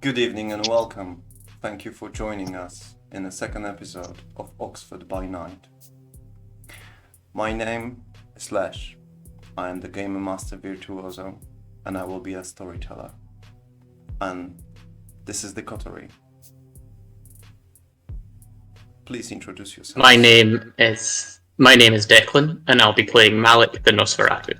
Good evening and welcome. Thank you for joining us in the second episode of Oxford by Night. My name is Lash. I am the Gamer Master Virtuoso and I will be a storyteller. And this is the Coterie. Please introduce yourself. My name is Declan, and I'll be playing Malik the Nosferatu.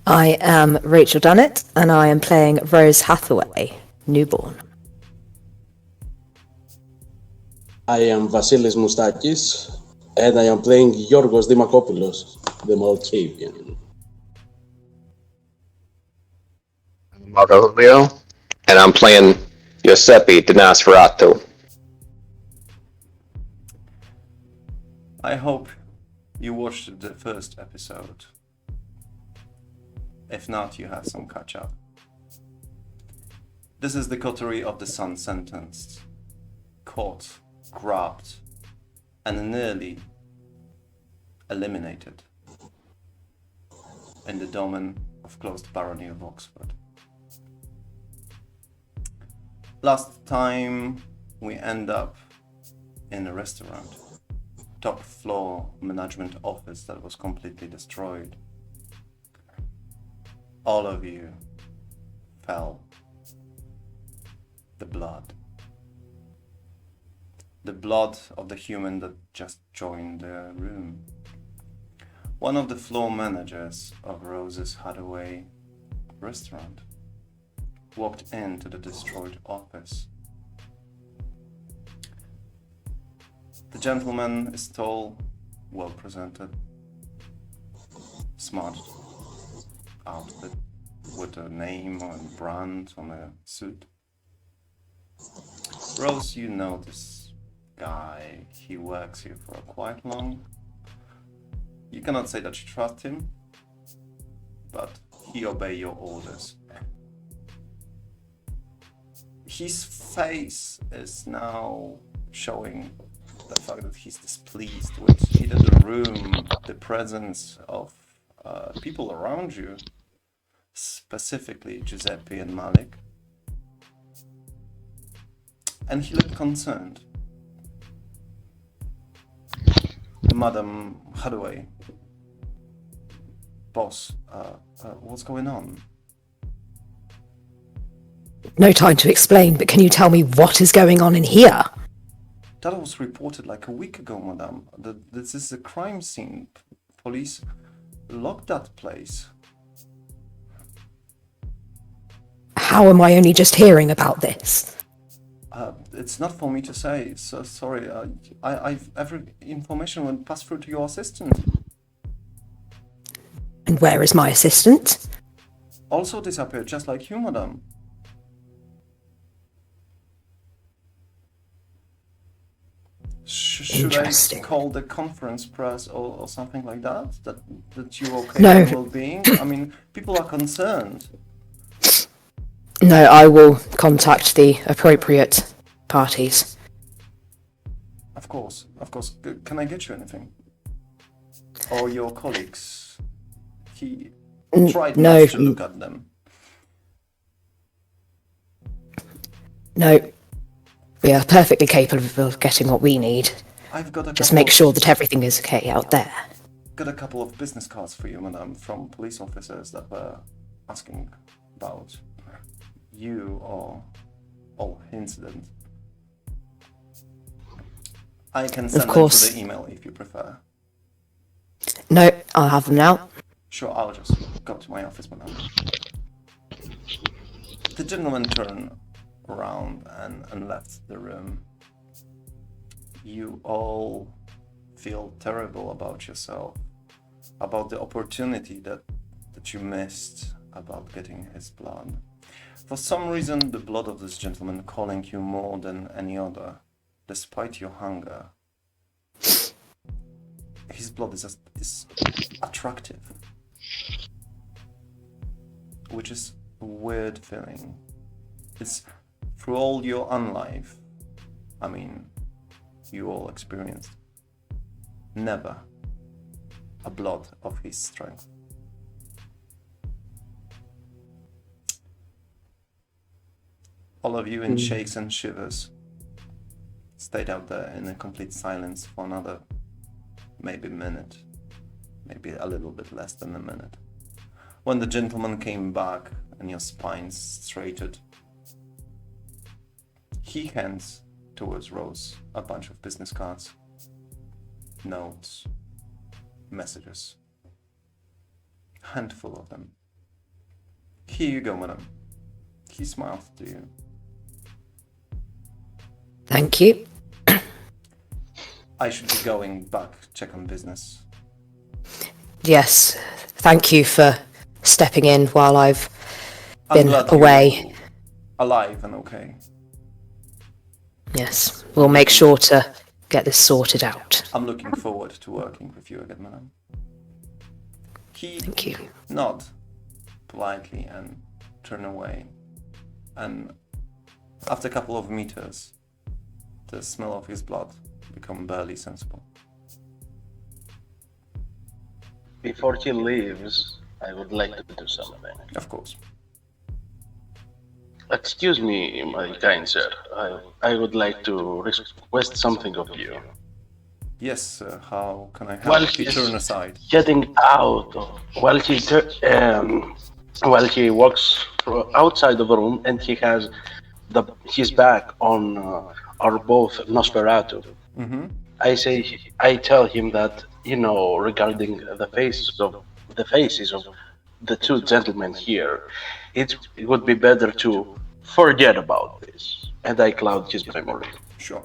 I am Rachel Dunnett, and I am playing Rose Hathaway, newborn. I am Vasilis Moustakis, and I am playing Giorgos Dimakopoulos, the Malkavian. I'm Marco Julio, and I'm playing Giuseppe the Nosferatu. I hope you watched the first episode. If not, you have some catch up. This is the coterie of the Sun sentenced, caught, grabbed, and nearly eliminated in the domain of closed barony of Oxford. Last time we end up in a restaurant, top floor management office that was completely destroyed. All of you fell. The blood of the human that just joined the room. One of the floor managers of Rose's Hathaway restaurant walked into the destroyed office. The gentleman is tall, well presented, smart outfit with a name and brand on a suit. Rose, you know this guy. He works here for quite long. You cannot say that you trust him, but he obeys your orders. His face is now showing the fact that he's displeased with either the room, the presence of people around you, specifically Giuseppe and Malik. And he looked concerned. Madam Hathaway, boss, what's going on? No time to explain, but can you tell me what is going on in here? That was reported like a week ago, madam. This is a crime scene. Police locked that place. How am I only just hearing about this? It's not for me to say, so sorry. Every information will pass through to your assistant. And where is my assistant? Also disappeared, just like you, madam. Should I call the conference press or something like that? That you're okay No. with well-being? I mean, people are concerned. No, I will contact the appropriate parties. Of course. Can I get you anything? Or your colleagues? He tried not to look at them. No, we are perfectly capable of getting what we need. I've got a Just make sure that everything is okay out there. Got a couple of business cards for you, madam, from police officers that were asking about you or incident. I can send them to the email if you prefer. No, I'll have them now. Sure, I'll just go to my office, madam. The gentleman turned around and left the room. You all feel terrible about yourself, about the opportunity that you missed, about getting his blood. For some reason, the blood of this gentleman calling you more than any other, despite your hunger. His blood is attractive, which is a weird feeling. It's through all your unlife, I mean, you all experienced never a blood of his strength. All of you in shakes and shivers stayed out there in a complete silence for another maybe minute, maybe a little bit less than a minute. When the gentleman came back and your spines straightened, he hands towards Rose a bunch of business cards, notes, messages. Handful of them. Here you go, madam. He smiled to you. Thank you. I should be going back, check on business. Yes, thank you for stepping in while I've I'm been glad away. you're alive and okay. Yes, we'll make sure to get this sorted out. I'm looking forward to working with you again, madam. He Thank you. nod politely and turn away. And after a couple of meters, the smell of his blood become barely sensible. Before he leaves, I would like to do something. Of course. Excuse me, my kind sir. I would like to request something of you. Yes, sir. How can I help? While He he's turn aside. getting out, while he walks outside of the room and he has his back on are both Nosferatu. Mm-hmm. I tell him that, regarding the faces of the two gentlemen here, it would be better to forget about this. And I cloud his memory. Sure.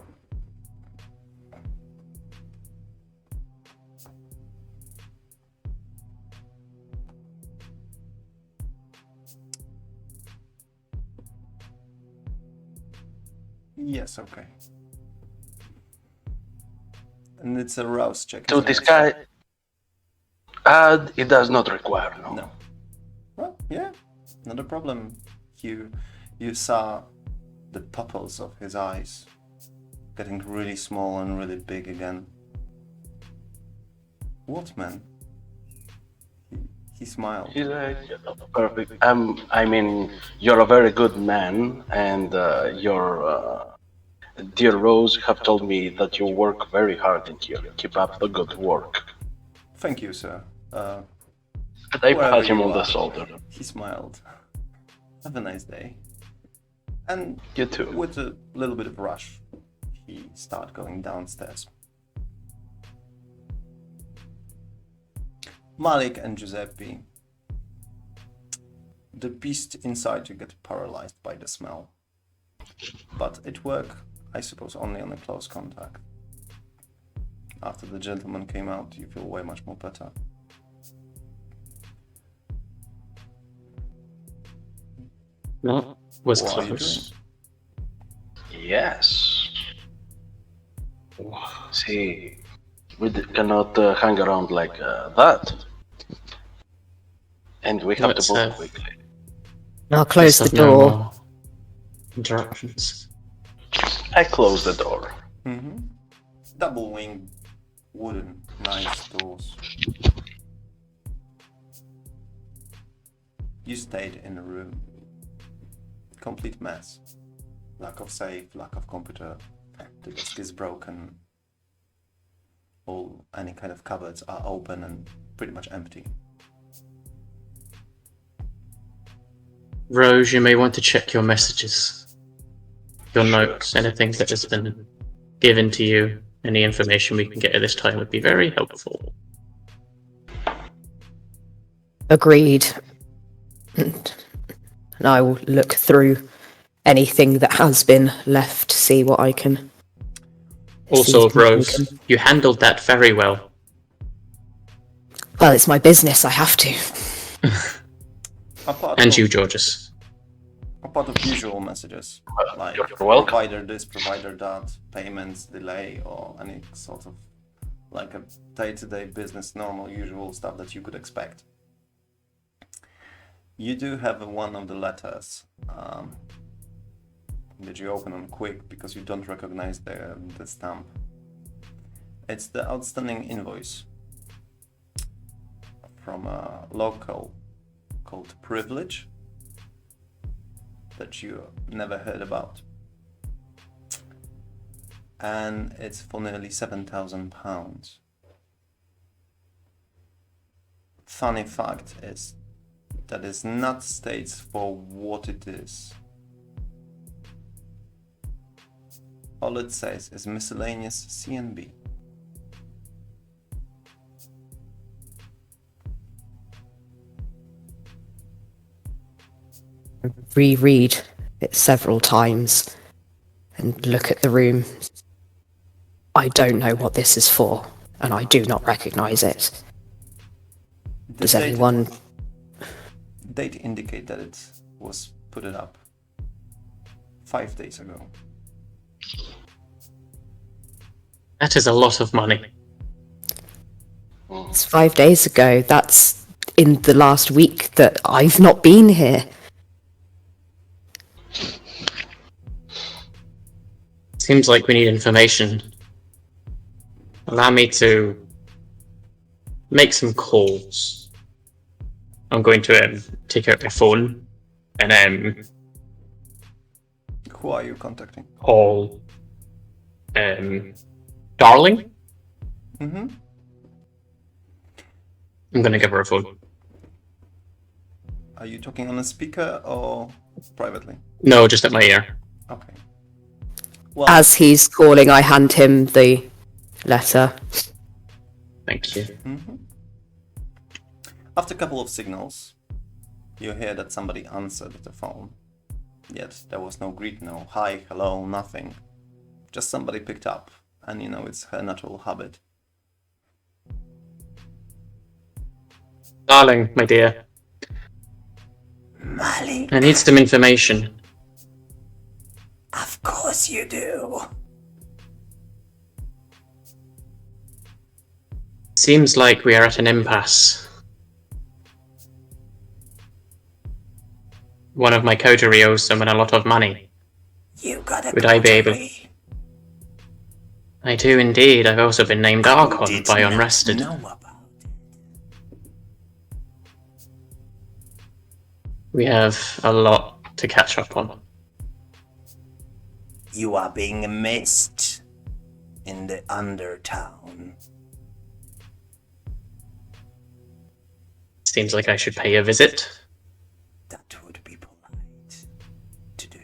Yes, okay. And it's a rouse check. To isn't it? disguise, it does not require, no. No. Well, yeah, not a problem. You saw the pupils of his eyes getting really small and really big again. What, man? He smiled. He's like, perfect. I mean, you're a very good man, and your dear Rose have told me that you work very hard in here. Keep up the good work. Thank you, sir. And I Wherever pat him you on the are. shoulder. He smiled. Have a nice day. And You too. with a little bit of rush, he started going downstairs. Malik and Giuseppe. The beast inside you get paralyzed by the smell. But it worked, I suppose, only on a close contact. After the gentleman came out, you feel way much more better. That was What are you close. Yes. See, we cannot hang around like that. And we have Let's to move have- quickly. I'll close the Let's have no door. more interruptions. I close the door. Mm-hmm. Double wing, wooden, nice doors. You stayed in a room. Complete mess. Lack of safe, lack of computer. The desk is broken. Any kind of cupboards are open and pretty much empty. Rose, you may want to check your messages, your notes, anything that has been given to you. Any information we can get at this time would be very helpful. Agreed. And I will look through anything that has been left, see what I can. Also, see Rose, if you handled that very well. Well, it's my business, I have to. Apart And of- you, Georges. Apart of usual messages, like You're welcome. provider this, provider that, payments delay, or any sort of like a day-to-day business, normal, usual stuff that you could expect. You do have one of the letters that you open on quick because you don't recognize the stamp. It's the outstanding invoice from a local called Privilege. that you never heard about. And it's for nearly £7,000. Funny fact is that it's not states for what it is. All it says is miscellaneous CNB. Reread it several times and look at the room. I don't know what this is for, and I do not recognize it. Does anyone... Date indicate that it was put it up 5 days ago. That is a lot of money. It's 5 days ago. That's in the last week that I've not been here. Seems like we need information. Allow me to make some calls. I'm going to take out my phone and Who are you contacting? call Darling. Mm-hmm. I'm going to give her a phone. Are you talking on a speaker or privately? No, just at my ear. Okay. Well, As he's calling, I hand him the letter. Thank you. mhm. After a couple of signals, you hear that somebody answered the phone. Yet there was no greet, no hi, hello, nothing. Just somebody picked up, and you know it's her natural habit. Darling, my dear, Malik, I need some information. of course you do. Seems like we are at an impasse. One of my coterie owes someone a lot of money. You got a Would I be able- coterie. I do indeed. I've also been named Who Archon did by not Unrested. know about it? We have a lot to catch up on. You are being missed in the Undertown. Seems like I should pay a visit. That would be polite to do.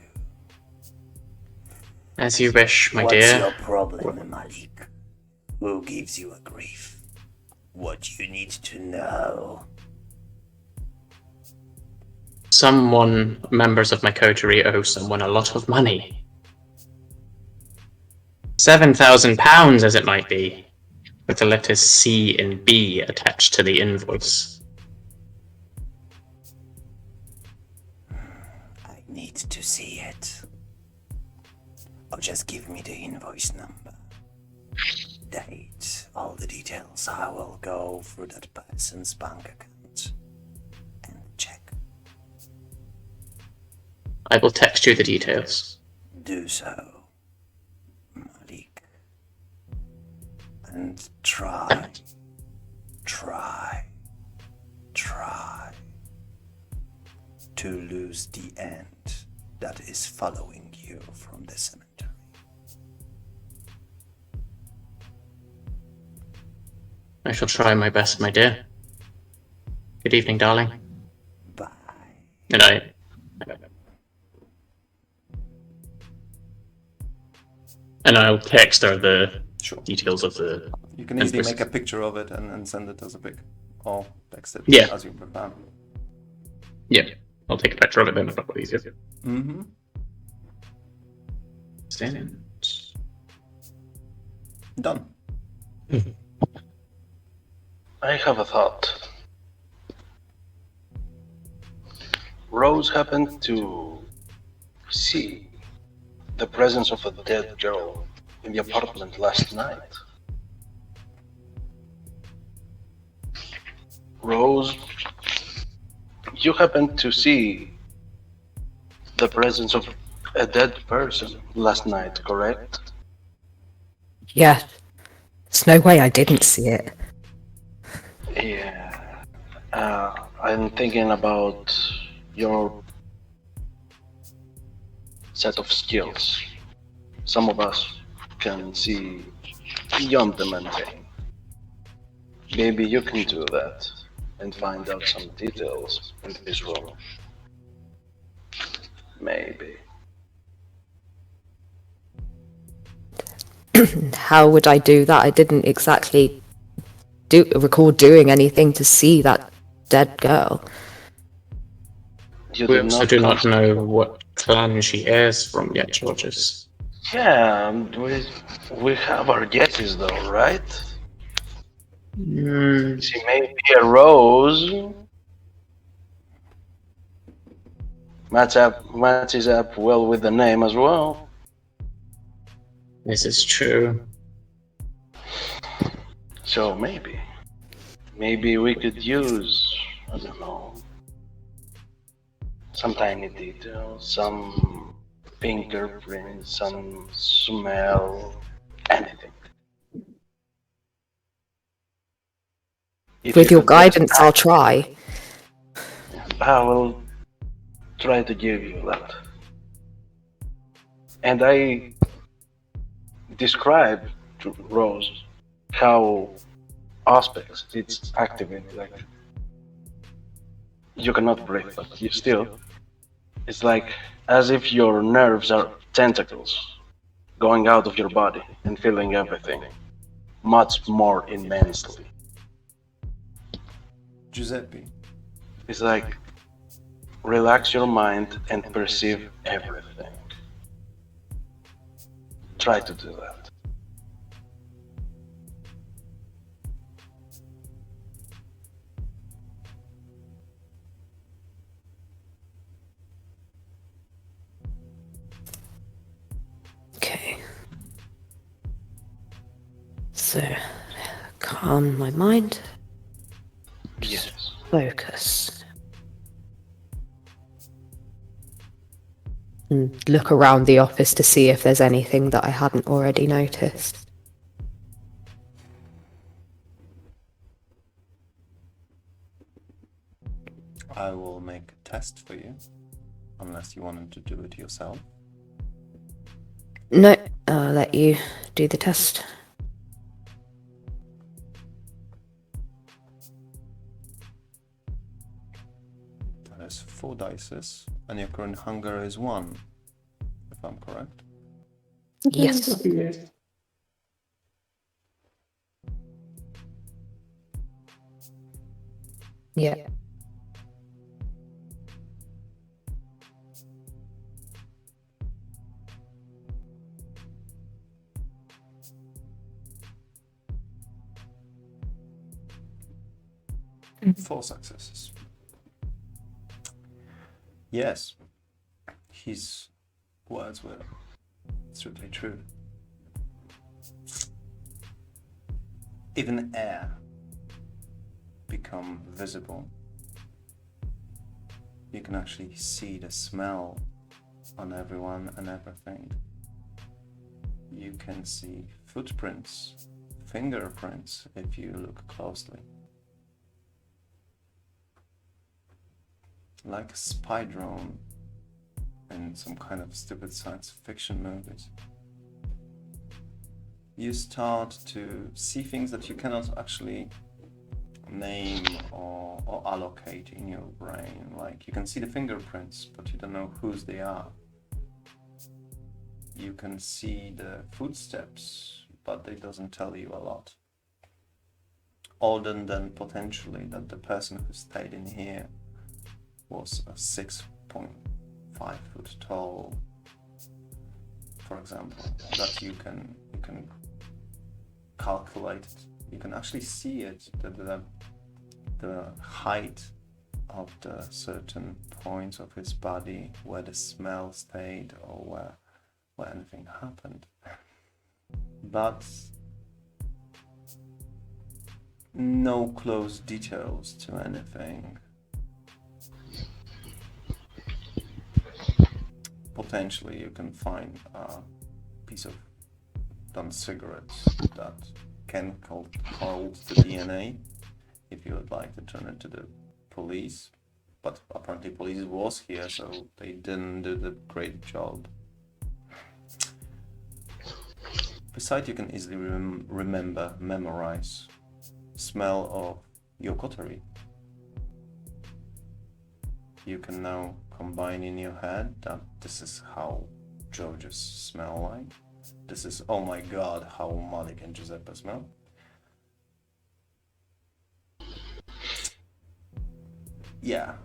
As you wish, my What's dear. your problem, Malik? Who gives you a grief? What you need to know. Members of my coterie owe someone a lot of money. £7,000 as it might be, with the letters C and B attached to the invoice. I need to see it. Or just give me the invoice number. Date, all the details. I will go through that person's bank account and check. I will text you the details. Do so, Malik. And try to lose the end that is following you from the cemetery. I shall try my best, my dear. Good evening, darling. Bye. Good night. And I'll text her the Sure. details of the... You can easily invoices. make a picture of it and send it as a pic. Or text it Yeah. as you prefer. Yeah, I'll take a picture of it then, if that's easier. Mm-hmm. Stand. Done. I have a thought. Rose happened to see the presence of a dead girl in the apartment last night. Rose, you happened to see the presence of a dead person last night, correct? Yeah. There's no way I didn't see it. Yeah. I'm thinking about your set of skills. Some of us can see beyond the mundane. Maybe you can do that and find out some details in this room. Maybe. How would I do that? I didn't exactly recall doing anything to see that dead girl. You We did also not do not come- know what clan she is from yet, Georges. Yeah, we have our guesses though, right? She may be a rose. Matches up well with the name as well. This is true. So maybe we could use, I don't know, some tiny details, some fingerprints, some smell, anything. If With you your could just guidance, I'll try. I will try to give you that. And I describe to Rose how aspects it's activated. Like you cannot breathe, but you still. It's like as if your nerves are tentacles going out of your body and filling everything much more immensely. Giuseppe, It's like relax your mind and perceive everything. Try to do that. Okay. So, calm my mind. Yes. Focus. And look around the office to see if there's anything that I hadn't already noticed. I will make a test for you, unless you wanted to do it yourself. No, I'll let you do the test. That is 4 dices, and your current hunger is 1, if I'm correct. Yes. Yeah. Four successes. Yes, his words were strictly true. Even air become visible. You can actually see the smell on everyone and everything. You can see footprints, fingerprints if you look closely. Like a spy drone in some kind of stupid science fiction movies. You start to see things that you cannot actually name or allocate in your brain. Like you can see the fingerprints, but you don't know whose they are. You can see the footsteps, but they doesn't tell you a lot. Other than potentially that the person who stayed in here was a 6.5 foot tall, for example, that you can calculate it. You can actually see it, the height of the certain points of his body where the smell stayed or where anything happened. But no close details to anything. Potentially you can find a piece of done cigarettes that can hold the DNA if you would like to turn it to the police, but apparently police was here, so they didn't do the great job The sight you can easily memorize. Smell of your coterie. You can now combine in your head that this is how Giorgio's smell like. This is, oh my god, how Malik and Giuseppe smell. Yeah.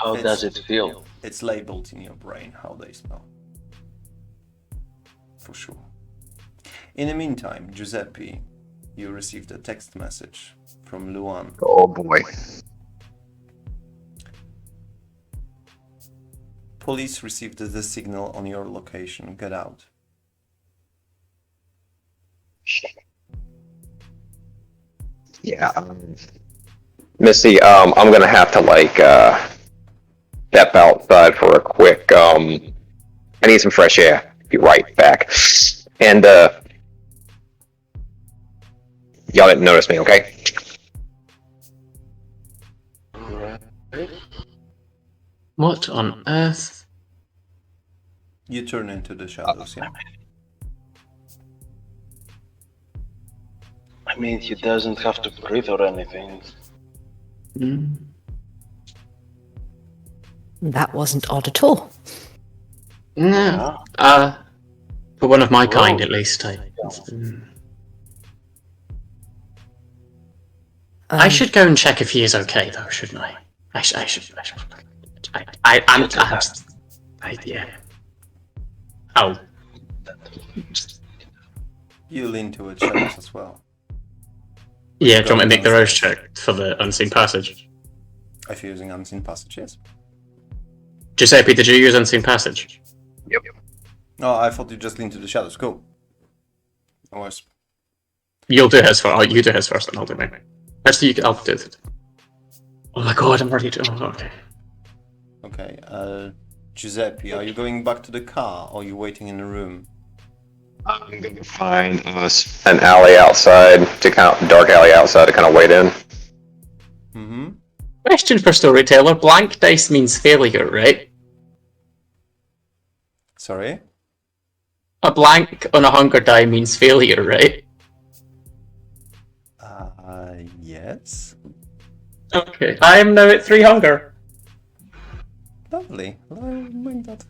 How does it feel? It's labeled in your brain how they smell. For sure. In the meantime, Giuseppe, you received a text message from Luan. Oh boy. Police received the signal on your location. Get out. Yeah. Missy, I'm gonna have to step outside for a quick. I need some fresh air. Be right back. And y'all didn't notice me, okay? What on earth? You turn into the shadows, yeah. I mean, he doesn't have to breathe or anything. Mm. That wasn't odd at all. No. For one of my kind, at least. I should go and check if he is okay, though, shouldn't I? I should. Yeah. Oh. You lean towards shadows as well. Yeah, do you want me to make the rose check for the unseen passage? If you're using unseen passage, yes. Giuseppe, did you use unseen passage? Yep. Oh, I thought you just leaned to the shadows. Cool. No worries. You'll do his first. Oh, you do his first, and I'll do mine. Actually, I'll do it. Oh my god, I'm ready to. Oh, okay. Okay. Giuseppe, are you going back to the car, or are you waiting in the room? I'm gonna find us an alley outside dark alley outside to kind of wait in. Mm-hmm. Question for storyteller: blank dice means failure, right? Sorry? A blank on a hunger die means failure, right? Yes. Okay. I am now at 3 hunger. Lovely. I'll make that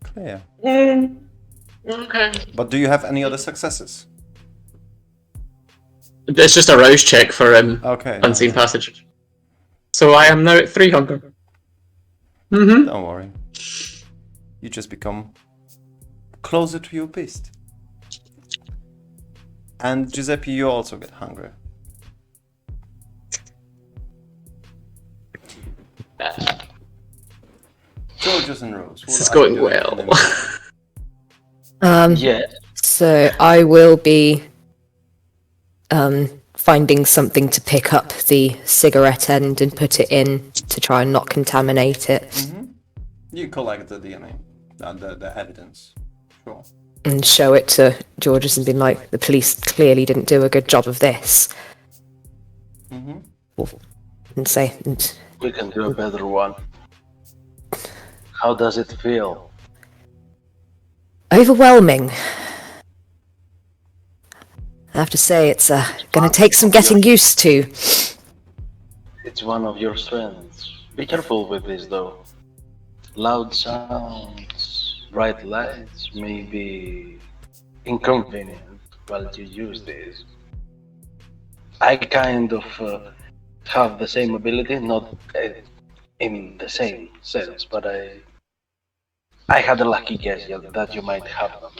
clear. Okay. But do you have any other successes? It's just a rouse check for Okay. unseen passage. So I am now at 3 hunger. Mm-hmm. Don't worry. You just become closer to your beast. And Giuseppe, you also get hungry. Georgios and Rose. This is going well. Yeah. So I will be finding something to pick up the cigarette end and put it in to try and not contaminate it. Mm-hmm. You collect the DNA, the evidence. Sure. And show it to Georges and be like, the police clearly didn't do a good job of this. Mm-hmm. And say, We can do a better one. How does it feel? overwhelming. I have to say, it's going to take some getting used to. It's one of your strengths. Be careful with this, though. Loud sounds, bright lights may be inconvenient while you use this. I kind of have the same ability, not in the same sense, but I had a lucky guess that you might have them.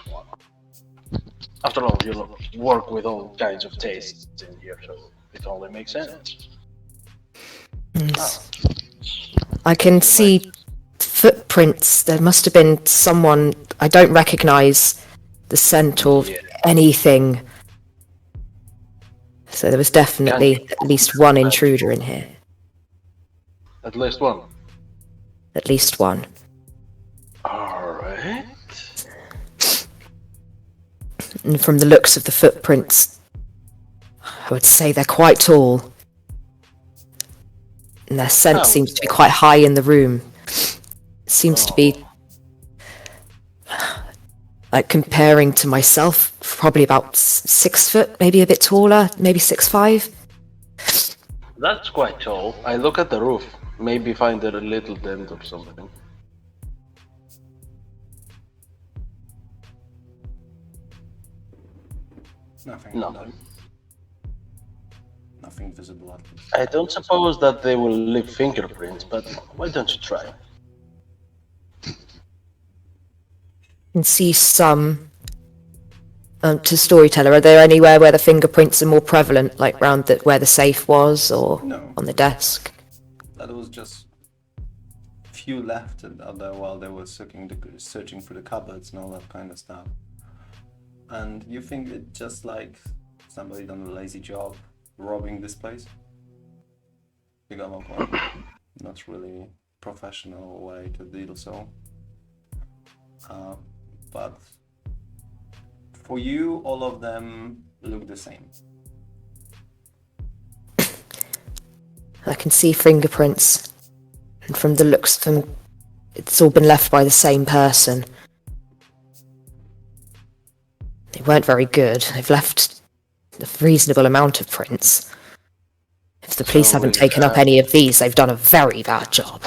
After all, you work with all kinds of tastes in here, so it only makes sense. I can see footprints. There must have been someone. I don't recognize the scent or anything. So there was definitely at least one intruder in here. At least one. At least one. Alright. And from the looks of the footprints, I would say they're quite tall. And their scent seems to be quite high in the room. Seems to be Like comparing to myself, probably about 6 foot, maybe a bit taller, maybe 6'5". That's quite tall. I look at the roof. Maybe find a little dent or something. Nothing. Nothing. Nothing visible at least. I don't suppose that they will leave fingerprints, but why don't you try? And see some. To Storyteller, are there anywhere where the fingerprints are more prevalent, like round where the safe was, or No. on the desk? That was just few left out there while they were searching for the cupboards and all that kind of stuff. And you think it's just like somebody done a lazy job robbing this place? You got my point. Not really professional way to deal so. But for you, all of them look the same. I can see fingerprints, and from the looks of them, it's all been left by the same person. They weren't very good. They've left a reasonable amount of prints. If the police So haven't we taken up have- any of these, they've done a very bad job.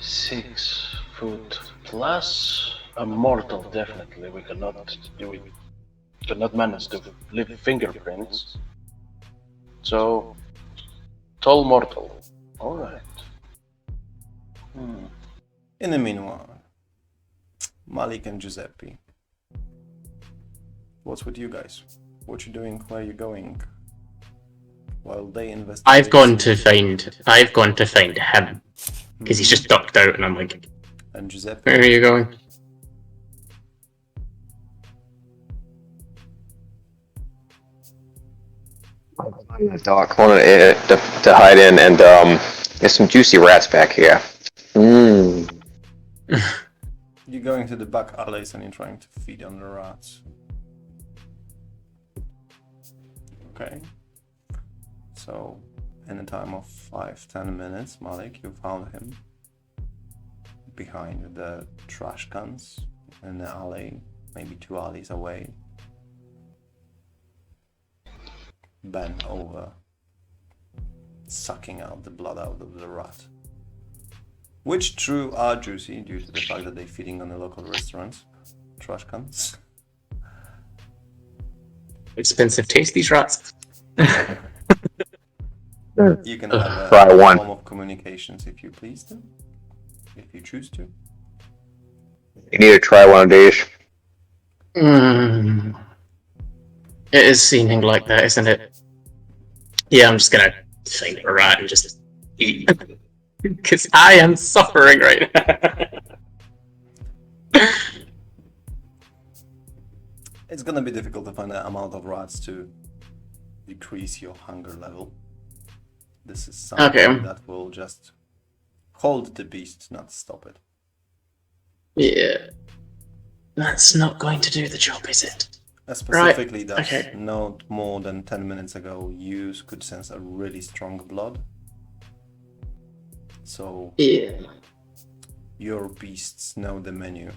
6 foot plus. A mortal, definitely. We cannot manage to leave fingerprints. So, tall mortal. Alright. In the meanwhile, Malik and Giuseppe, what's with you guys? What you doing? Where you going? While they investigate. I've gone to find him because he's just ducked out, and I'm like, And Giuseppe. where are you going? Doc, wanted to hide in, and there's some juicy rats back here. Mmm. You're going to the back alleys and you're trying to feed on the rats. Okay. So, in a time of 5-10 minutes, Malik, you found him behind the trash cans in the alley, maybe 2 alleys away. Bent over, sucking out the blood out of the rat. Which true are juicy due to the fact that they're feeding on the local restaurants. Trash cans. Expensive taste, these rats. You can have a Try one. form of communications if you please to. If you choose to. You need to try one of these. It is seeming like that, isn't it? Yeah, I'm just gonna find a rat and just eat. Because I am suffering right now. It's gonna be difficult to find the amount of rats to decrease your hunger level. This is something Okay. that will just hold the beast, not stop it. Yeah. That's not going to do the job, is it? Specifically, that okay. not more than 10 minutes ago, you could sense a really strong blood. So Yeah. your beasts know the menu.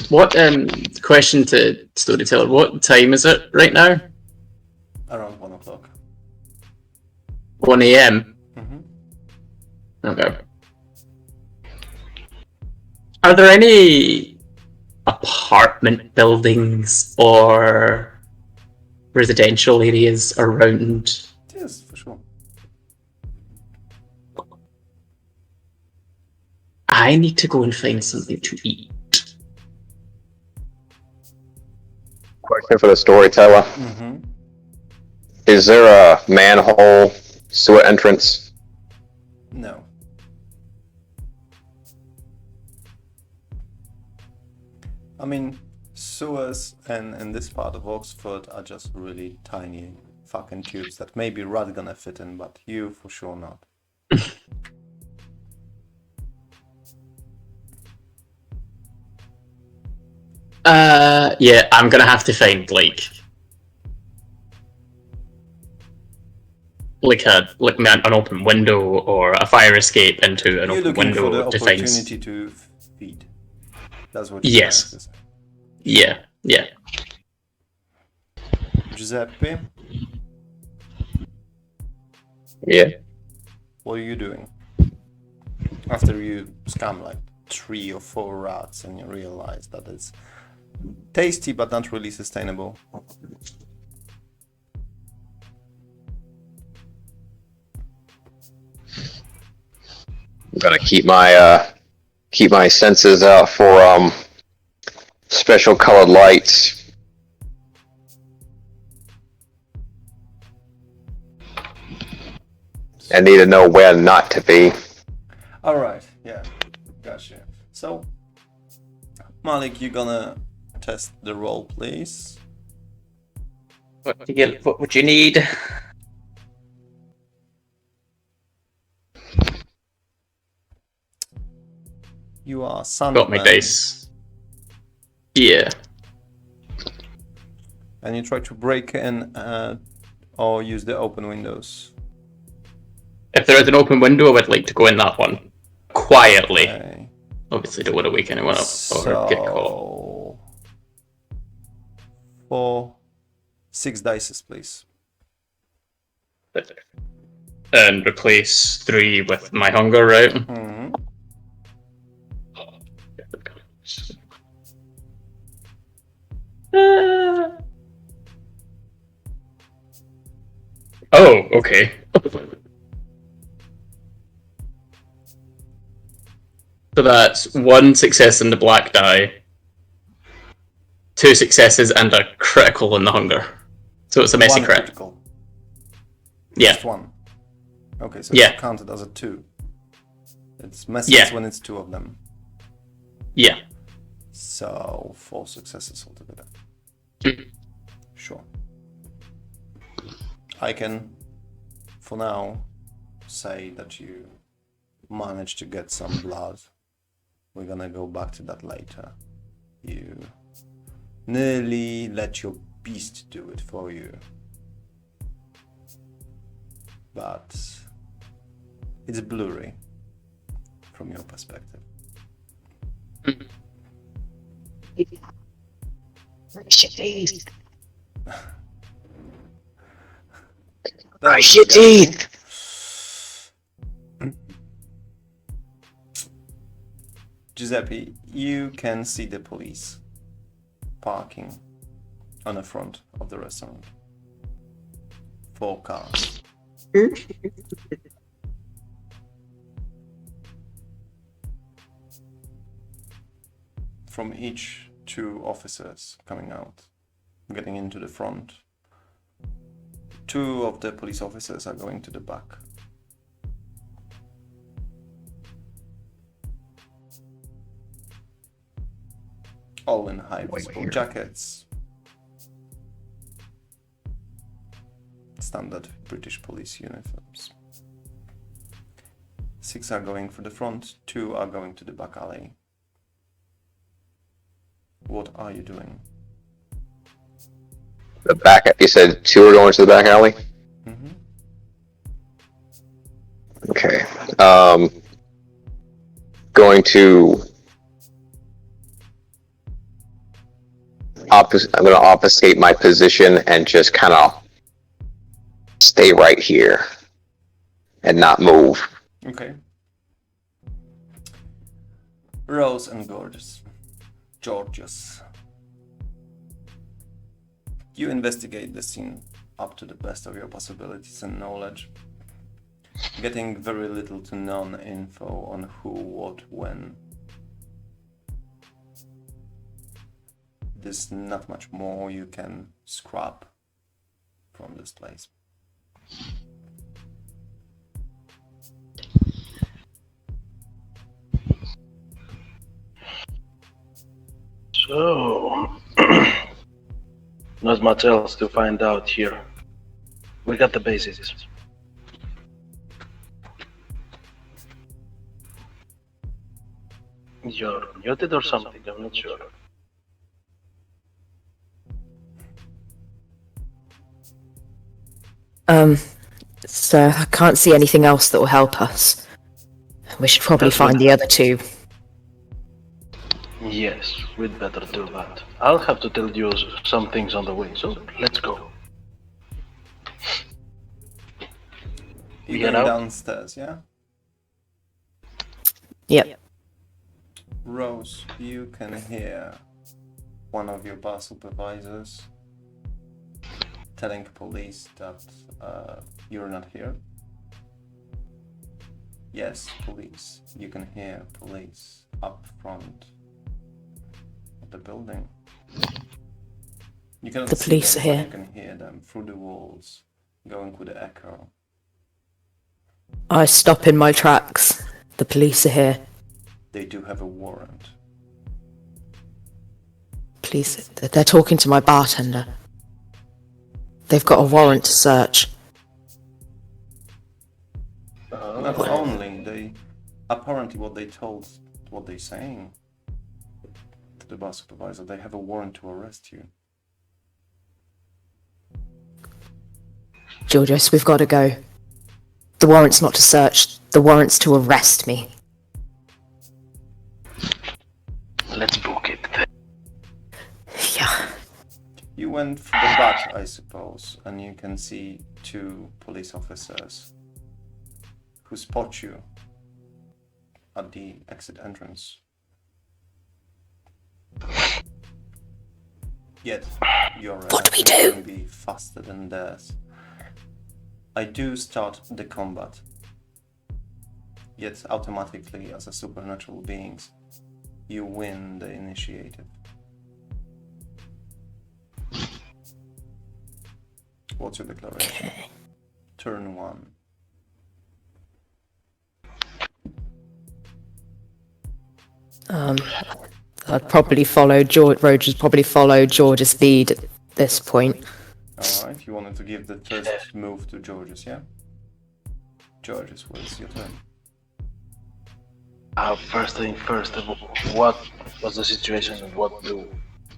What, question to Storyteller, what time is it right now? Around 1 o'clock. 1 AM? Mm-hmm. Okay. Are there any apartment buildings or residential areas around? Yes, for sure. I need to go and find something to eat. Question for the storyteller. Mm-hmm. Is there a manhole sewer entrance? No. I mean, sewers in this part of Oxford are just really tiny fucking tubes that maybe rat gonna fit in, but you for sure not. Yeah, I'm gonna have to find, like, like an open window or a fire escape into an You're open looking for the window defense. opportunity to feed. That's what you're trying to say. Yeah. Giuseppe, Yeah. what are you doing? After you scam like 3 or 4 rats and you realize that it's tasty but not really sustainable. I'm gonna keep my senses out for special colored lights. I need to know where not to be. Alright, yeah, gotcha. So, Malik, you're gonna test the roll, please. What would you need? You are Sandman. Got my dice. Yeah. And you try to break in or use the open windows. If there is an open window, I would like to go in that one. Quietly. Okay. Obviously, don't want to wake anyone up or get caught. So, for 6 dices, please. And replace 3 with my hunger, right? Mm-hmm. Oh, okay. So that's 1 success in the black die, 2 successes and a critical in the hunger. So it's a messy 1 crit. critical. Yeah. Just 1. Okay, so Yeah. it's counted as a 2. It's messy when it's 2 of them. Yeah. So 4 successes altogether. Sure. I can, for now, say that you managed to get some blood. We're gonna go back to that later. You nearly let your beast do it for you. But it's blurry from your perspective. Brush your teeth. Brush your teeth. Giuseppe, you can see the police parking on the front of the restaurant. 4 cars. From each 2 officers coming out, getting into the front. 2 of the police officers are going to the back. All in high visible jackets. Standard British police uniforms. 6 are going for the front, 2 are going to the back alley. What are you doing? The back. You said 2 are going to the back alley. Mm-hmm. Okay. Going to. I'm going to obfuscate my position and just kind of stay right here and not move. Okay. Rose and Giorgio. You investigate the scene up to the best of your possibilities and knowledge, getting very little to none info on who, what, when. There's not much more you can scrap from this place. So, not much else to find out here. We got the basics. You're muted or something, I'm not sure. Sir, I can't see anything else that will help us. We should probably That's find right. the other two. Yes, we'd better do that. I'll have to tell you some things on the way, so let's go. You're Get going out? downstairs, yeah? Yep. Rose, you can hear one of your bar supervisors telling police that you're not here. Yes, police. You can hear police up front of the building. You cannot The see police them, are but here. you can hear them through the walls, going with the echo. I stop in my tracks. The police are here. They do have a warrant. Please, they're talking to my bartender. They've got a warrant to search. Not only, they apparently what they're saying to the bar supervisor, they have a warrant to arrest you. Giorgio, we've got to go. The warrant's not to search. The warrant's to arrest me. Let's book it. Yeah. You went through the back, I suppose, and you can see two police officers who spot you at the exit entrance. Yet your What do we reaction do? can be faster than theirs. I do start the combat. Yet automatically, as a supernatural beings, you win the initiative. What's your declaration? Okay. Turn 1. I'd probably follow Roger's probably follow George's lead at this point. Alright, you wanted to give the first move to Georges, yeah? Georges, what's your turn? First thing first, what was the situation and what do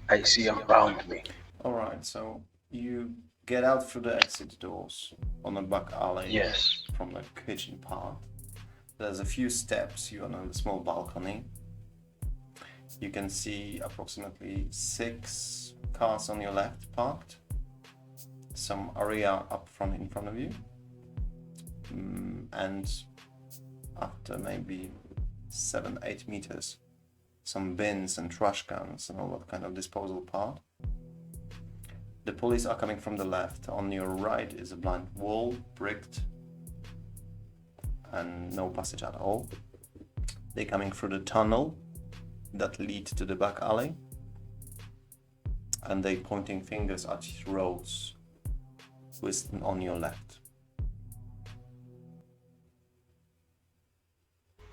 I see around me? Alright, so you get out through the exit doors on a back alley. Yes. From the kitchen part. There's a few steps, you're on a small balcony. You can see approximately 6 cars on your left parked. Some area up front in front of you. And after maybe 7-8 meters, some bins and trash cans and all that kind of disposal part. The police are coming from the left. On your right is a blind wall, bricked, and no passage at all. They're coming through the tunnel that lead to the back alley, and they pointing fingers at Rose, who is on your left.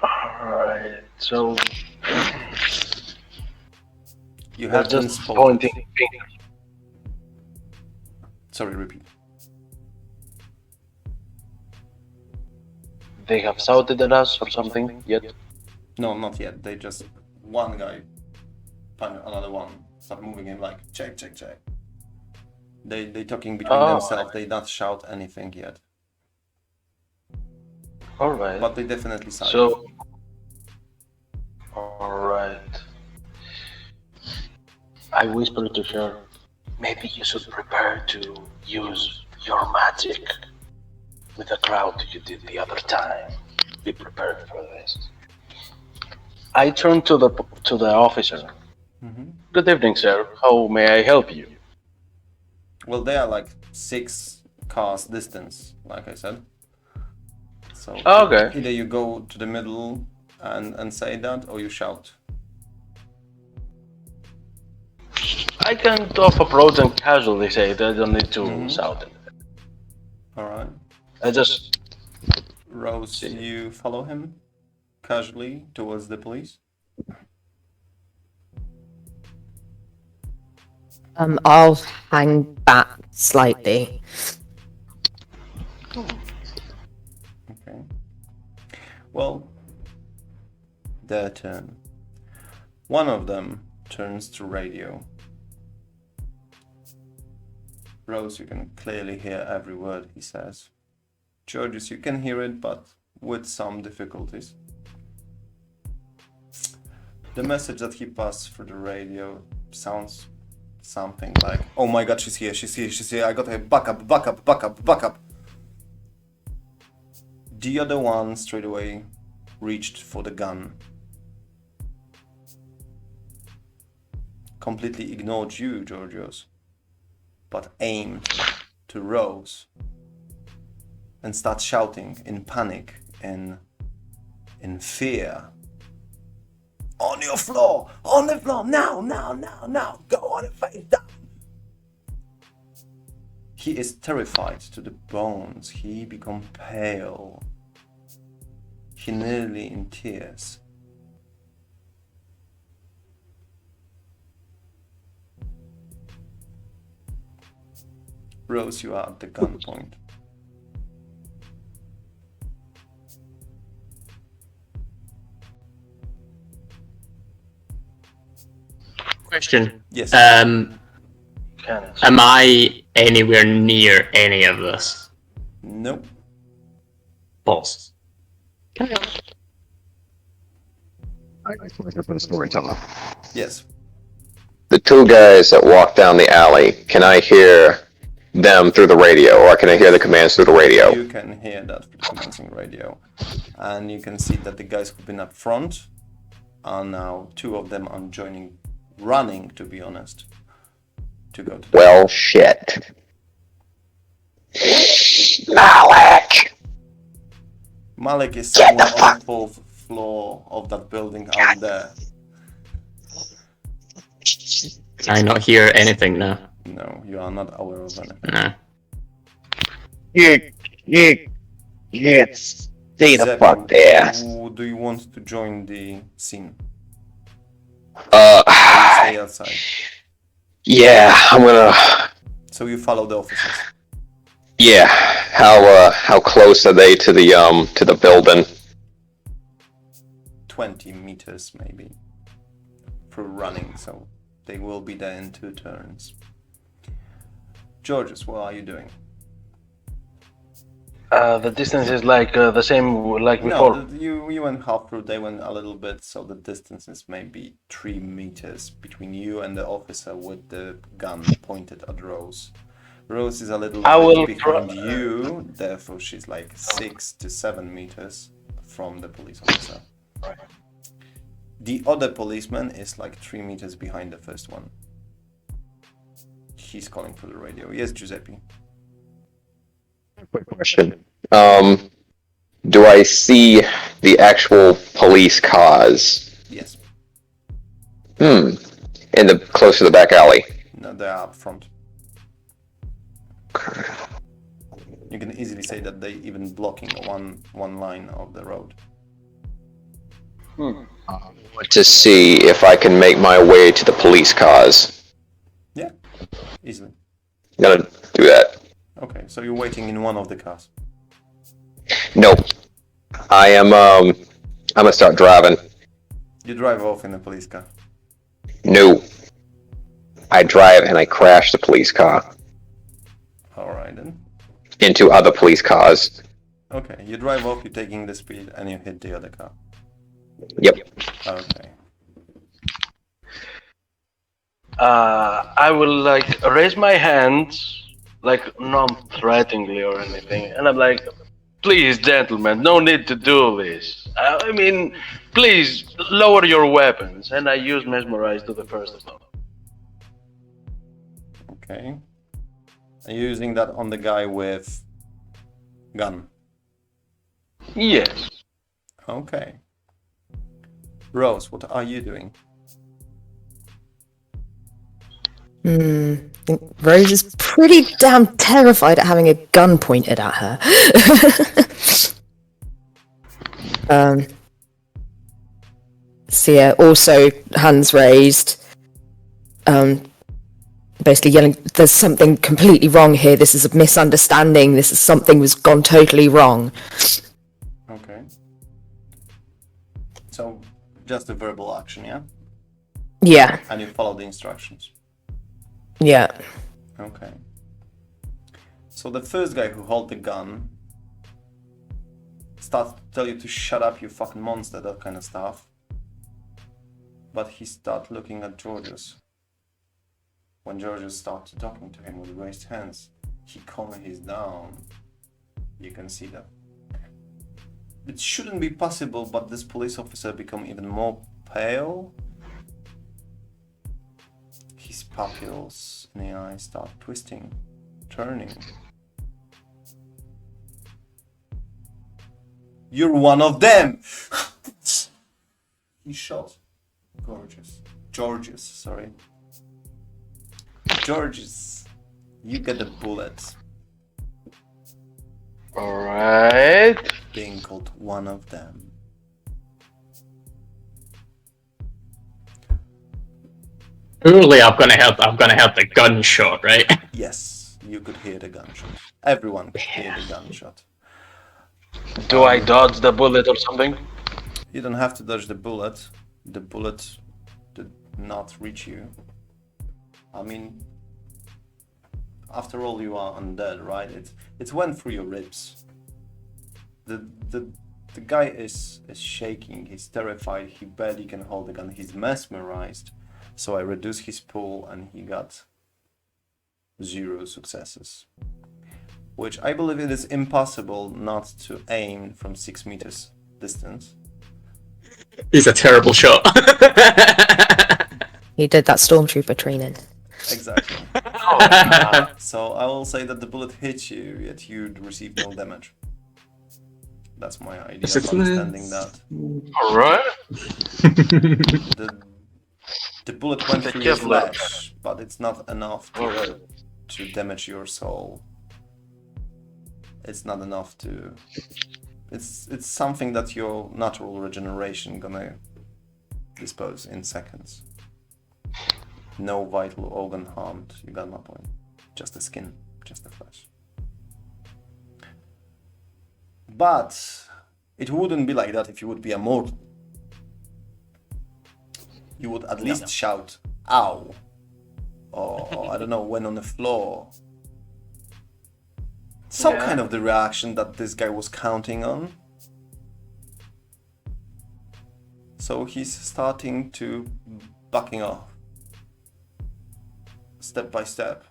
Alright, so You they're have been just spotted. pointing fingers. Sorry, repeat. They have shouted at us or something yet? No, not yet. They just one guy punch another one, start moving him like check. They talking between themselves. They not shout anything yet, Alright. but they definitely shout. So, alright. I whispered to her, maybe you should prepare to use your magic with the crowd you did the other time. Be prepared for this. I turned to the officer. Good evening, sir. How may I help you? Well, they are like 6 cars distance, like I said. So Okay. either you go to the middle and say that, or you shout. I can off approach and casually say that I don't need to shout it. All right. I just Rose, you follow him casually towards the police. I'll hang back slightly. Okay. Well, their turn. One of them turns to radio. Rose, you can clearly hear every word he says. Georgios, you can hear it, but with some difficulties. The message that he passed through the radio sounds something like, "Oh my god, she's here, she's here, she's here, I got a backup, backup, backup, backup." The other one straight away reached for the gun. Completely ignored you, Giorgios, but aimed to Rose and start shouting in panic, in fear. "On your floor! On the floor! Now! Now! Now! Now! Go on and face down!" He is terrified to the bones. He become pale. He nearly in tears. Rose, you are at the gunpoint. Question. Yes. Am I anywhere near any of this? Nope. Boss. Storyteller. Yes. The two guys that walk down the alley, can I hear them through the radio, or can I hear the commands through the radio? You can hear that commencing radio. And you can see that the guys who've been up front are now, two of them are joining, running, to be honest, to go to the... Well, shit. Malik! Malik is somewhere on the fourth floor of that building out there. Can I not hear anything now? No, you are not aware of anything. No. You stay the Giuseppe, fuck there. do you want to join the scene? Stay outside. Yeah, I'm gonna... So you follow the officers. Yeah, how close are they to the building? 20 meters maybe. Through running, so they will be there in 2 turns. Georges, what are you doing? The distance is like the same like before. No, you went half through, they went a little bit, so the distance is maybe 3 meters between you and the officer with the gun pointed at Rose. Rose is a little bit behind you, therefore she's like 6 to 7 meters from the police officer. The other policeman is like 3 meters behind the first one. He's calling for the radio. Yes, Giuseppe. Quick question. Do I see the actual police cars? Yes. In the close to the back alley. No, they are up front. You can easily say that they even blocking one line of the road. To see if I can make my way to the police cars. Yeah, easily. I'm gonna do that. Okay, so you're waiting in one of the cars. Nope. I'm gonna start driving. You drive off in a police car. No. I drive and I crash the police car Alright then. into other police cars. Okay, you drive off, you're taking the speed, and you hit the other car. Yep. Okay. I will like raise my hand, like non-threateningly or anything, and I'm like, "Please, gentlemen, no need to do this. I mean, please lower your weapons." And I use mesmerize to the first of them. Okay. Are you using that on the guy with gun? Yes. Okay. Rose, what are you doing? I think Rose is pretty damn terrified at having a gun pointed at her. So yeah, also hands raised. Basically yelling, "There's something completely wrong here. This is a misunderstanding. This is something was gone totally wrong." Okay. So, just a verbal action, yeah? Yeah, And you follow the instructions. yeah. Okay. So the first guy who held the gun starts to tell you to shut up, you fucking monster, that kind of stuff. But he starts looking at Giorgio's. When Giorgio starts talking to him with raised hands, he calms his down. You can see that. It shouldn't be possible, but this police officer become even more pale. His pupils in the eyes start twisting, turning. You're one of them! He shot Georgius, sorry. Georgius, you get a bullet. Alright. Being called one of them. Surely I'm gonna help the gunshot, right? Yes, you could hear the gunshot. Everyone could hear the gunshot. Do I dodge the bullet or something? You don't have to dodge the bullet. The bullet did not reach you. I mean, after all, you are undead, right? It went through your ribs. The guy is shaking. He's terrified. He barely can hold the gun. He's mesmerized. So I reduced his pool, and he got 0 successes. Which I believe it is impossible not to aim from 6 meters distance. He's a terrible shot. He did that stormtrooper training. Exactly. Oh, So I will say that the bullet hit you, yet you received no damage. That's my idea of understanding that. alright. The bullet went through your flesh, but it's not enough to damage your soul. It's not enough to... It's something that your natural regeneration gonna dispose in seconds. No vital organ harmed, you got my point. Just the skin, just the flesh. But it wouldn't be like that if you would be immortal. You would at least shout, ow! Or I don't know, when on the floor. Some kind of the reaction that this guy was counting on. So he's starting to backing off. Step by step.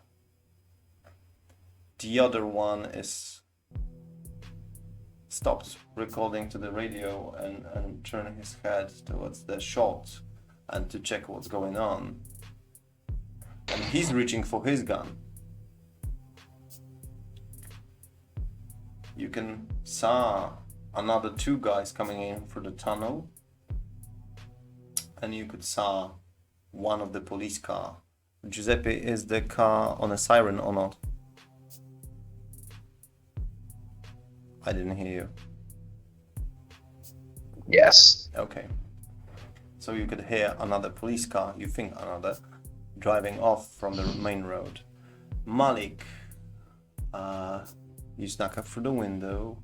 The other one is stopped recording to the radio and turning his head towards the shot and to check what's going on. And he's reaching for his gun. You can saw another 2 guys coming in through the tunnel. And you could saw one of the police car. Giuseppe, is the car on a siren or not? I didn't hear you. Yes. Okay. So you could hear another police car, you think another, driving off from the main road. Malik, you snuck up through the window,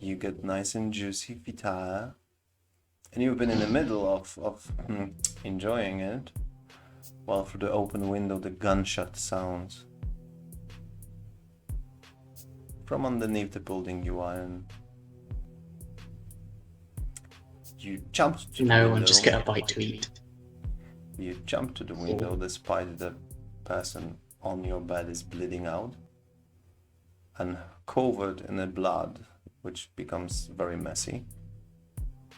you get nice and juicy fita, and you've been in the middle of enjoying it, while through the open window the gunshot sounds. From underneath the building you are in. You jump to the No, window. and just get a bite to eat. You jump to the window despite the person on your bed is bleeding out and covered in the blood, which becomes very messy.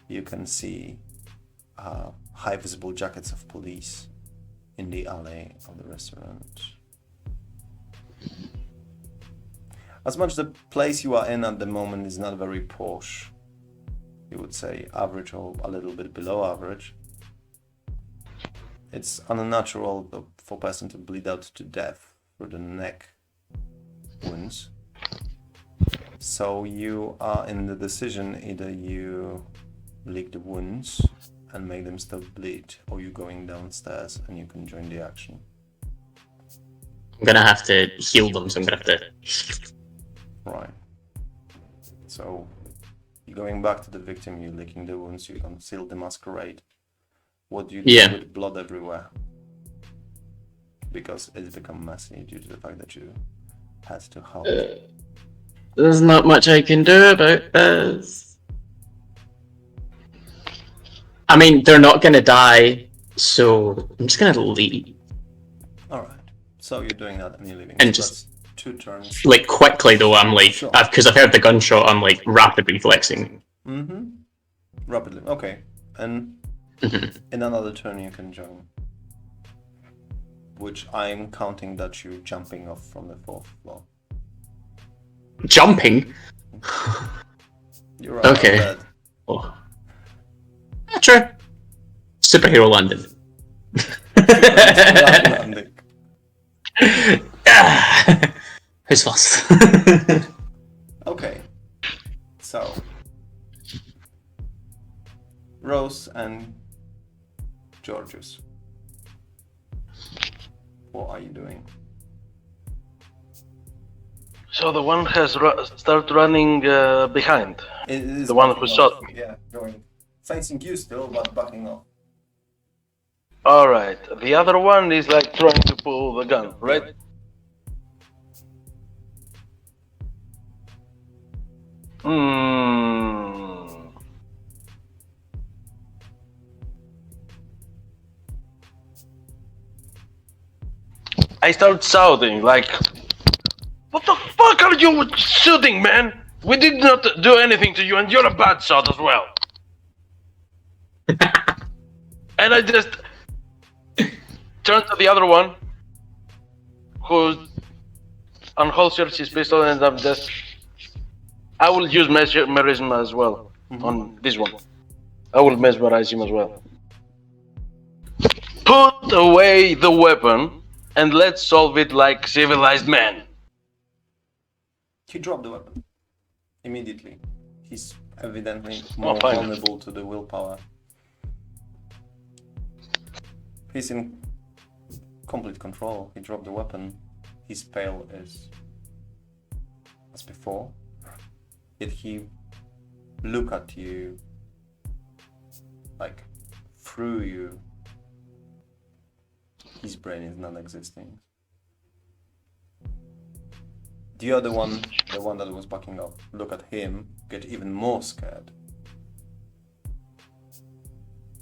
You can see high visible jackets of police in the alley of the restaurant. As much the place you are in at the moment is not very posh, you would say average or a little bit below average. It's unnatural for a person to bleed out to death through the neck wounds. So you are in the decision, either you lick the wounds and make them stop bleed, or you going downstairs and you can join the action. I'm gonna have to heal them, so I'm gonna have to... Right. So you're going back to the victim, you're licking the wounds, you conceal the masquerade. What do you do with blood everywhere? Because it's become messy due to the fact that you had to help. There's not much I can do about this. I mean, they're not gonna die, so I'm just gonna leave. Alright. So you're doing that and you're leaving. And So just- that's 2 turns. Like, quickly though, I'm like, Sure. because I've heard the gunshot, I'm like, rapid reflexing. Mm-hmm. Rapidly. Okay. And in another turn you can join. Which I'm counting that you're jumping off from the 4th floor. Jumping? You're out Okay. of bed. Oh. Yeah, true. Superhero London. Landing. Who's first? Okay. So Rose and Georgios. What are you doing? So the one has start running behind. It is The one backing who off. shot me. Yeah, going facing you still, but backing off. All right. The other one is like trying to pull the gun, right? Hmm. I start shouting like, "What the fuck are you shooting, man? We did not do anything to you, and you're a bad shot as well." And I just turn to the other one, who unholsters his pistol, and I'm just. I will use mesmerism as well on this one. I will mesmerize him as well. Put away the weapon and let's solve it like civilized men. He dropped the weapon immediately. He's evidently more fine. vulnerable to the willpower. He's in complete control. He dropped the weapon. His pale as before. Yet he look at you like through you. His brain is non-existing. The other one, the one that was backing up, look at him, get even more scared.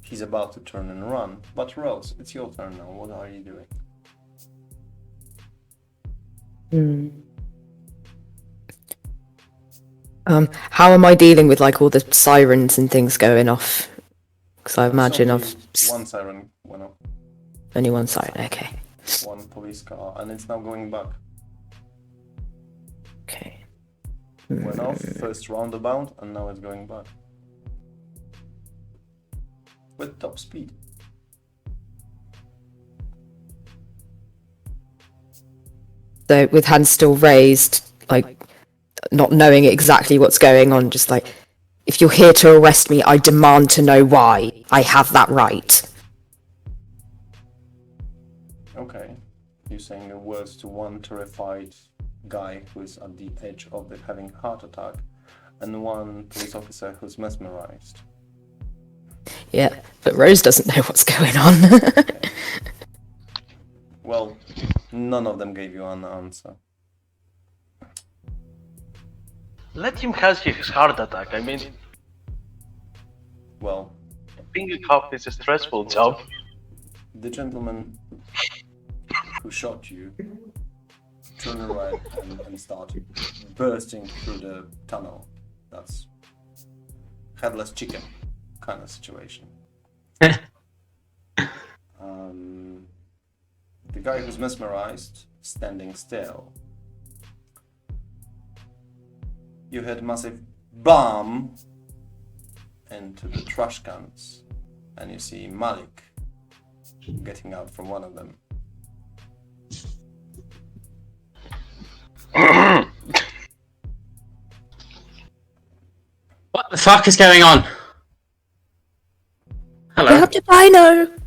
He's about to turn and run, but Rose, it's your turn now. What are you doing? How am I dealing with like all the sirens and things going off? Because I imagine Only I've one siren went off, only one siren. Okay. one police car, and it's now going back. Okay. Went off, first roundabout, and now it's going back. With top speed. So with hands still raised, like not knowing exactly what's going on, just like, if you're here to arrest me, I demand to know why. I have that right. Okay. You're saying the words to one terrified guy who is at the edge of having a heart attack, and one police officer who's mesmerized. Yeah, but Rose doesn't know what's going on. Well, none of them gave you an answer. Let him have his heart attack. I mean, Well, being a cop is a stressful job. the gentleman who shot you turned around and started bursting through the tunnel. That's headless chicken kind of situation. The guy who's mesmerized, standing still. You heard massive BAM into the trash cans, and you see Malik getting out from one of them. What the fuck is going on? Hello. Grab the dino!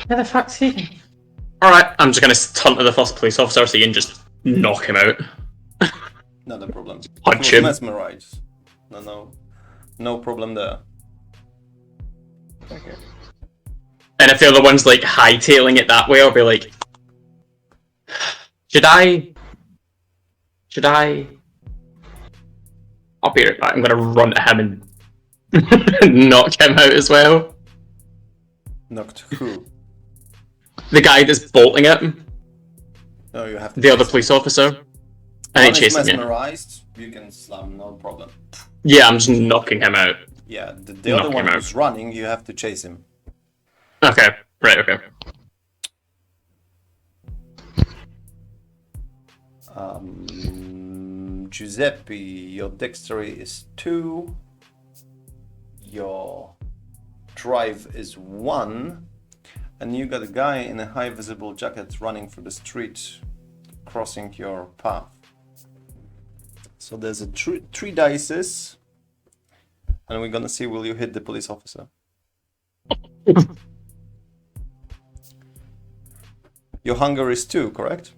Where the fuck's he? Alright, I'm just gonna turn to the first police officer so you can just knock him out. Not a problem. Punch He was him. mesmerized. No problem there. Okay. And if the other one's like hightailing it that way, I'll be like, Should I? I'll be right back. I'm gonna run to him and Knock him out as well. Knocked who? The guy that's bolting it. No, you have to The other chase police him. officer. I One ain't is chasing you. mesmerized, you can slam, no problem. Yeah, I'm just knocking him out. Yeah, the other Knock one him who's running, you have to chase him. Okay, right, okay. Giuseppe, your dexterity is 2. Your drive is 1. And you got a guy in a high visible jacket running through the street, crossing your path. So there's a 3 dices. And we're gonna see, will you hit the police officer? Your hunger is 2, correct?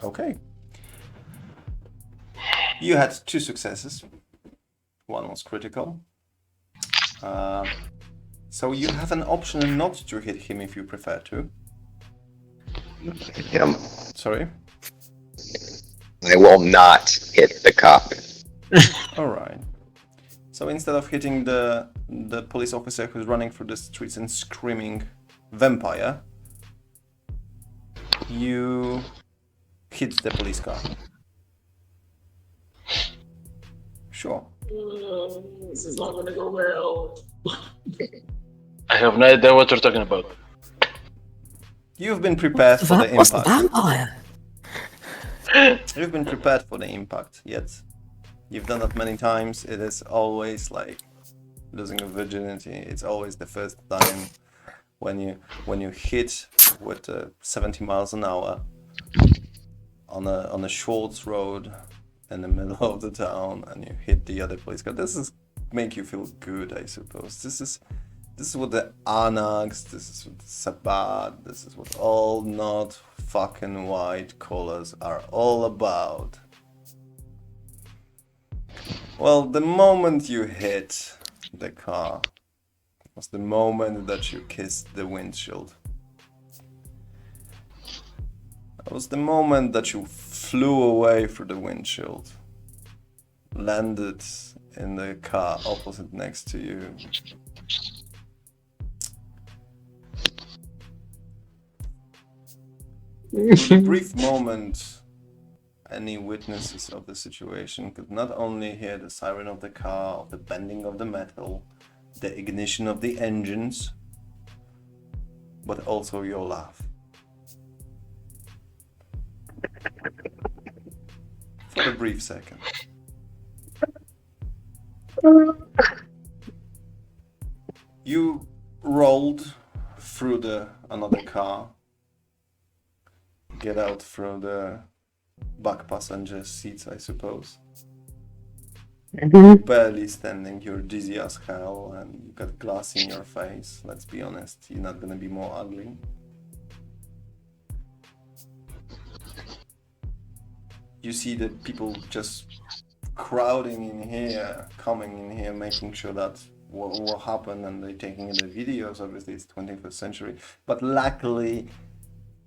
Okay. You had 2 successes. One was critical. So you have an option not to hit him if you prefer to. Him. Sorry? I will not hit the cop. Alright. So instead of hitting the police officer who's running through the streets and screaming vampire, you hit the police car. Sure. This is not gonna go well. I have no idea what you're talking about. You've been prepared for the What's the impact. vampire? You've been prepared for the impact, yet you've done that many times. It is always like losing a virginity. It's always the first time when you hit with 70 miles an hour on a short road in the middle of the town, and you hit the other police car. This is make you feel good, I suppose. This is what the Anax, this is what the Sabbat, this is what all not fucking white collars are all about. Well, the moment you hit the car was the moment that you kissed the windshield. That was the moment that you flew away through the windshield, landed in the car opposite next to you. For a brief moment, any witnesses of the situation could not only hear the siren of the car, the bending of the metal, the ignition of the engines, but also your laugh. For a brief second. You rolled through another car, get out through the back passenger seats, I suppose. Barely standing, you're dizzy as hell, and you got glass in your face. Let's be honest, you're not gonna be more ugly. You see the people just crowding in here, coming in here, making sure that what happened, and they're taking the videos. Obviously, it's 21st century, but luckily,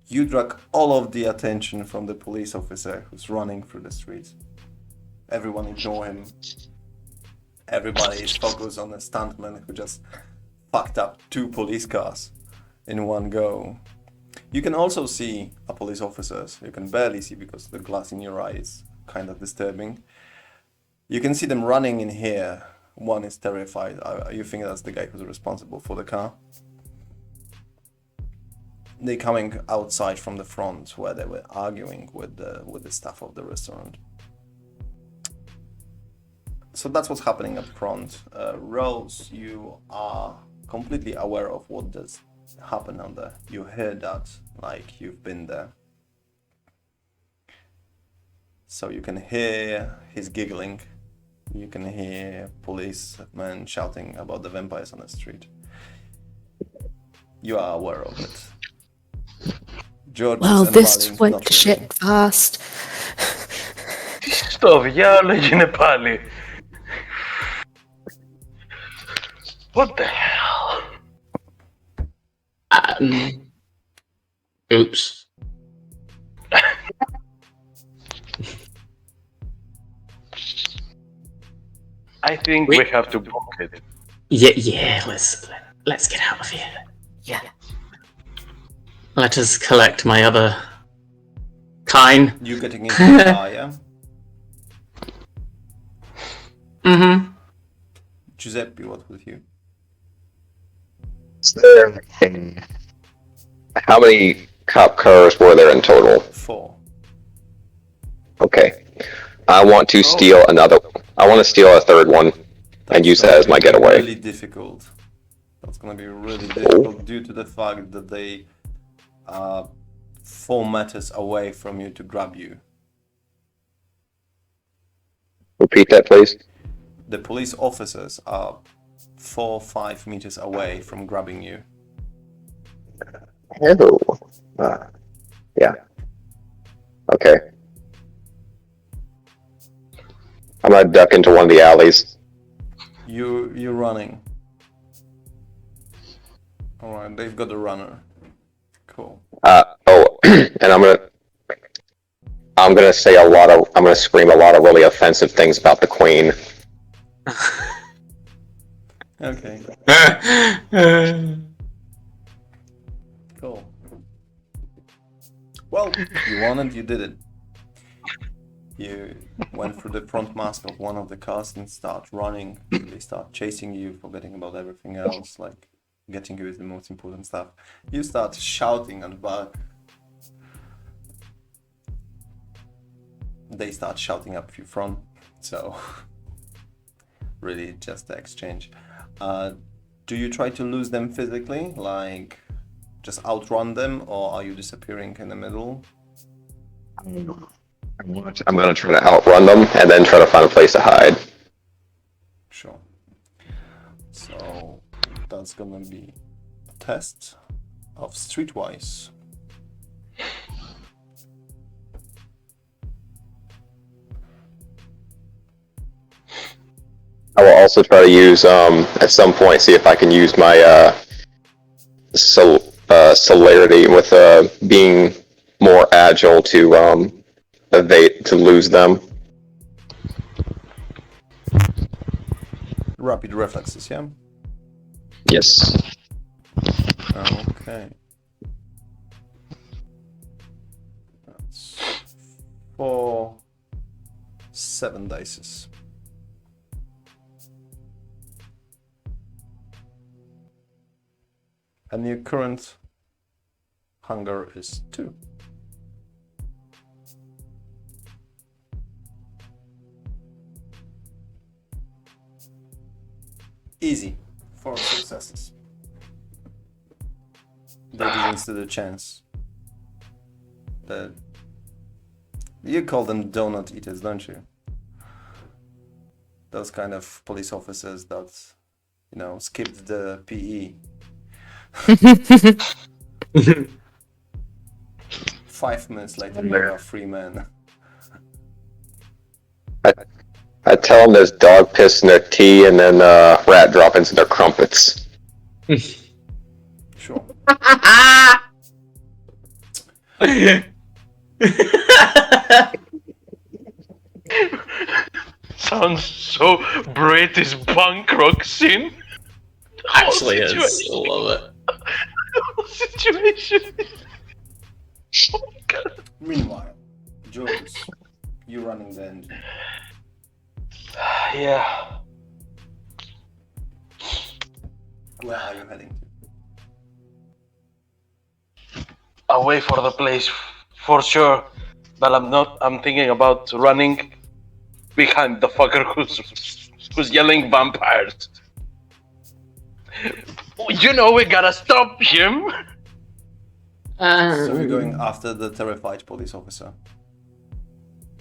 you drag all of the attention from the police officer who's running through the streets. Everyone ignore him. Everybody is focused on the stuntman who just fucked up 2 police cars in one go. You can also see a police officers. You can barely see because the glass in your eye is kind of disturbing. You can see them running in here. One is terrified. You think that's the guy who's responsible for the car? They're coming outside from the front where they were arguing with the staff of the restaurant. So that's what's happening up front. Rose, you are completely aware of what does happen on there. You hear that like you've been there. So you can hear his giggling. You can hear policemen shouting about the vampires on the street. You are aware of it. Giorgio Well, and this Malik, went not to really. shit fast. Stop yelling in Nepali. What the hell? Oops. I think we have to book it. Yeah. Let's get out of here. Yeah. Let us collect my other kind. You getting into the car, yeah? Mm-hmm. Giuseppe, what with you? How many cop cars were there in total? 4. Okay. I want to steal another. I want to steal a third one and use that as my getaway. Really difficult. That's gonna be really difficult due to the fact that they are 4 meters away from you to grab you. Repeat that, please. The police officers are 4-5 meters away from grabbing you. Oh. Yeah. Okay. I'm gonna duck into one of the alleys. You're running. Alright, they've got a runner. Cool. And I'm gonna scream a lot of really offensive things about the Queen. Okay. Cool. Well, you wanted, you did it. You went through the front mask of one of the cars and start running. They start chasing you, forgetting about everything else, like getting you with the most important stuff. You start shouting at the back. They start shouting up you front. So, really just the exchange. Do you try to lose them physically, like just outrun them, or are you disappearing in the middle? I'm gonna try to outrun them and then try to find a place to hide. Sure. So that's gonna be a test of Streetwise. I will also try to use at some point see if I can use my celerity with being more agile to evade to lose them. Rapid reflexes, yeah? Yes. Okay. That's 4 7 dices. And your current hunger is 2. Easy. 4 successes. They didn't stand a chance. You call them donut eaters, don't you? Those kind of police officers that, skipped the PE. 5 minutes later, you are free men. I tell them there's dog piss in their tea and then rat droppings in their crumpets. Sure. Sounds so British punk rock scene. Actually is. I love it. Whole situation. Oh my god. Meanwhile, Giorgio, you running the engine. Yeah. Where are you heading to? Away for the place, for sure. But I'm thinking about running behind the fucker who's yelling vampires. We gotta stop him. So you're going after the terrified police officer.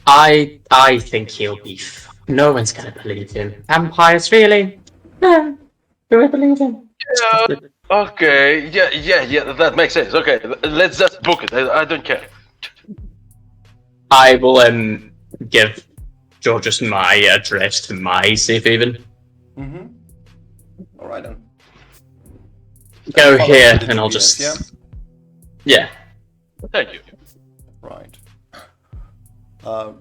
I think he'll be. No one's gonna believe him. Vampires, really? No. Who would believe him? Yeah. Okay. Yeah. That makes sense. Okay, let's just book it. I don't care. I will give George my address to my safe haven. Mm-hmm. Alright then. Go Follow here, the and I'll GPS, just. yeah? Yeah. Thank you. Right.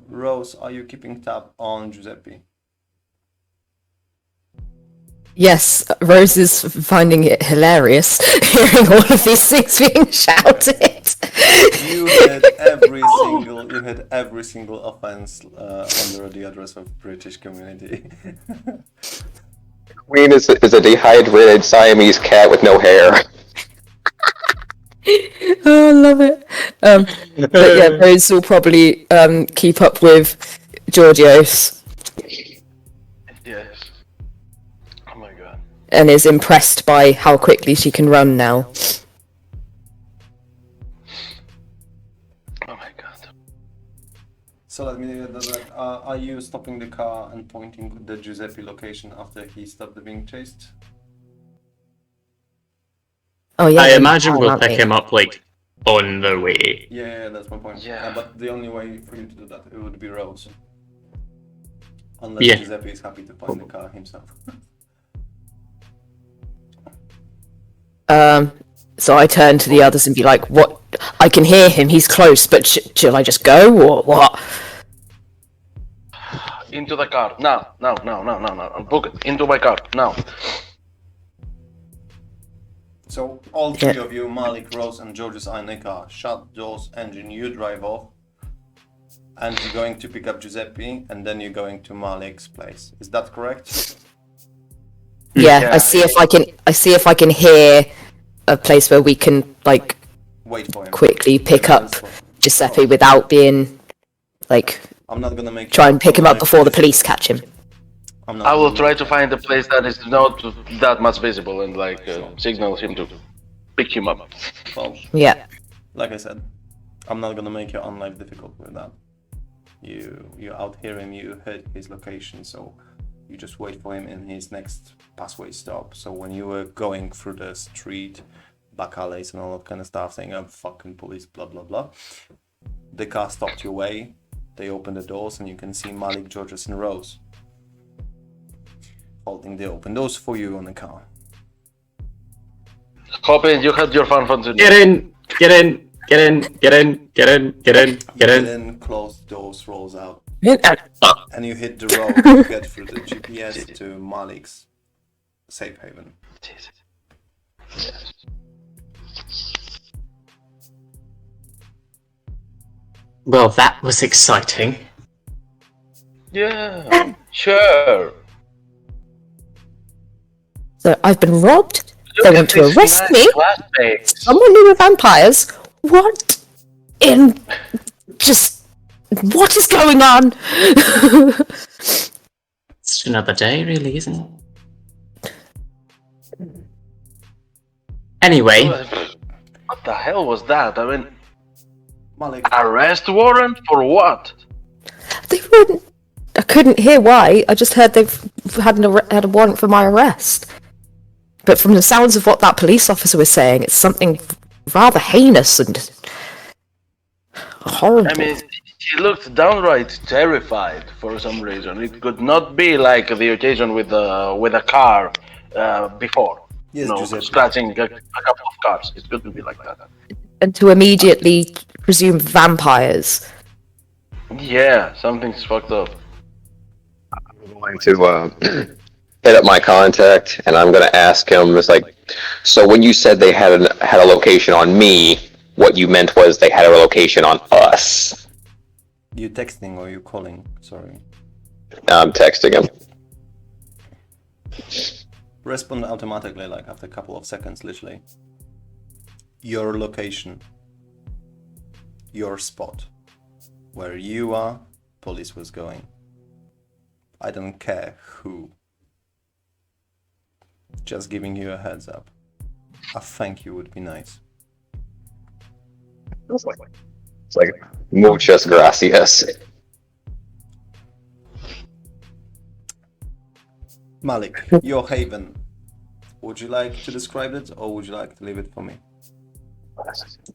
Rose, are you keeping tab on Giuseppe? Yes, Rose is finding it hilarious hearing all of these things being shouted. You hit every single offense under the address of British community. Queen is a dehydrated Siamese cat with no hair. Oh, I love it. But yeah, Rose will probably keep up with Giorgio's Yes. Oh my god. and is impressed by how quickly she can run now. Oh my god. So let me are you stopping the car and pointing the Giuseppe location after he stopped being chased? Oh yeah. I they're imagine fine, we'll aren't pick they? him up like on the way. Yeah, that's my point. Yeah. But the only way for you to do that, it would be Rose. Unless Yeah. Giuseppe is happy to find the car himself. So I turn to the others and be like, "What? I can hear him. He's close, but shall I just go or what?" Into the car. Now. Book it. Into my car. Now. So all three of you, Malik, Rose, and Georges are in the car. Shut doors, engine, you drive off. And you're going to pick up Giuseppe, and then you're going to Malik's place. Is that correct? Yeah, Yeah. I see if I can hear a place where we can like Wait for him. quickly pick up Giuseppe without being like I'm not gonna make try and pick him up before the police catch him. I will try to find a place that is not that much visible and like signal him to pick him up. Well, Yeah. like I said, I'm not gonna make your own life difficult with that. You out hear him, you hit his location, so you just wait for him in his next passway stop. So when you were going through the street, back alleys and all that kind of stuff, saying I'm fucking police, blah blah blah, the car stopped your way. They open the doors and you can see Malik, Georges, and Rose holding the open doors for you on the car. Hoping you had your fun tonight. Get in! Get in! Get in! Get in! Get in! Get in! Get in! Then closed doors rolls out. Oh. And you hit the road to get through the GPS to Malik's safe haven. Yes. Well, that was exciting. Yeah, sure. So I've been robbed. They Look want at to this arrest nice me. classmates. Someone knew we're vampires. What in just what is going on? It's just another day, really, isn't it? Anyway, What the hell was that? I mean, Malik, arrest warrant for what? They wouldn't. I couldn't hear why. I just heard they've had had a warrant for my arrest. But from the sounds of what that police officer was saying, it's something rather heinous and horrible. I mean, he looked downright terrified for some reason. It could not be like the occasion with a car before. Yes, you know, Giuseppe. scratching a couple of cars. It couldn't be like that. And to immediately presume vampires. Yeah, something's fucked up. I'm going to hit up my contact, and I'm going to ask him. It's like, so when you said they had a location on me, what you meant was they had a location on us. you texting or you calling? Sorry. I'm texting him. Respond automatically, like after a couple of seconds, literally. Your location. Your spot. Where you are, police was going. I don't care who. Just giving you a heads up. A thank you would be nice. It's like muchas gracias. Malik, your haven. Would you like to describe it or would you like to leave it for me?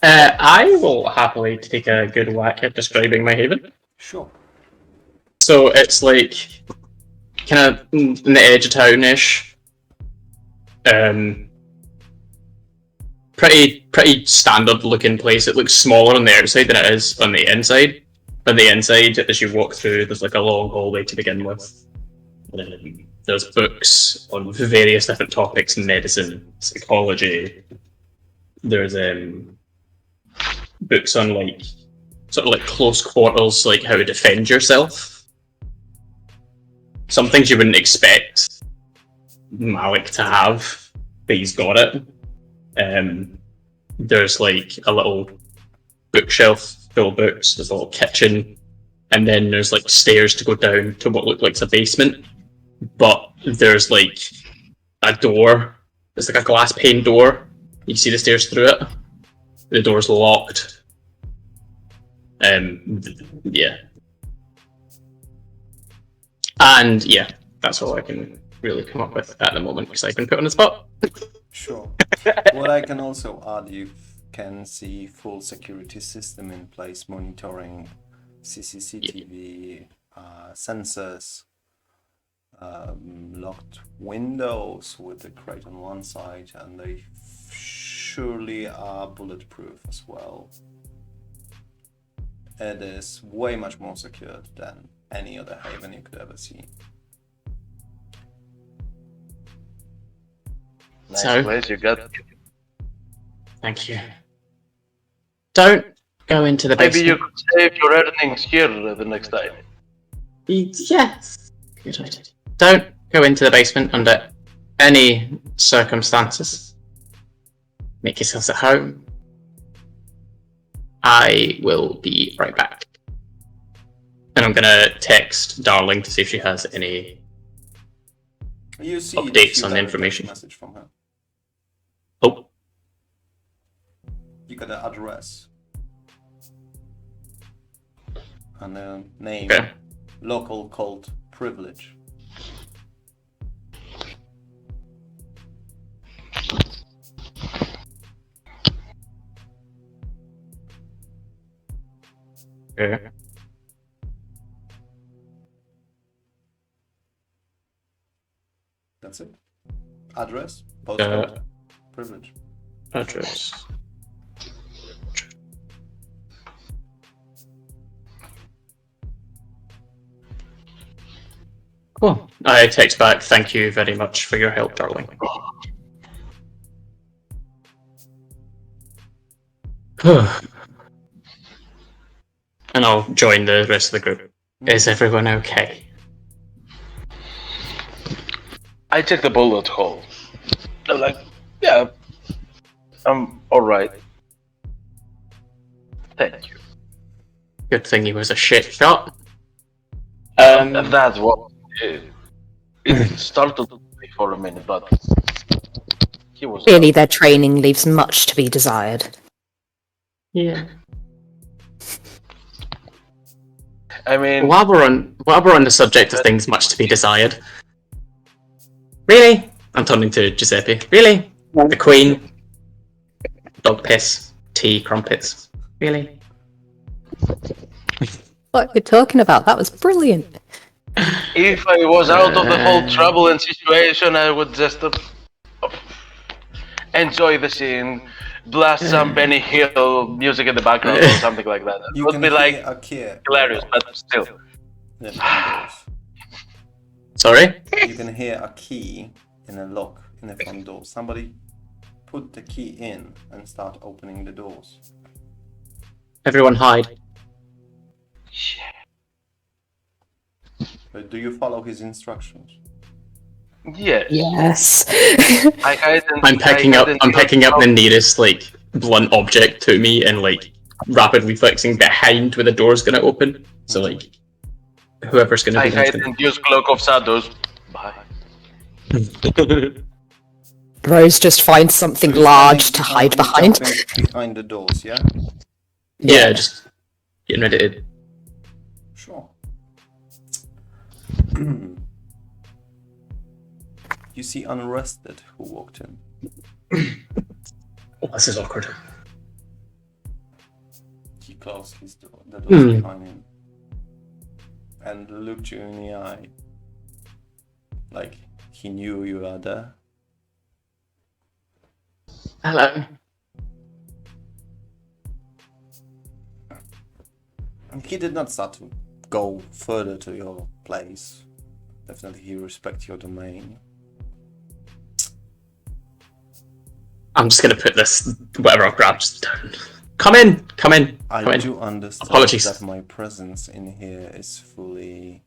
I will happily take a good whack at describing my haven. Sure. So it's like kind of in the edge of town-ish. Pretty pretty standard looking place. It looks smaller on the outside than it is on the inside. On the inside, as you walk through, there's like a long hallway to begin with. And then there's books on various different topics: medicine, psychology. There's books on like sort of like close quarters, like how to defend yourself. Some things you wouldn't expect Malik to have, but he's got it. There's like a little bookshelf full of books. There's a little kitchen, and then there's like stairs to go down to what look like a basement. But there's like a door. There's like a glass pane door. You can see the stairs through it. The door's locked. Yeah. And yeah, that's all I can really come up with at the moment because I've been put on the spot. Sure. What I can also add, you can see full security system in place, monitoring CCTV, sensors, locked windows with the crate on one side, and they surely are bulletproof as well. It is way much more secured than any other haven you could ever see. Nice So- place you got. Thank you. Don't go into the Maybe basement. you could save your earnings here the next time. Yes. Good idea. Don't go into the basement under any circumstances. Make yourselves at home. I will be right back. And I'm gonna text Darling to see if she has any You see updates you on the got a information. message from her. Oh, You got an address and a name. okay. Local cult privilege. Okay. That's it. Address, postcode, privilege. Address. Cool. I text back, thank you very much for your help, darling. And I'll join the rest of the group. Is everyone okay? I checked the bullet hole. I'm like, yeah, I'm alright. Thank you. Good thing he was a shit shot. And that's what it startled me for a minute, but he was Clearly, their training leaves much to be desired. Yeah. I mean, While we're on the subject of things much to be desired. Really? I'm turning to Giuseppe. Really? The Queen? Dog piss? Tea? Crumpets? Really? What you're talking about? That was brilliant. if I was out of the whole trouble and situation, I would just enjoy the scene, blast some Benny Hill music in the background or something like that. It You would can be hear like a key hilarious, but still. in the front doors. Sorry? You can hear a key in a lock in the front door. Somebody put the key in and start opening the doors. Everyone hide. But do you follow his instructions? Yes. Yes. I hide and I'm picking I up hide I'm and picking up the nearest like blunt object to me and like rapidly flexing behind where the door's gonna open. So like whoever's gonna I be hide and use Cloak of Shadows. Bye. Rose just finds something You're large to standing hide behind. jumping behind the doors, yeah? Yeah, just getting ready to Sure. You see Unrested who walked in. oh, this is awkward. He closed the doors Hmm. behind him and looked you in the eye. Like he knew you were there. Hello. He did not start to go further to your place. Definitely he respects your domain. I'm just gonna put this, whatever I've grabbed, down. Come in, come in, come I in. do understand Apologies. that my presence in here is fully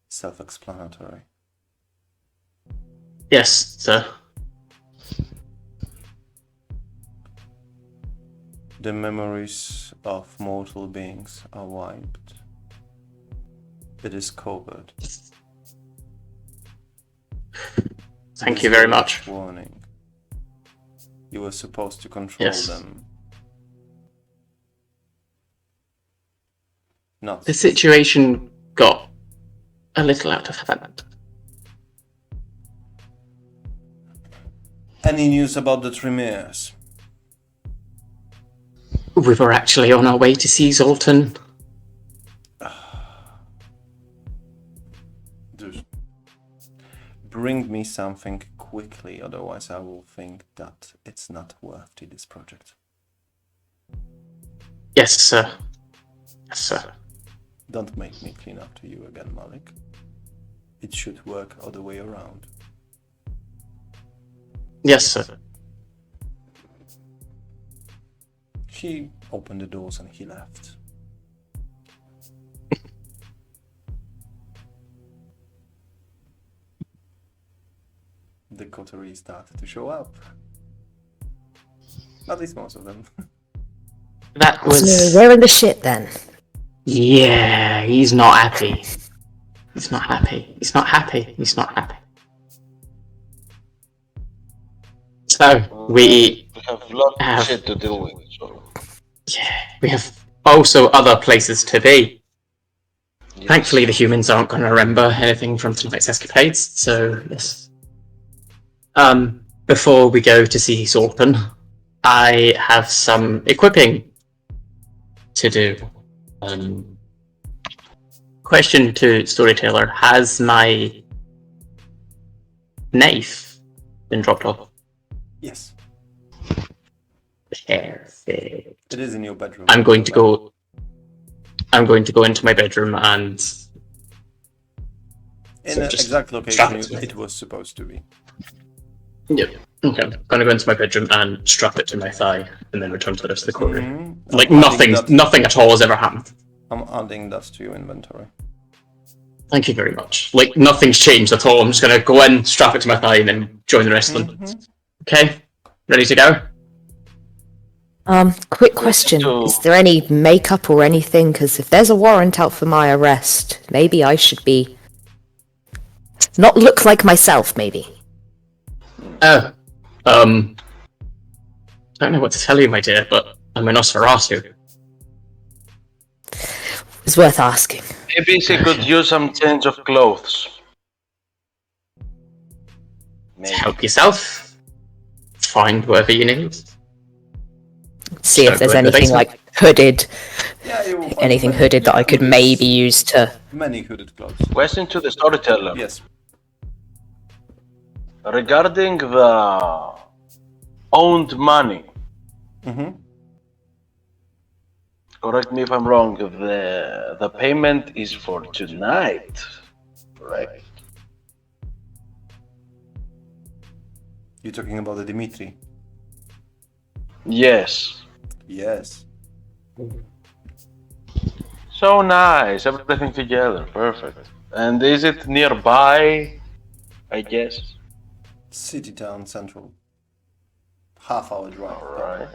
self-explanatory. Yes, sir. The memories of mortal beings are wiped. It is covered. Thank This you very is much. Warning. You were supposed to control Yes. them. Not The situation got a little out of hand. Any news about the Tremors? We were actually on our way to see Zoltan. Just bring me something quickly, otherwise I will think that it's not worthy, this project. Yes, sir. Yes, sir. Don't make me clean up to you again, Malik. It should work other way around. Yes, sir. He opened the doors and he left. The coterie started to show up. At least most of them. That So was... we're in the shit then. Yeah, he's not happy. He's not happy. He's not happy. He's not happy. So, we have lots have- of shit to deal with, so... we have also other places to be. Yes. Thankfully, the humans aren't going to remember anything from tonight's escapades, so yes. Before we go to see Zoltan, I have some equipping to do. Question to Storyteller, has my knife been dropped off? Yes, Perfect. it is in your bedroom. I'm going to go into my bedroom and in the just exact strap location it to me. it was supposed to be. Yep. Okay. I'm gonna go into my bedroom and strap it to my thigh, and then return to the rest of the quarter. Mhm. Like I'm adding that- nothing at all has ever happened. I'm adding that to your inventory. Thank you very much. Like nothing's changed at all. I'm just gonna go in, strap it to my thigh, and then join the rest of them. Mhm. Okay. Ready to go? Quick question. Is there any makeup or anything? Because if there's a warrant out for my arrest, maybe I should be... not look like myself, maybe. Oh. I don't know what to tell you, my dear, but I'm a Nosferatu. It's worth asking. Maybe she could use some change of clothes. Maybe. Help yourself. Find whatever you need. See Don't if there's go in the anything basement. like hooded, Yeah, you will find anything many- hooded that I could hoodies. maybe use to... Many hooded clothes. Question to the storyteller. Yes. Regarding the owned money, Mm-hmm. correct me if I'm wrong, the payment is for tonight, right? You're talking about the Dimitri. Yes. Yes. So nice, everything together, perfect. And is it nearby? I guess. City town central. Half-hour drive. Alright.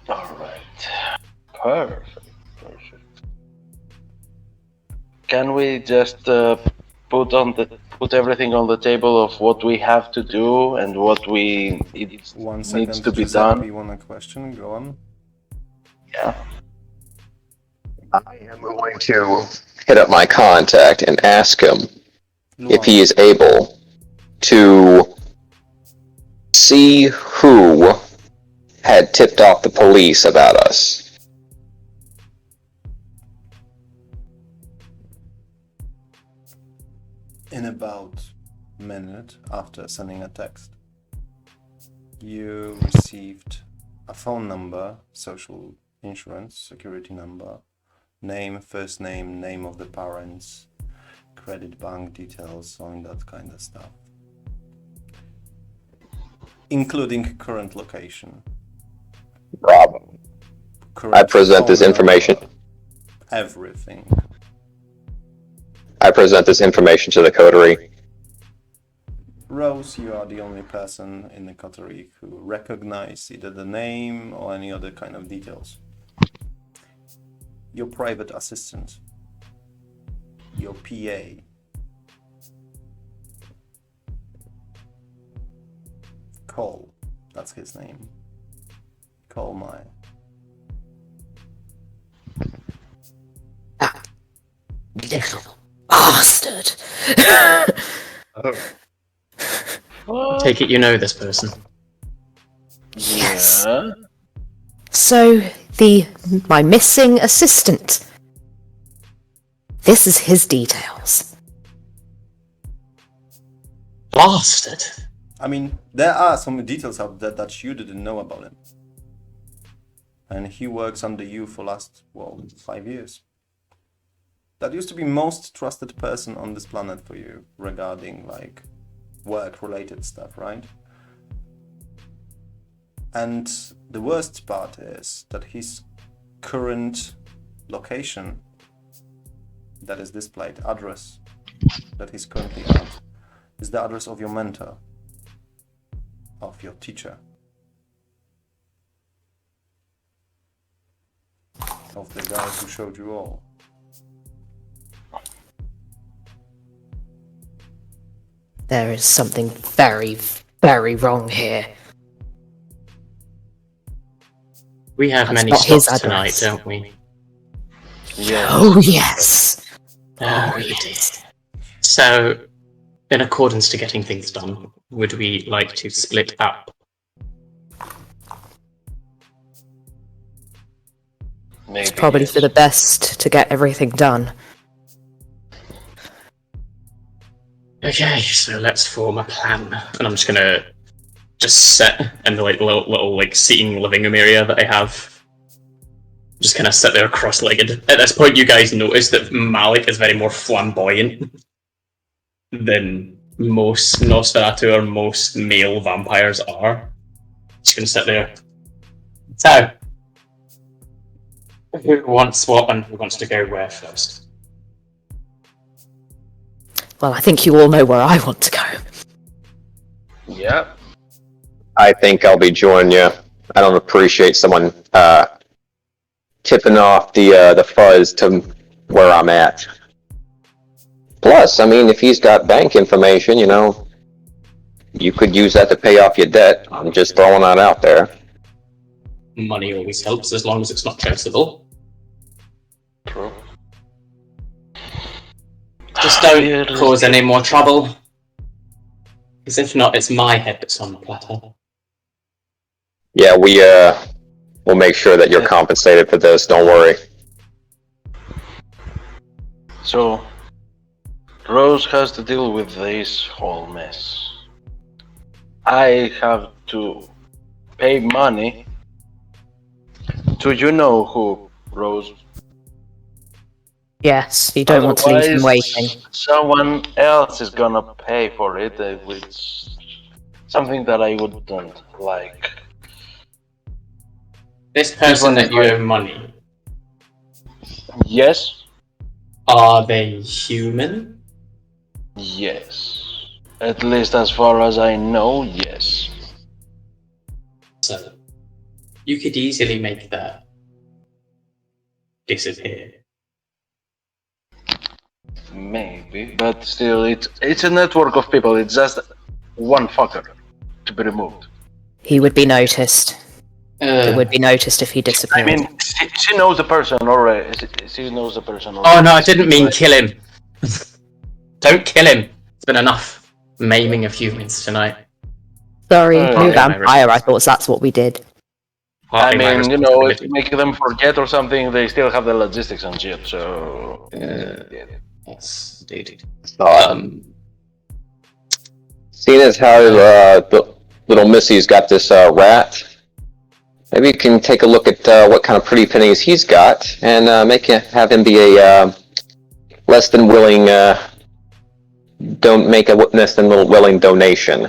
Alright. Perfect. Perfect. Can we just put everything on the table of what we have to do and what it One second. needs to be Giuseppe, done? you want a question? Go on. Yeah. I am going to hit up my contact and ask him if he Luan. is able to see who had tipped off the police about us. In about a minute after sending a text, you received a phone number, social insurance, security number, name, first name, name of the parents, credit bank details, all that kind of stuff. Including current location. Bravo. Current I present this phone information. number, everything. I present this information to the coterie. Rose, you are the only person in the coterie who recognize either the name or any other kind of details. Your private assistant, your PA, Cole, that's his name. Cole Meyer. Little bastard. Take it you know this person. Yes. Yeah. So, my missing assistant. This is his details. Bastard. I mean, there are some details out there that you didn't know about him. And he works under you for last, 5 years. That used to be most trusted person on this planet for you regarding, like, work-related stuff, right? And the worst part is that his current location, that is displayed, address that he's currently at, is the address of your mentor, of your teacher, of the guy who showed you all. There is something very, very wrong here. We have That's many not his stops tonight, address. don't we? Yes. Oh, yes. Oh, we did. So, in accordance to getting things done, would we like to split up? Maybe. It's probably for the best to get everything done. Okay, so let's form a plan. And I'm just gonna sit in the little seating living room area that I have. Just kind of sit there cross-legged. At this point, you guys notice that Malik is very more flamboyant than most Nosferatu or most male vampires are. Just gonna sit there. So, who wants what and who wants to go where first? Well, I think you all know where I want to go. Yeah. I think I'll be joining you. I don't appreciate someone tipping off the fuzz to where I'm at. Plus, I mean, if he's got bank information, you could use that to pay off your debt. I'm just throwing that out there. Money always helps as long as it's not traceable. True. Just don't cause any more trouble. Because if not, it's my head that's on the platter. Yeah, we'll make sure that you're compensated for this. Don't worry. So, Rose has to deal with this whole mess. I have to pay money to who, Rose. Yes, you don't want to leave him waiting. Someone else is gonna pay for it, which something that I wouldn't like. This person that you owe money, Yes? are they human? Yes. At least as far as I know, yes. So, you could easily make that disappear. Maybe, but still, it's a network of people. It's just one fucker to be removed. He would be noticed. It would be noticed if he I disappeared. mean, she knows the person already. She knows the person already. Oh no, I didn't mean kill him. Don't kill him. It's been enough maiming of humans tonight. Sorry, Oh, new yeah, vampire, I thought that's what we did. I Partly my mean, if responsibility. you make them forget or something, they still have the logistics and shit, so... Yes, indeed. Seeing as how the little Missy's got this rat, Maybe you can take a look at what kind of pretty pennies he's got, and have him be a less than willing don't make a less than willing donation.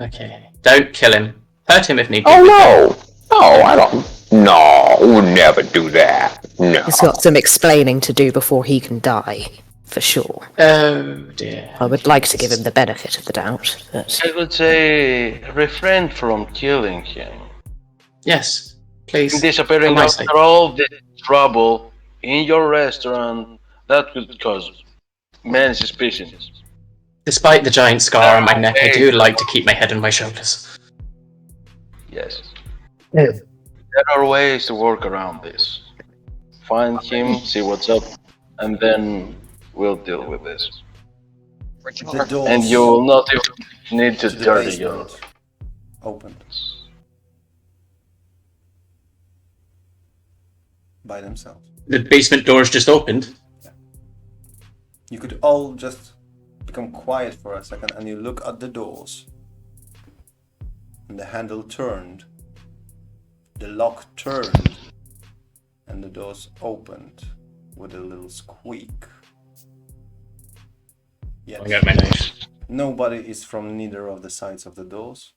Okay. Don't kill him. Hurt him if need be. Oh no! No, I don't. No, we'll never do that. No. He's got some explaining to do before he can die, for sure. Oh dear. I would like to give him the benefit of the doubt, but I would say refrain from killing him. Yes, please. Disappearing For my after sake. all this trouble in your restaurant, that could cause many suspicions. Despite the giant scar on my neck, I do like to keep my head on my shoulders. Yes. There are ways to work around this. Find him, see what's up, and then we'll deal with this. The doors And you will not even need to to the dirty your... basement opened by themselves. The basement doors just opened. You could all just become quiet for a second and you look at the doors. And the handle turned. The lock turned. And the doors opened with a little squeak. Yet I got my knife. nobody is from neither of the sides of the doors.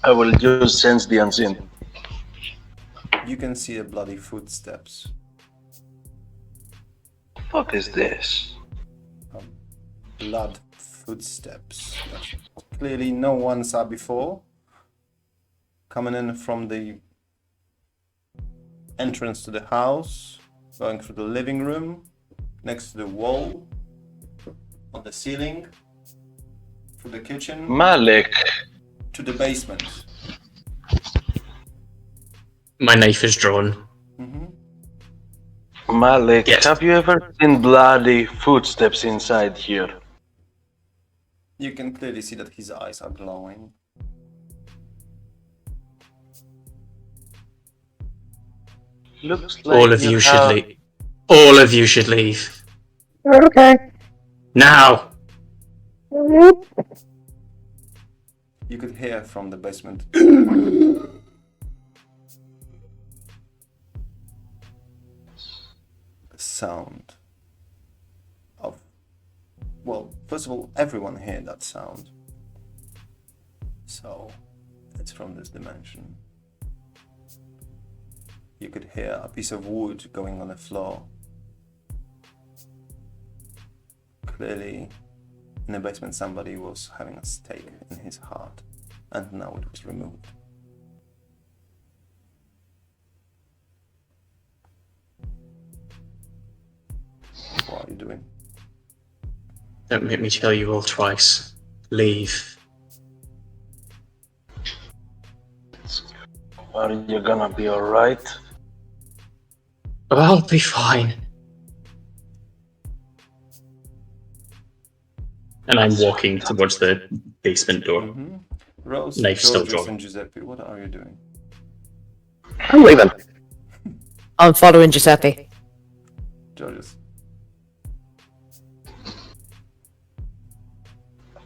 I will use sense the unseen. You can see the bloody footsteps. Fuck is this? Blood footsteps that clearly no one saw before. Coming in from the entrance to the house, going through the living room, next to the wall, on the ceiling, through the kitchen, Malik, to the basement. My knife is drawn. Malik, Yes. have you ever seen bloody footsteps inside here? You can clearly see that his eyes are glowing. Looks like All of you should have- leave. All of you should leave. Okay. Now! You could hear from the basement. The sound of, well, first of all, everyone heard that sound. So it's from this dimension. You could hear a piece of wood going on the floor. Clearly, in the basement, somebody was having a stake in his heart, and now it was removed. What are you doing? Don't make me tell you all twice. Leave. Are you gonna be alright? Oh, I'll be fine. And I'm walking towards the basement door. Rose, Knife still Giorgio, drawn. and Giuseppe, what are you doing? I'm leaving. I'm following Giuseppe. Georgios.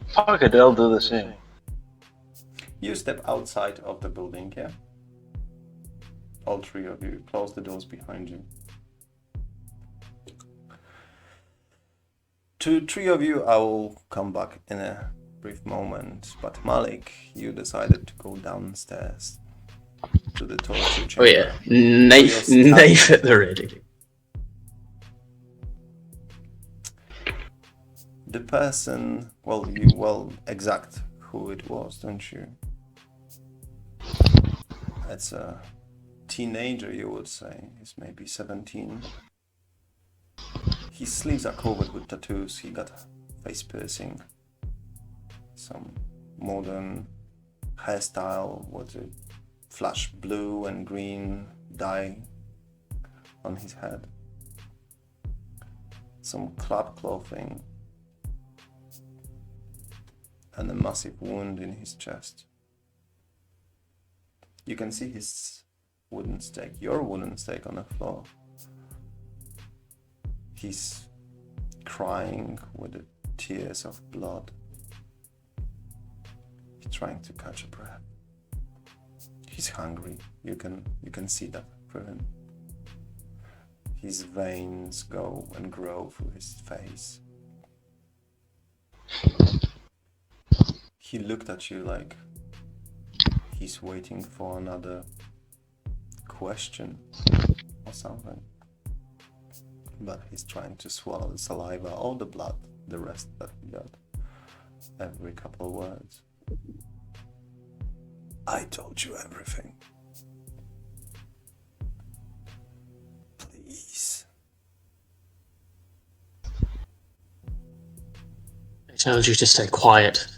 Fuck it, I'll do the same. You step outside of the building, yeah? All three of you close the doors behind you. To three of you, I will come back in a brief moment. But Malik, you decided to go downstairs to the torture chamber. Oh yeah, knife, Yes, knife at the ready. The person, well, you well exact who it was, don't you? It's a teenager, you would say. He's maybe 17. His sleeves are covered with tattoos. He got face piercing. Some modern hairstyle with a flash blue and green dye on his head. Some club clothing. And a massive wound in his chest. You can see his wooden stake, your wooden stake on the floor. He's crying with the tears of blood. He's trying to catch a breath. He's hungry. You can see that for him. His veins go and grow through his face. He looked at you like he's waiting for another question or something. But he's trying to swallow the saliva, all the blood, the rest that he got. Every couple of words. I told you everything. Please. I told you to stay quiet.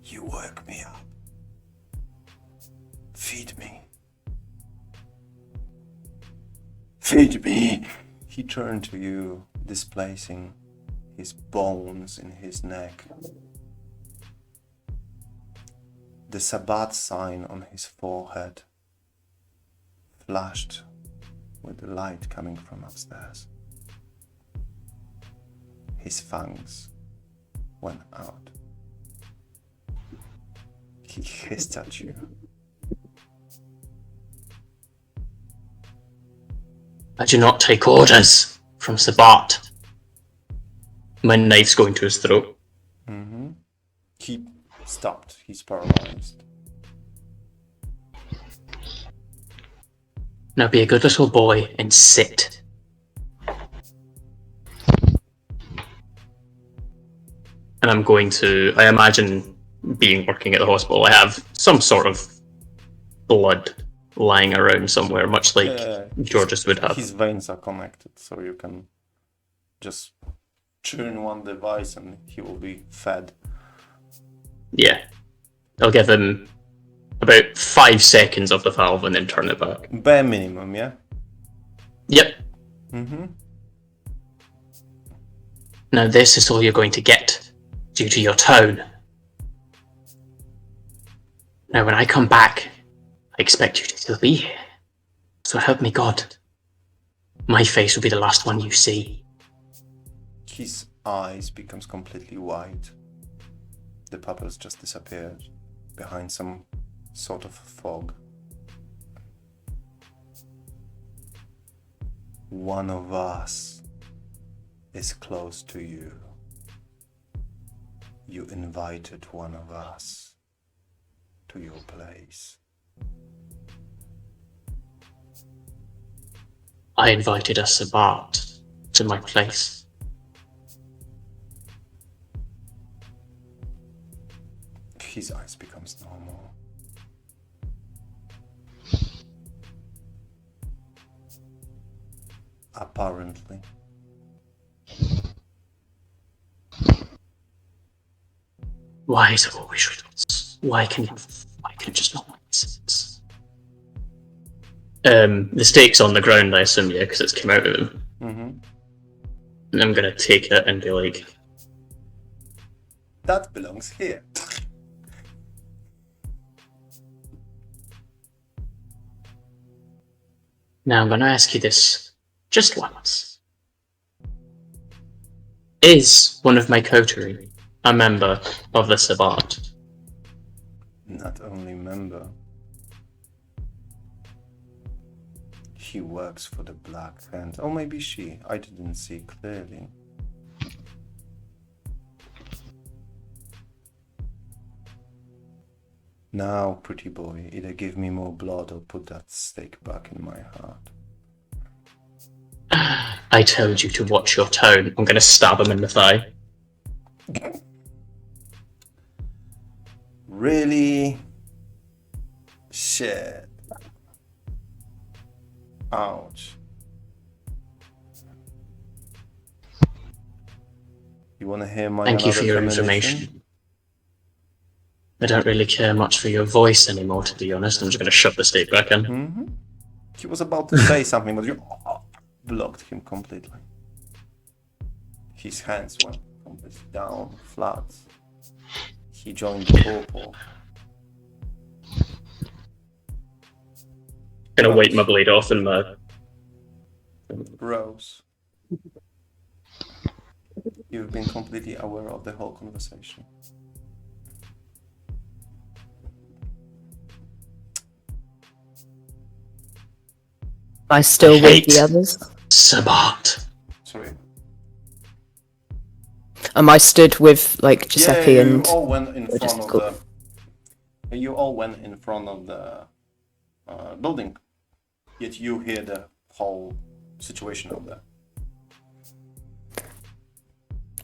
You woke me up. Feed me. Feed me! He turned to you, displacing his bones in his neck. The Sabbath sign on his forehead flashed with the light coming from upstairs. His fangs went out. He hissed at you. I do not take orders from Sabbat. My knife's going to his throat. Mm-hmm. He stopped. He's paralyzed. Now be a good little boy and sit. And I'm going to, I imagine, being working at the hospital, I have some sort of blood lying around somewhere, much like Giorgio would have. His veins are connected, so you can just turn one device and he will be fed. Yeah. I'll give him about 5 seconds of the valve and then turn it back. Bare minimum, yeah? Yep. Mm-hmm. Now this is all you're going to get, due to your tone. Now when I come back, I expect you to still be here. So help me God. My face will be the last one you see. His eyes becomes completely white. The pupils just disappeared behind some sort of fog. One of us is close to you. You invited one of us to your place. I invited a Sabbat to my place. His eyes becomes normal. Apparently. Why is it always riddles? Why can it just not make sense? The steak's on the ground, I assume, yeah, because it's come out of him. Mm-hmm. And I'm gonna take it and be like, that belongs here. now I'm gonna ask you this just once. Is one of my coterie a member of the Sabbat? Not only member. He works for the Black Hand. Or maybe she. I didn't see clearly. Now, pretty boy, either give me more blood or put that stake back in my heart. I told you to watch your tone. I'm gonna stab him in the thigh. Really? Shit. Ouch. You wanna hear my Thank you for your premonition? information. I don't really care much for your voice anymore, to be honest. I'm just gonna shove the steak back in. Mm-hmm. He was about to say something, but you blocked him completely. His hands went completely down, flat. He joined the corporal. Gonna wipe my blade off and Rose. You've been completely aware of the whole conversation. Am I still with hate the others? Sabbat. Sorry. Am I stood with like Giuseppe you and? all went in or just front of cool. the. You all went in front of the building, yet you hear the whole situation over there.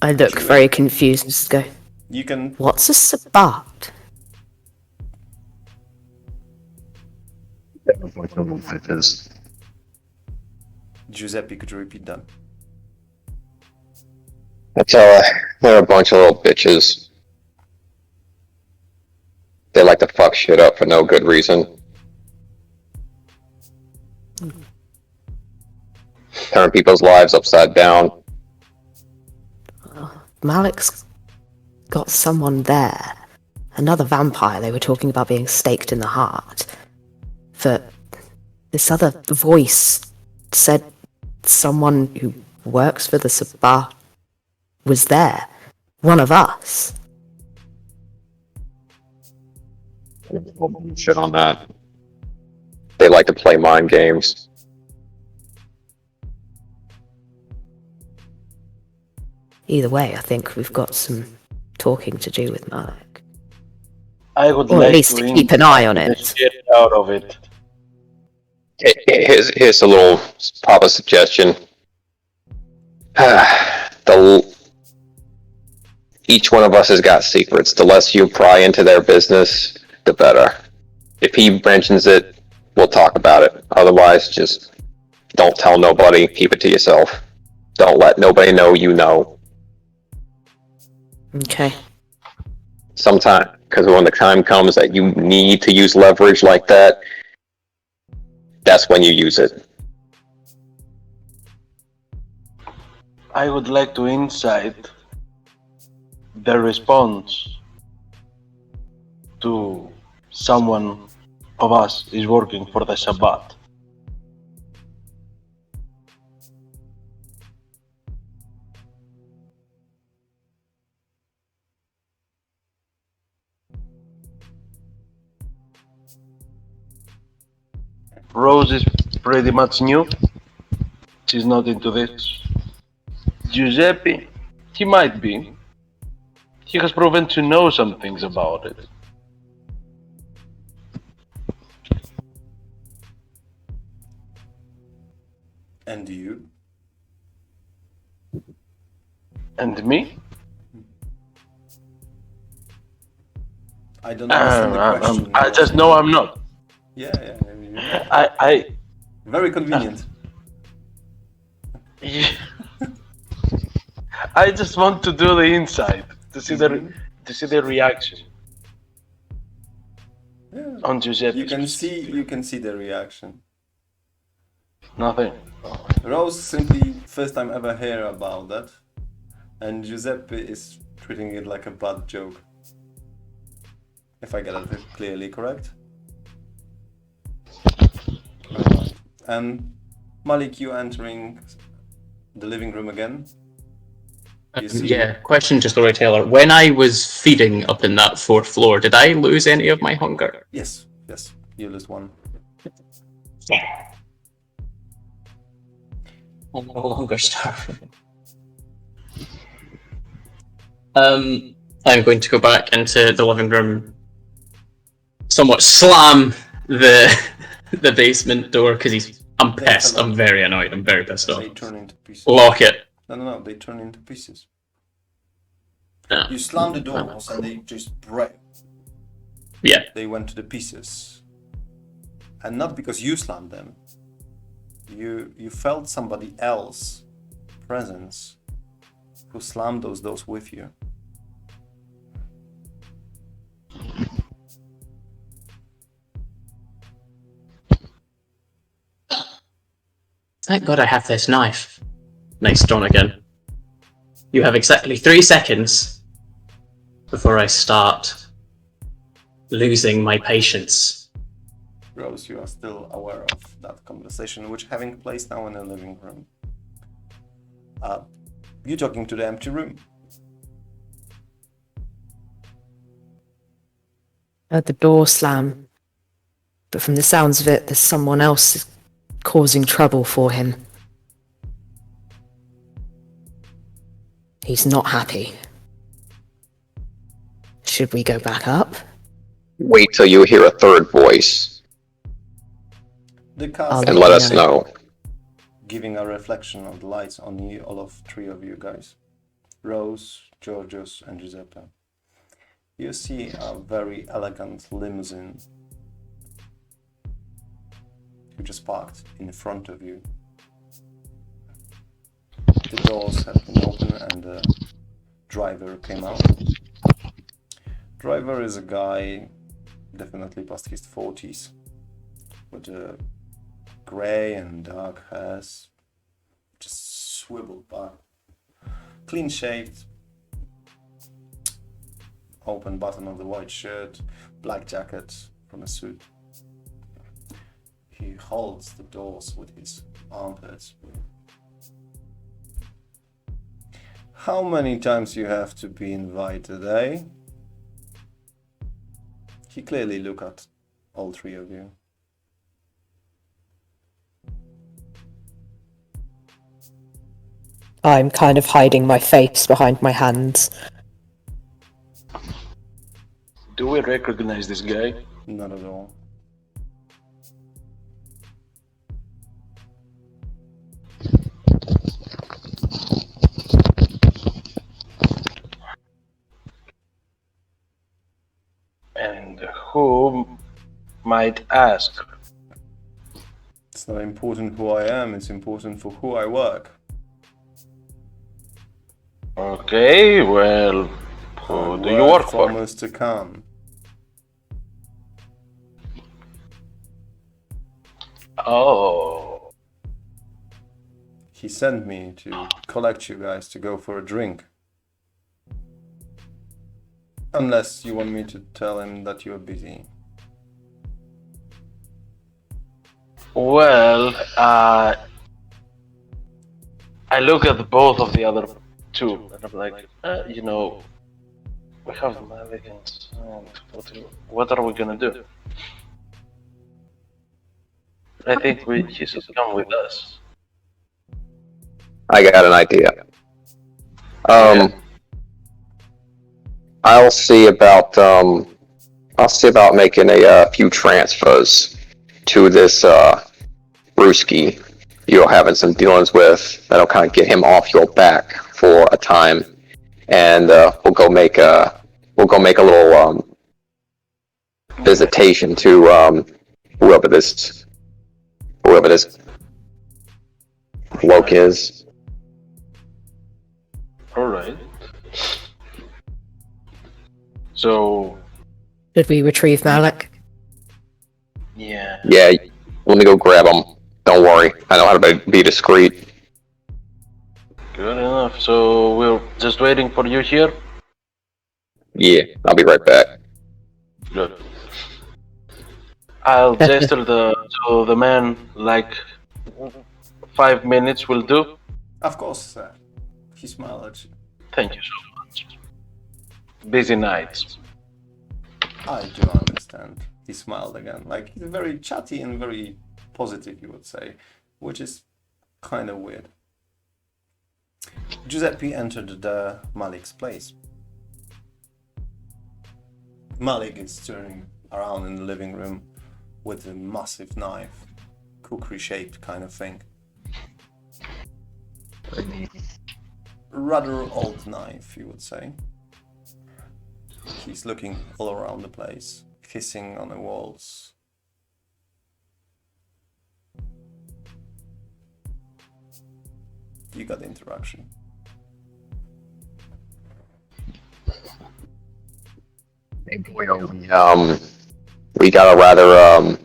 I look very confused and just go, You can. "What's a Sabbat?" Giuseppe, could you repeat that? That's they're a bunch of little bitches. They like to fuck shit up for no good reason. Turn people's lives upside down. Malik's got someone there. Another vampire. They were talking about being staked in the heart. But this other voice said someone who works for the Sabbat was there. One of us. Shit on that. They like to play mind games. Either way, I think we've got some talking to do with Malik. I would Or like at least to keep an eye on the it. shit out of it. Here's a little proper suggestion. Each one of us has got secrets. The less you pry into their business, the better. If he mentions it, we'll talk about it. Otherwise, just don't tell nobody. Keep it to yourself. Don't let nobody know you know. Okay. Sometime, because when the time comes that you need to use leverage like that, that's when you use it. I would like to insight the response to someone of us is working for the Sabbat. Rose is pretty much new. She's not into this. Giuseppe, he might be. He has proven to know some things about it. And you? And me? I don't understand the question. I just know I'm not. Yeah. I Very convenient. I just want to do the inside to see the reaction Yeah. on Giuseppe. You can see the reaction. Nothing. Rose simply first time ever hear about that, and Giuseppe is treating it like a bad joke. If I get it clearly correct. Alright. And Malik, you entering the living room again? You see- Yeah, question to Storyteller. When I was feeding up in that fourth floor, did I lose any of my hunger? Yes, you lose one. Yeah. I'm no longer starving. I'm going to go back into the living room, somewhat slam the basement door because I'm pissed. I'm very annoyed. I'm very pissed off. They turn into pieces. Lock it. No, they turn into pieces. No. You slam the doors and they just break. Yeah. They went to the pieces. And not because you slammed them. You felt somebody else presence who slammed those doors with you. Thank God I have this knife. Nice Don again. You have exactly 3 seconds before I start losing my patience. Rose, you are still aware of that conversation, which having place now in the living room. You're talking to the empty room. Heard the door slam, but from the sounds of it, there's someone else causing trouble for him. He's not happy. Should we go back up? Wait till you hear a third voice The I'll cast and let let you us know. know. giving a reflection of the lights on you, all of three of you guys. Rose, Giorgio, and Giuseppe. You see a very elegant limousine who just parked in front of you. The doors have been opened and the driver came out. Driver is a guy definitely past his 40s with a grey and dark hairs, just swiveled back, clean shaved, open button of the white shirt, black jacket from a suit. He holds the doors with his armpits. How many times you have to be invited, eh? He clearly look at all three of you. I'm kind of hiding my face behind my hands. Do we recognize this guy? Not at all. And who might ask? It's not important who I am, it's important for who I work. Okay, well, who do you work for? Mr. Khan. Oh, He sent me to collect you guys to go for a drink. Unless you want me to tell him that you're busy. well, I look at both of the other two and I'm like, we have Malik and what are we gonna do? I think he should come with us. I got an idea. Yeah. I'll see about making a few transfers to this brewski you're having some dealings with. That'll kind of get him off your back for a time, and we'll go make a little visitation to whoever this bloke is. All right. So, Did we retrieve Malik? yeah. Yeah, let me go grab him. Don't worry, I know how to be discreet. Good enough. So we're just waiting for you here. Yeah, I'll be right back. Good. I'll gesture to the man like 5 minutes will do. Of course, sir. He smiled at you. Thank you so much. Busy nights. I do understand. He smiled again. Like, he's very chatty and very positive, you would say, which is kind of weird. Giuseppe entered the Malik's place. Malik is turning around in the living room with a massive knife, cookery-shaped kind of thing. Rather old knife, you would say. He's looking all around the place, kissing on the walls. You got the interaction. We got a rather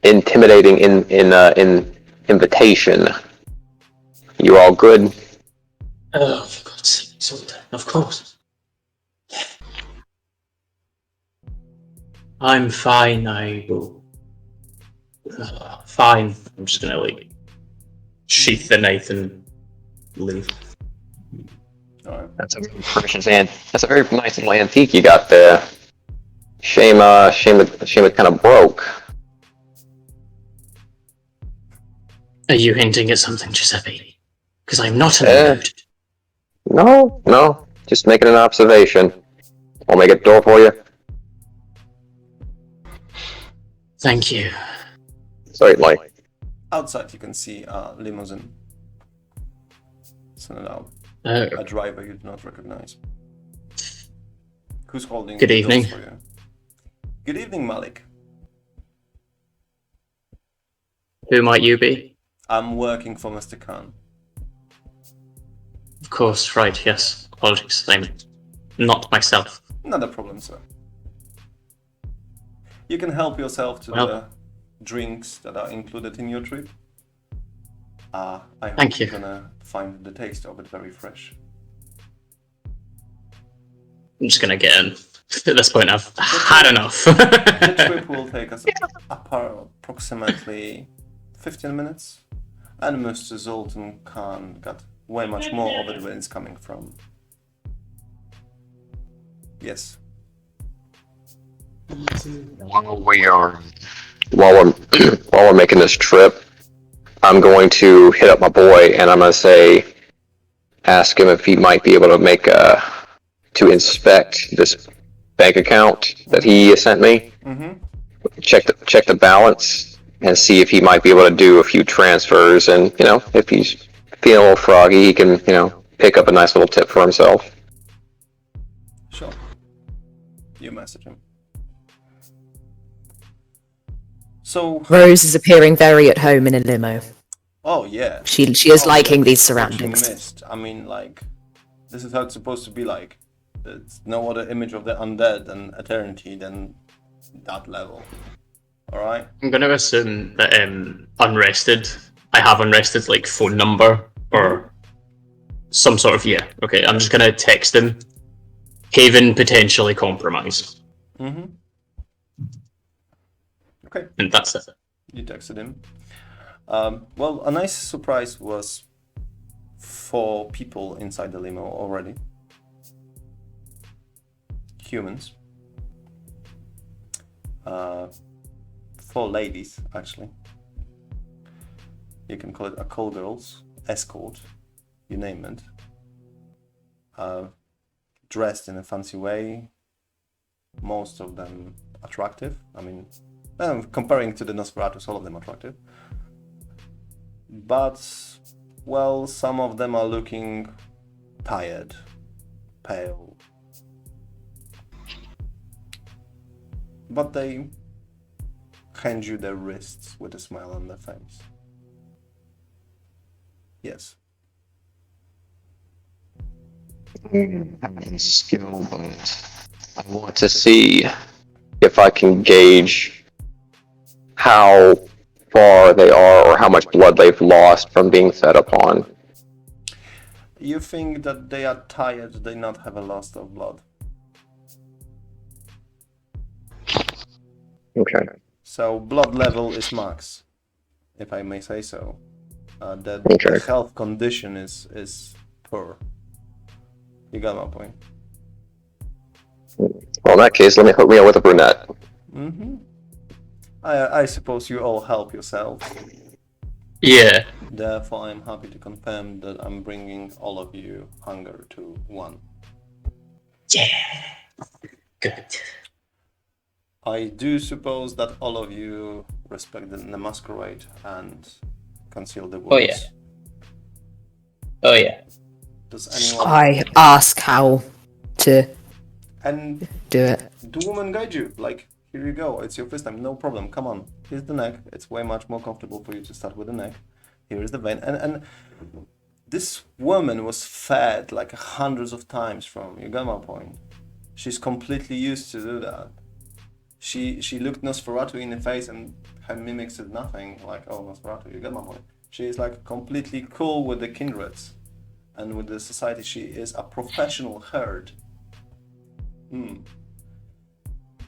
intimidating invitation. You all good? Oh, for God's sake, Zoltan, of course. I'm fine, I will... fine. I'm just gonna, sheath the knife and leave. All right. That's a very precious that's a very nice little antique you got there. Shame it kind of broke. Are you hinting at something, Giuseppe? Because I'm not in the mood. No, just making an observation. I'll make a door for you. Thank you. Certainly. Outside, you can see a limousine. Send it out. Oh, A driver you do not recognize. Who's holding Good the doors evening. for you? Good evening, Malik. who might you be? I'm working for Mr. Khan. Of course, right, yes. Apologies, I'm not myself. Not a problem, sir. You can help yourself to Well- the drinks that are included in your trip. I hope Thank you're you. gonna find the taste of it very fresh. I'm just gonna get in. At this point, I've had enough. The trip will take us approximately 15 minutes, and Mr. Zoltan Khan got way much more of it where it's coming from. Yes. While we're making this trip, I'm going to hit up my boy and I'm gonna ask him if he might be able to to inspect this bank account that he sent me. Mm-hmm. Check the balance and see if he might be able to do a few transfers, and if he's feeling a little froggy, he can pick up a nice little tip for himself. Sure. You message him. So, Rose is appearing very at home in a limo. oh yeah. She is Oh, liking yeah. these What you surroundings. missed. I mean, like, this is how it's supposed to be like. There's no other image of the undead and eternity than that level. Alright? I'm gonna assume that unrested. I have unrested like phone number or some sort of Okay, I'm just gonna text him. Haven potentially compromised, Mm-hmm. Okay, and that's it. you texted him. Well, a nice surprise was 4 people inside the limo already. Humans. 4 ladies, actually. You can call it a call girls, escort, you name it. Dressed in a fancy way. Most of them attractive. I mean, comparing to the Nosferatus, all of them attractive. But, well, some of them are looking tired, pale. But they hand you their wrists with a smile on their face. Yes. Having skill, but I want to see if I can gauge how far they are or how much blood they've lost from being fed upon. You think that they are tired, they not have a loss of blood. Okay. So blood level is max, if I may say so. The Okay. health condition is poor. You got my point. Well, in that case, let me hook me up with a brunette. Mm-hmm. I suppose you all help yourself. Yeah. Therefore, I'm happy to confirm that I'm bringing all of you hunger to 1. Good. I do suppose that all of you respect the Masquerade and conceal the wounds. Oh yeah. Oh yeah. Does anyone... I ask how to And do it. the woman guide you, like, here you go, it's your first time, no problem, come on. Here's the neck, it's way much more comfortable for you to start with the neck. Here is the vein, and this woman was fed like hundreds of times from, you got my point. She's completely used to do that. She looked Nosferatu in the face and her mimics said nothing, like, oh, Nosferatu, you got my point. She is like completely cool with the kindreds and with the society. She is a professional herd.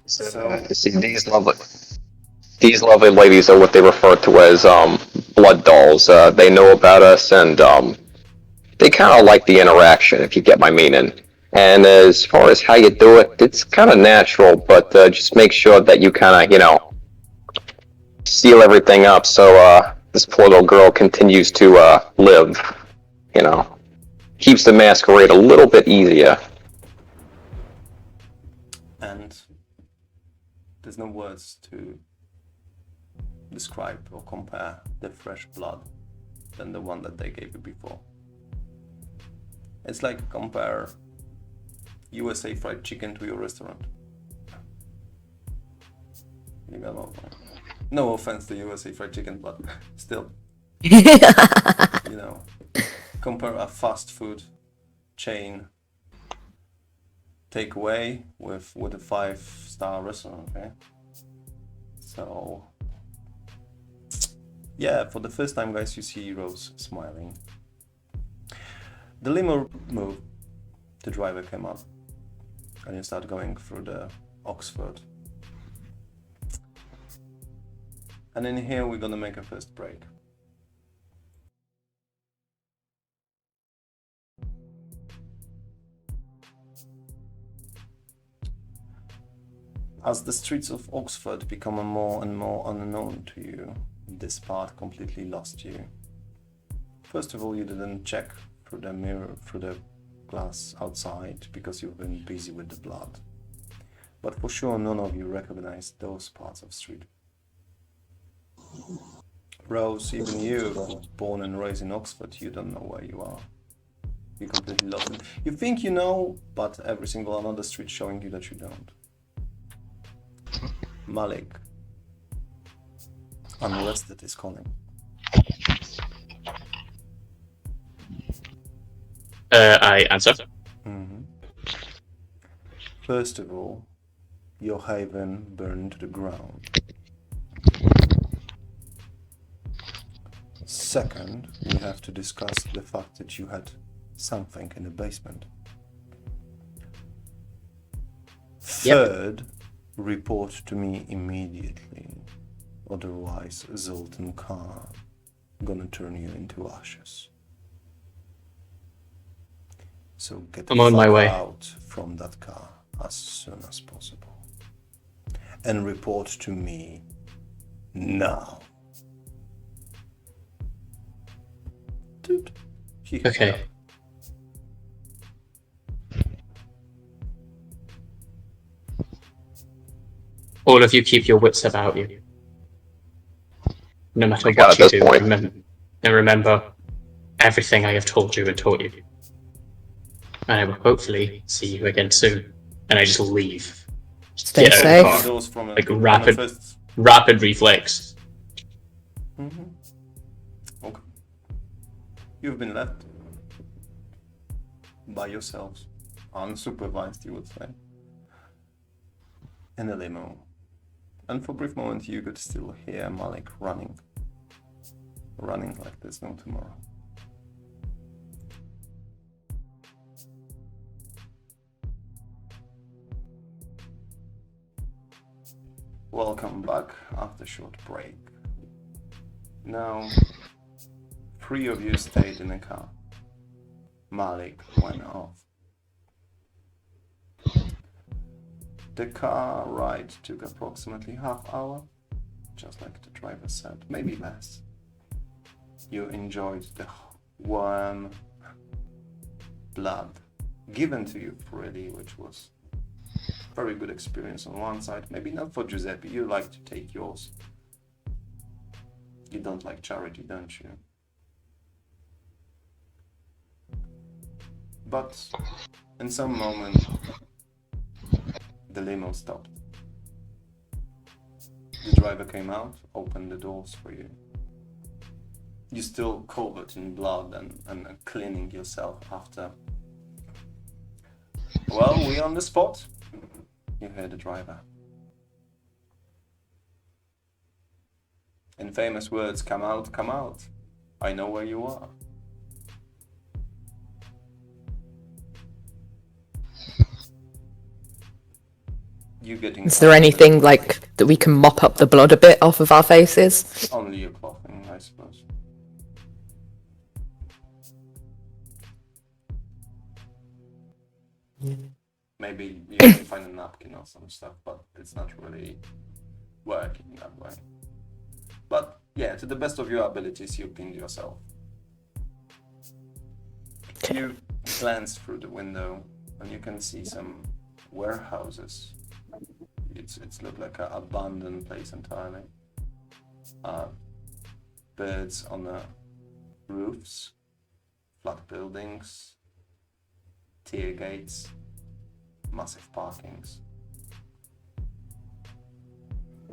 So See, these lovely ladies are what they refer to as blood dolls. They know about us, and they kind of like the interaction, if you get my meaning. And as far as how you do it, it's kind of natural, but just make sure that you kind of, seal everything up so this poor little girl continues to live, keeps the masquerade a little bit easier. And there's no words to describe or compare the fresh blood than the one that they gave you before. It's like compare USA fried chicken to your restaurant. You got no offense to USA fried chicken, but still, compare a fast food chain takeaway with a 5-star restaurant, okay? So yeah, for the first time, guys, you see Rose smiling. The limo moved, the driver came up, and you start going through the Oxford. And in here, we're gonna make a first break. As the streets of Oxford become more and more unknown to you, this part completely lost you. First of all, you didn't check through the mirror, through the glass outside, because you've been busy with the blood. But for sure, none of you recognize those parts of street. Rose, even you, born and raised in Oxford, you don't know where you are. You're completely lost. You think you know, but every single another street showing you that you don't. Malik, Unrested is calling. I answer. Mm-hmm. First of all, your haven burned to the ground. Second, we have to discuss the fact that you had something in the basement. Third, report to me immediately. Otherwise, Zoltan Khan gonna turn you into ashes. So get the I'm on my fuck way out from that car as soon as possible. And report to me now. Dude. Okay. All of you keep your wits about you. No matter what you do, remember everything I have told you and taught you. And I will hopefully see you again soon. And I just leave. Stay safe. Those from Like manifest. rapid reflex. Mm-hmm. Okay. You've been left by yourselves, unsupervised, you would say, in a limo. And for a brief moment, you could still hear Malik running like there's no tomorrow. Welcome back after a short break. Now, 3 of you stayed in the car. Malik went off. The car ride took approximately half-hour, just like the driver said, maybe less. You enjoyed the warm blood given to you freely, which was a very good experience on one side. Maybe not for Giuseppe, you like to take yours. You don't like charity, don't you? But in some moment, the limo stopped. The driver came out, opened the doors for you. You're still covered in blood and cleaning yourself after. Well, we on the spot. You hear the driver. In famous words, come out, come out. I know where you are. You getting? Is there anything like that we can mop up the blood a bit off of our faces? Only your clothing, I suppose. Maybe you can find a napkin or some stuff, but it's not really working that way. But yeah, to the best of your abilities, you pinned yourself. You glance through the window and you can see some warehouses. It's looked like an abandoned place entirely. Birds on the roofs, flat buildings, tier gates, massive parkings.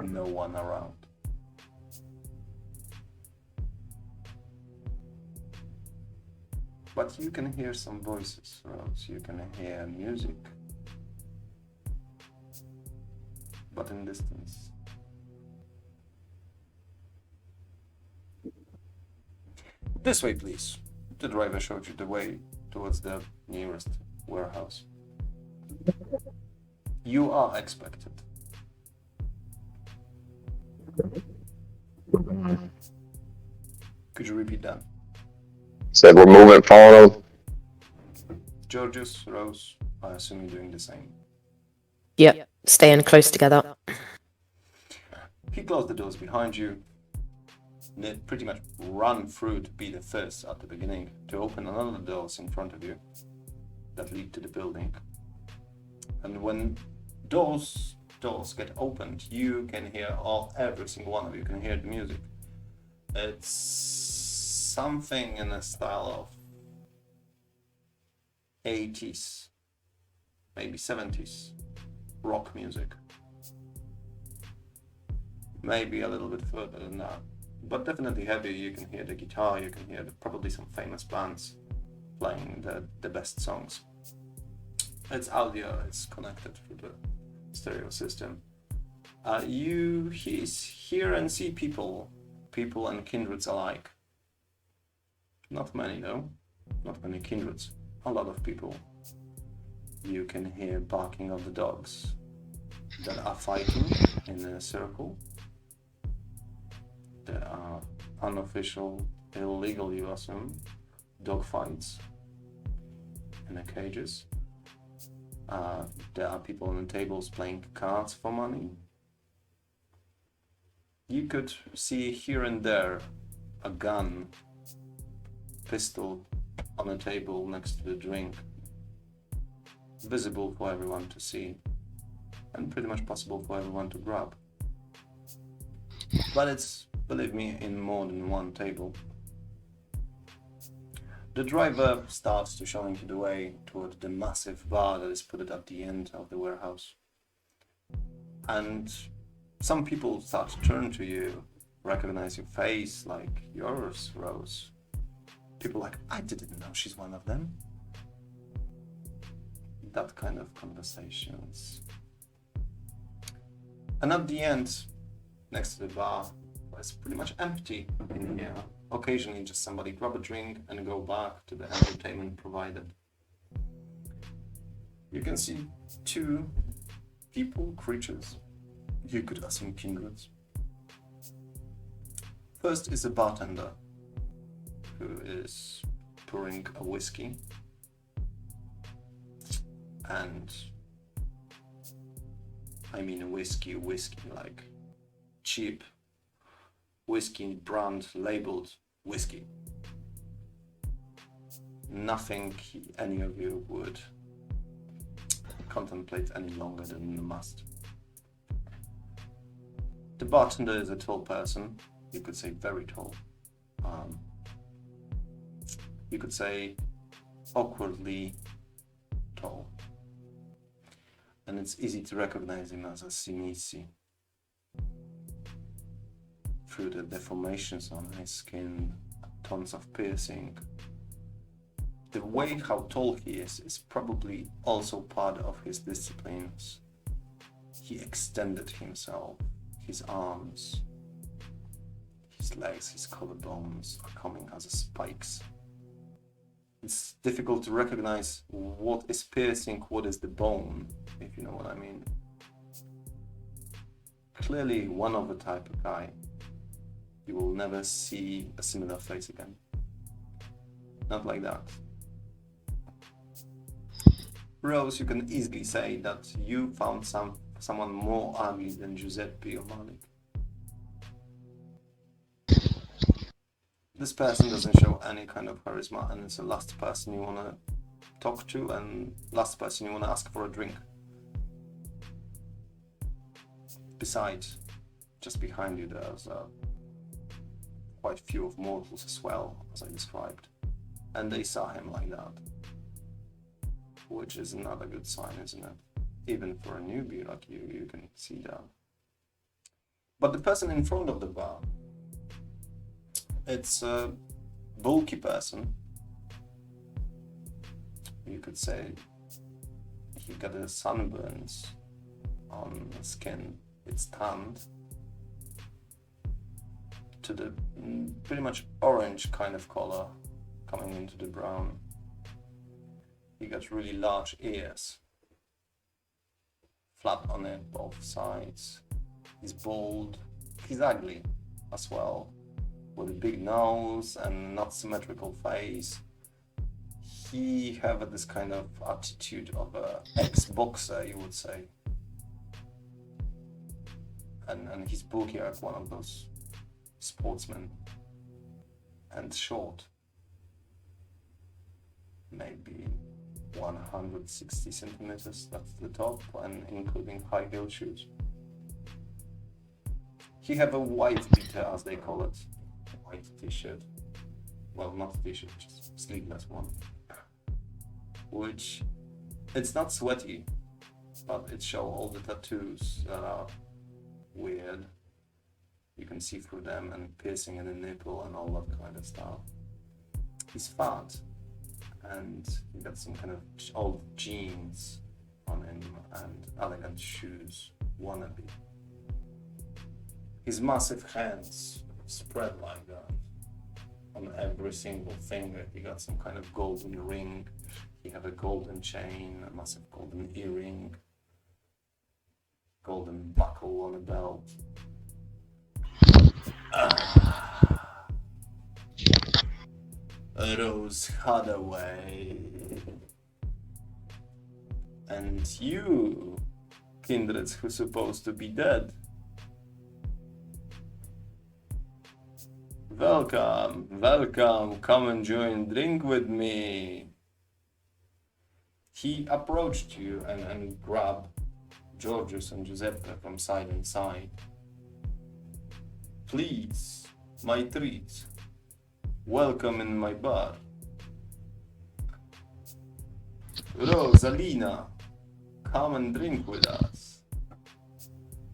No one around. But you can hear some voices, Rose. You can hear music. But in distance. This way, please. The driver showed you the way towards the nearest warehouse. You are expected. Could you repeat that? Said we're moving, following them. Giorgio, Rose, I assume you're doing the same. Yep, staying close together. He closed the doors behind you. They pretty much run through to be the first at the beginning to open another doors in front of you that lead to the building. And when those doors get opened, you can hear every single one of you can hear the music. It's something in the style of 80s, maybe 70s rock music. Maybe a little bit further than that, but definitely heavy. You can hear the guitar, you can hear probably some famous bands playing the best songs. It's audio, it's connected through the stereo system. You hear and see people and kindreds alike. Not many though, not many kindreds, a lot of people. You can hear barking of the dogs that are fighting in a circle. There are unofficial, illegal, you assume, dog fights in the cages. There are people on the tables playing cards for money. You could see here and there a gun, pistol on a table next to the drink, visible for everyone to see, and pretty much possible for everyone to grab. But it's, believe me, in more than one table. The driver starts to show you the way toward the massive bar that is put at the end of the warehouse. And some people start to turn to you, recognize your face, like yours, Rose. People like, I didn't know she's one of them. That kind of conversations. And at the end, next to the bar, it's pretty much empty in here. Occasionally just somebody grab a drink and go back to the entertainment provided. You can see two people, creatures. You could assume kindreds. First is a bartender who is pouring a whiskey. And I mean a whiskey like cheap whiskey brand labeled whiskey. Nothing any of you would contemplate any longer than a must. The bartender is a tall person. You could say very tall. You could say awkwardly tall. And it's easy to recognize him as a Sinisi through the deformations on his skin, tons of piercing. The way how tall he is probably also part of his disciplines. He extended himself, his arms, his legs, his collarbones are coming as spikes. It's difficult to recognize what is piercing, what is the bone, if you know what I mean. Clearly one of the type of guy. You will never see a similar face again. Not like that. Rose, you can easily say that you found someone more ugly than Giuseppe or Malik. This person doesn't show any kind of charisma, and it's the last person you want to talk to and last person you want to ask for a drink. Besides, just behind you there's quite few of mortals as well, as I described, and they saw him like that, which is another good sign, isn't it? Even for a newbie like you can see that. But the person in front of the bar, it's a bulky person. You could say he got a sunburns on the skin. It's tanned to the pretty much orange kind of color coming into the brown. He got really large ears, flat on it, both sides. He's bald. He's ugly as well, with a big nose and not symmetrical face. He have this kind of attitude of a ex-boxer, you would say. And he's bulky like one of those sportsmen. And short. Maybe 160 centimeters, that's the top, and including high heel shoes. He have a white beater, as they call it. White t-shirt. Well, not t-shirt, just sleeveless one. Which, it's not sweaty, but it shows all the tattoos that are weird. You can see through them, and piercing in the nipple and all that kind of stuff. He's fat, and he got some kind of old jeans on him and elegant shoes, wannabe. His massive hands spread like that. On every single finger he got some kind of golden ring. He have a golden chain, a massive golden earring, golden buckle on a belt. Rose Hathaway. And you, kindreds who's supposed to be dead. Welcome, welcome, come and join, drink with me. He approached you and grabbed Giorgio and Giuseppe from side and side. Please, my treat. Welcome in my bar. Rosalina, come and drink with us.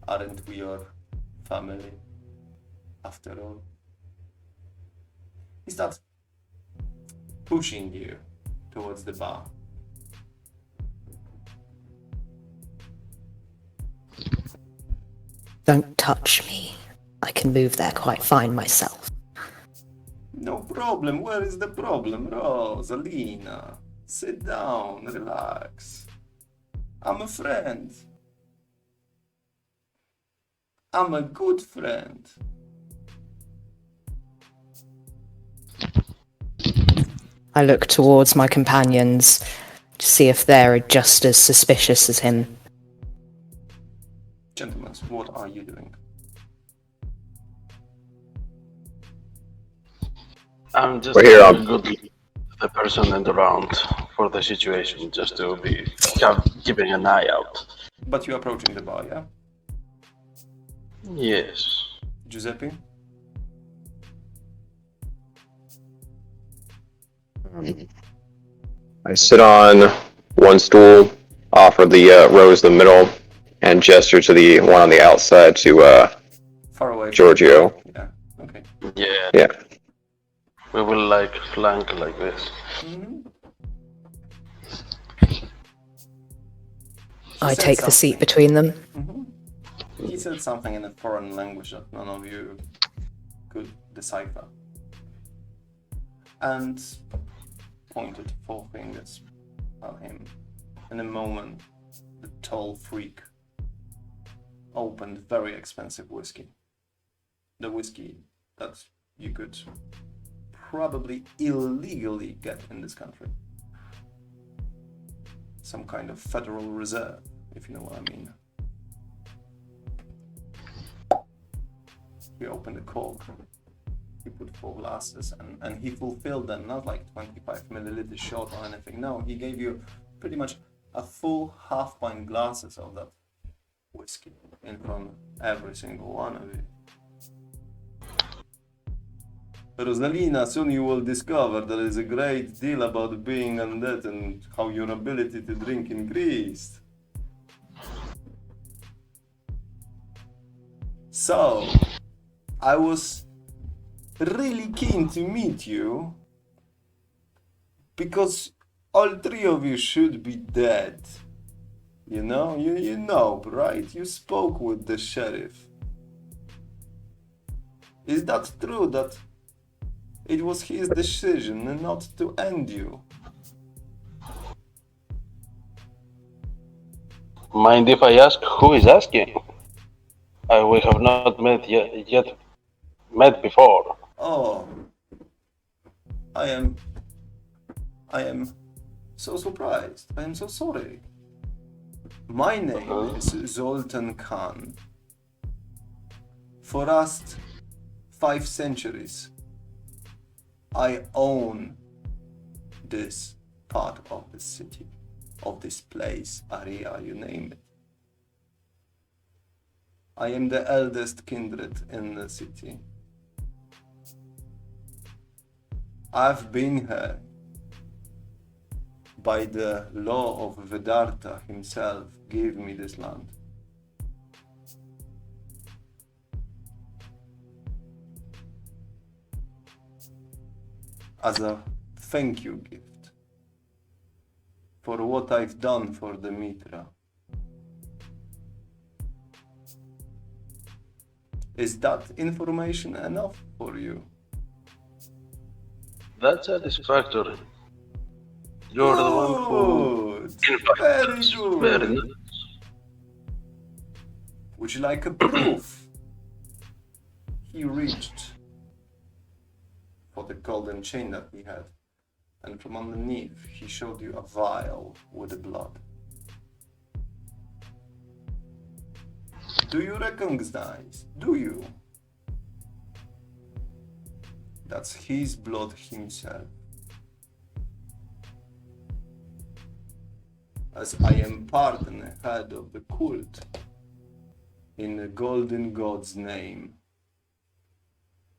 Aren't we your family, after all? He starts pushing you towards the bar. Don't touch me. I can move there quite fine myself. No problem. Where is the problem, Rosalina? Sit down, relax. I'm a friend. I'm a good friend. I look towards my companions to see if they're just as suspicious as him. Gentlemen, what are you doing? I'm just We're here, the person in the round for the situation, just to be keeping an eye out. But you're approaching the bar, yeah? Yes. Giuseppe? I sit on one stool, offer the Rose the middle, and gesture to the one on the outside to Far away. Giorgio. Yeah, okay. Yeah. Yeah. We will like flank like this. Mm-hmm. I take the seat between them. Mm-hmm. He said something in a foreign language that none of you could decipher. And pointed 4 fingers at him. In a moment, the tall freak opened very expensive whiskey. The whiskey that you could probably illegally get in this country. some kind of Federal Reserve, if you know what I mean. He opened the cork, he put 4 glasses, and he fulfilled them, not like 25 milliliter shot or anything. No, he gave you pretty much a full half-pint glasses of that whiskey in front of every single one of you. Rosalina, soon you will discover there is a great deal about being undead and how your ability to drink increased. So, I was really keen to meet you because all 3 of you should be dead. You know, you know, right? You spoke with the sheriff. Is that true that it was his decision not to end you? Mind if I ask who is asking? We have not met yet met before. Oh, I am so surprised. I am so sorry. My name is Zoltan Khan. For last 5 centuries, I own this part of the city, of this place, area, you name it. I am the eldest kindred in the city. I've been here by the law of Vedanta himself gave me this land. As a thank you gift for what I've done for the Mitra. Is that information enough for you? That's satisfactory. You're the one who invited Very us. good. Very nice. Would you like a proof? He reached for the golden chain that he had, and from underneath he showed you a vial with the blood. Do you recognize? Do you? That's his blood himself. As I am part and head of the cult in the Golden God's name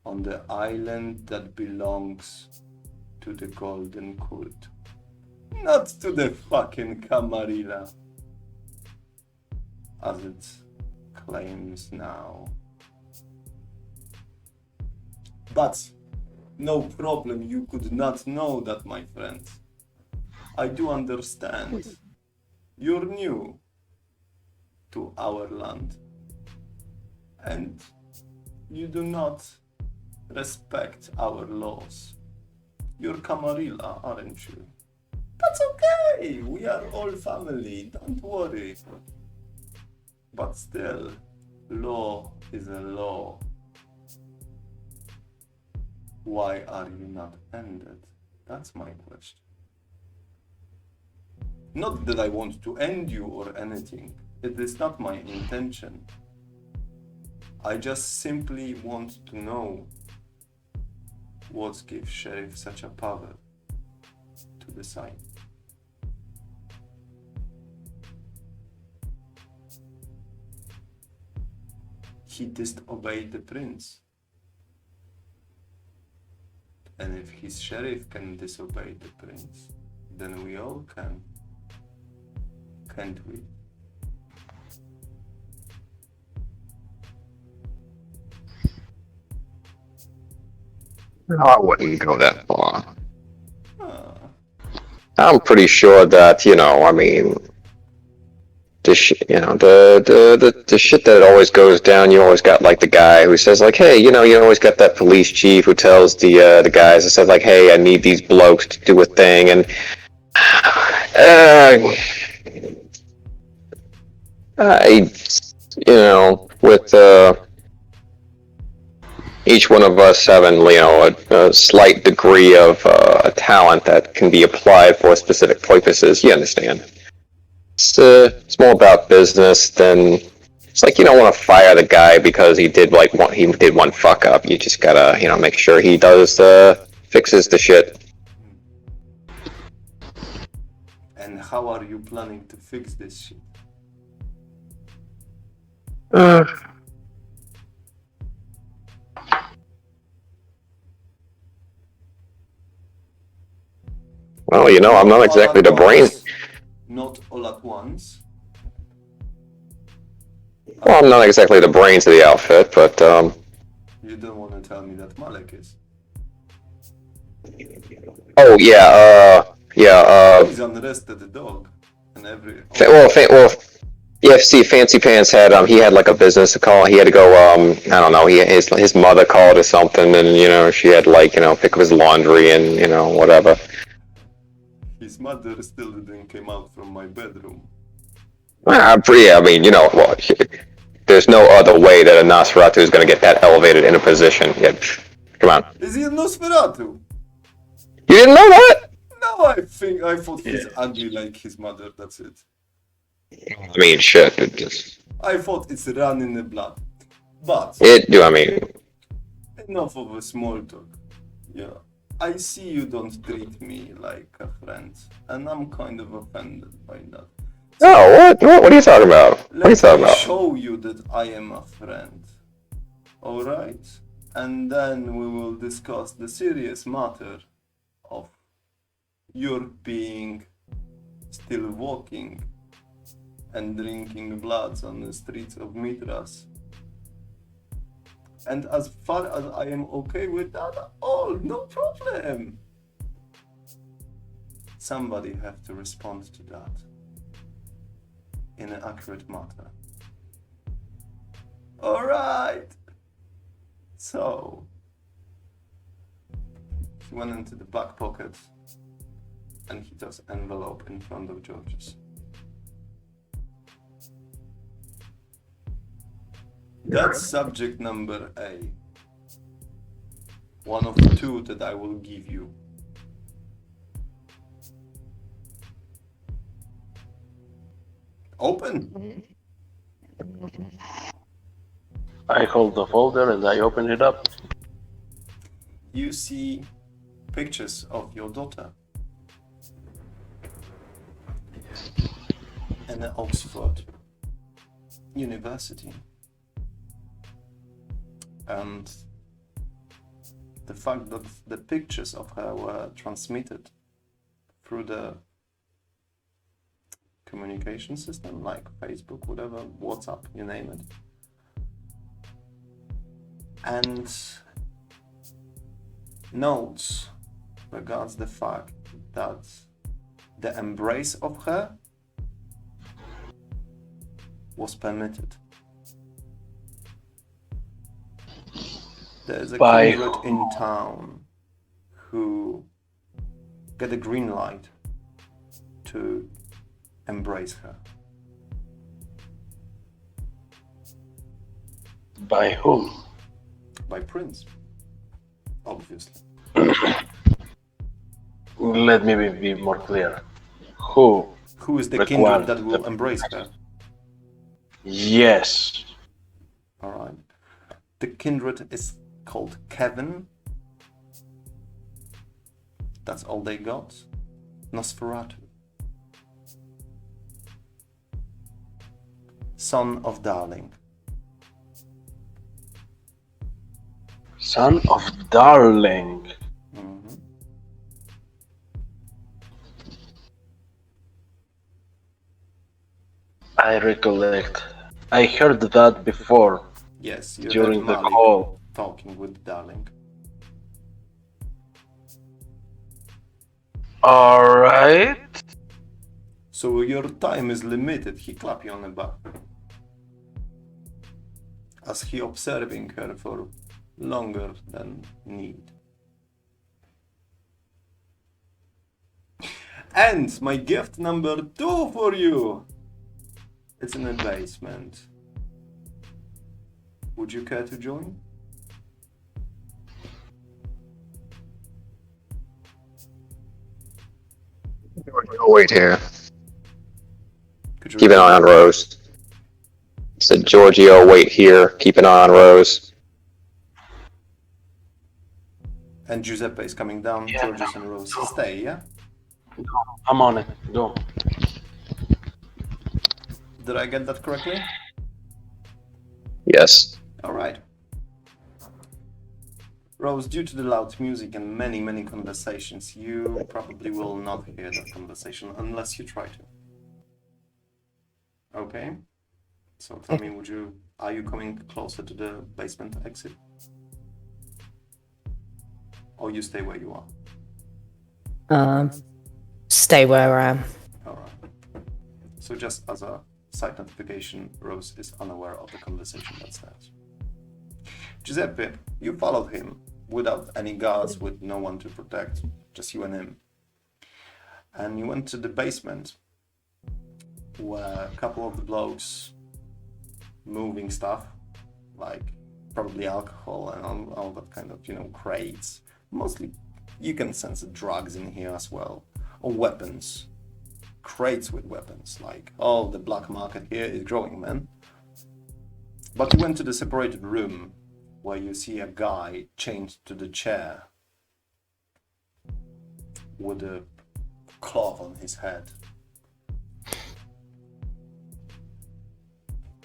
on the island that belongs to the Golden Cult. Not to the fucking Camarilla, as it claims now. But no problem, you could not know that, my friend. I do understand. You're new to our land, and you do not respect our laws. You're Camarilla, aren't you? That's okay, we are all family, don't worry. But still, law is a law. Why are you not ended? That's my question. Not that I want to end you or anything. It is not my intention. I just simply want to know what gives Sheriff such a power to decide. He disobeyed the prince. And if his sheriff can disobey the prince, then we all can. Can't we? No, I wouldn't go that far. Ah, I'm pretty sure that, I mean, the shit that always goes down. You always got like the guy who says like, hey, you always got that police chief who tells the guys that said like, hey, I need these blokes to do a thing, and with each one of us having a slight degree of a talent that can be applied for specific purposes, you understand. It's more about business than. It's like you don't want to fire the guy because he did one fuck up. You just gotta make sure he does fixes the shit. And how are you planning to fix this shit? Well, I'm not exactly the brains. Not all at once. Well, I'm not exactly the brains of the outfit, but You don't want to tell me that Malik is. oh yeah. He's unrested dog, and every. Yeah. See, Fancy Pants had he had like a business call. He had to go. I don't know. His mother called or something, and she had pick up his laundry and whatever. His mother still didn't come out from my bedroom. I mean, well, there's no other way that a Nosferatu is going to get that elevated in a position. Yeah, come on. Is he a Nosferatu? You didn't know that? No, I thought he's ugly like his mother. That's it. I mean, shit. I thought it's run in the blood. But enough of a small talk. Yeah. I see you don't treat me like a friend, and I'm kind of offended by that. Oh, what are you talking about? Let me show you that I am a friend. Alright? And then we will discuss the serious matter of your being still walking and drinking bloods on the streets of Mitras. And as far as I am okay with that, no problem. Somebody have to respond to that in an accurate manner. Alright. So he went into the back pocket and he tossed an envelope in front of Giorgio's. That's subject number A. One of two that I will give you. Open. I hold the folder and I open it up. You see pictures of your daughter in the Oxford University. And the fact that the pictures of her were transmitted through the communication system like Facebook, whatever, WhatsApp, you name it. And notes regards the fact that the embrace of her was permitted. There's a kindred in town who get a green light to embrace her. By whom? By Prince, obviously. Let me be more clear. Who? Who is the kindred that will embrace her? Yes. Alright. The kindred is called Kevin. That's all they got. Nosferatu. Son of Darling. Son of Darling. Mm-hmm. I recollect. I heard that before. Yes, you during heard the Malik call. talking with Darling. Alright. So your time is limited. He clap you on the back. As he observing her for longer than need. And my gift number 2 for you. It's in the basement. Would you care to join? I'll wait here. Keep an eye on Rose. Said Giorgio, wait here. Keep an eye on Rose. And Giuseppe is coming down. Yeah. Giorgio and Rose stay, yeah? I'm on it. Go. Did I get that correctly? Yes. Alright. Rose, due to the loud music and many conversations, you probably will not hear that conversation unless you try to. Okay? So tell me, are you coming closer to the basement exit? Or you stay where you are? Stay where I am. Alright. So just as a side notification, Rose is unaware of the conversation downstairs. Giuseppe, you followed him without any guards, with no one to protect, just you and him. And you went to the basement, where a couple of the blokes moving stuff, like probably alcohol and all that kind of, crates. Mostly, you can sense the drugs in here as well, or weapons. Crates with weapons, like, oh, the black market here is growing, man. But you went to the separated room, where you see a guy chained to the chair with a cloth on his head.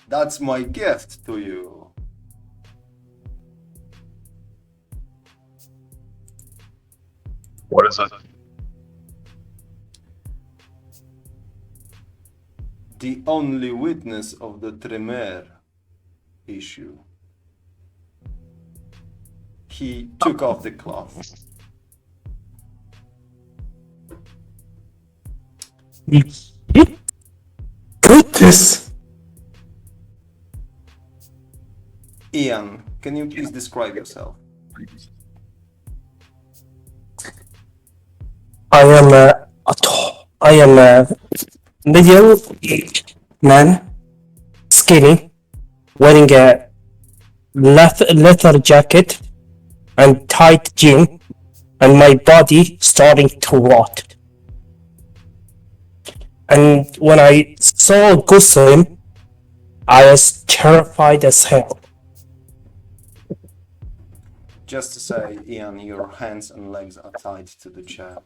That's my gift to you. What is it? The only witness of the Tremere issue. He took off the cloth. Goodness! Ian, can you please describe yourself? I am a middle-aged man, skinny, wearing a leather jacket and tight jeans, and my body starting to rot. And when I saw Guslim, I was terrified as hell. Just to say, Ian, your hands and legs are tied to the chair.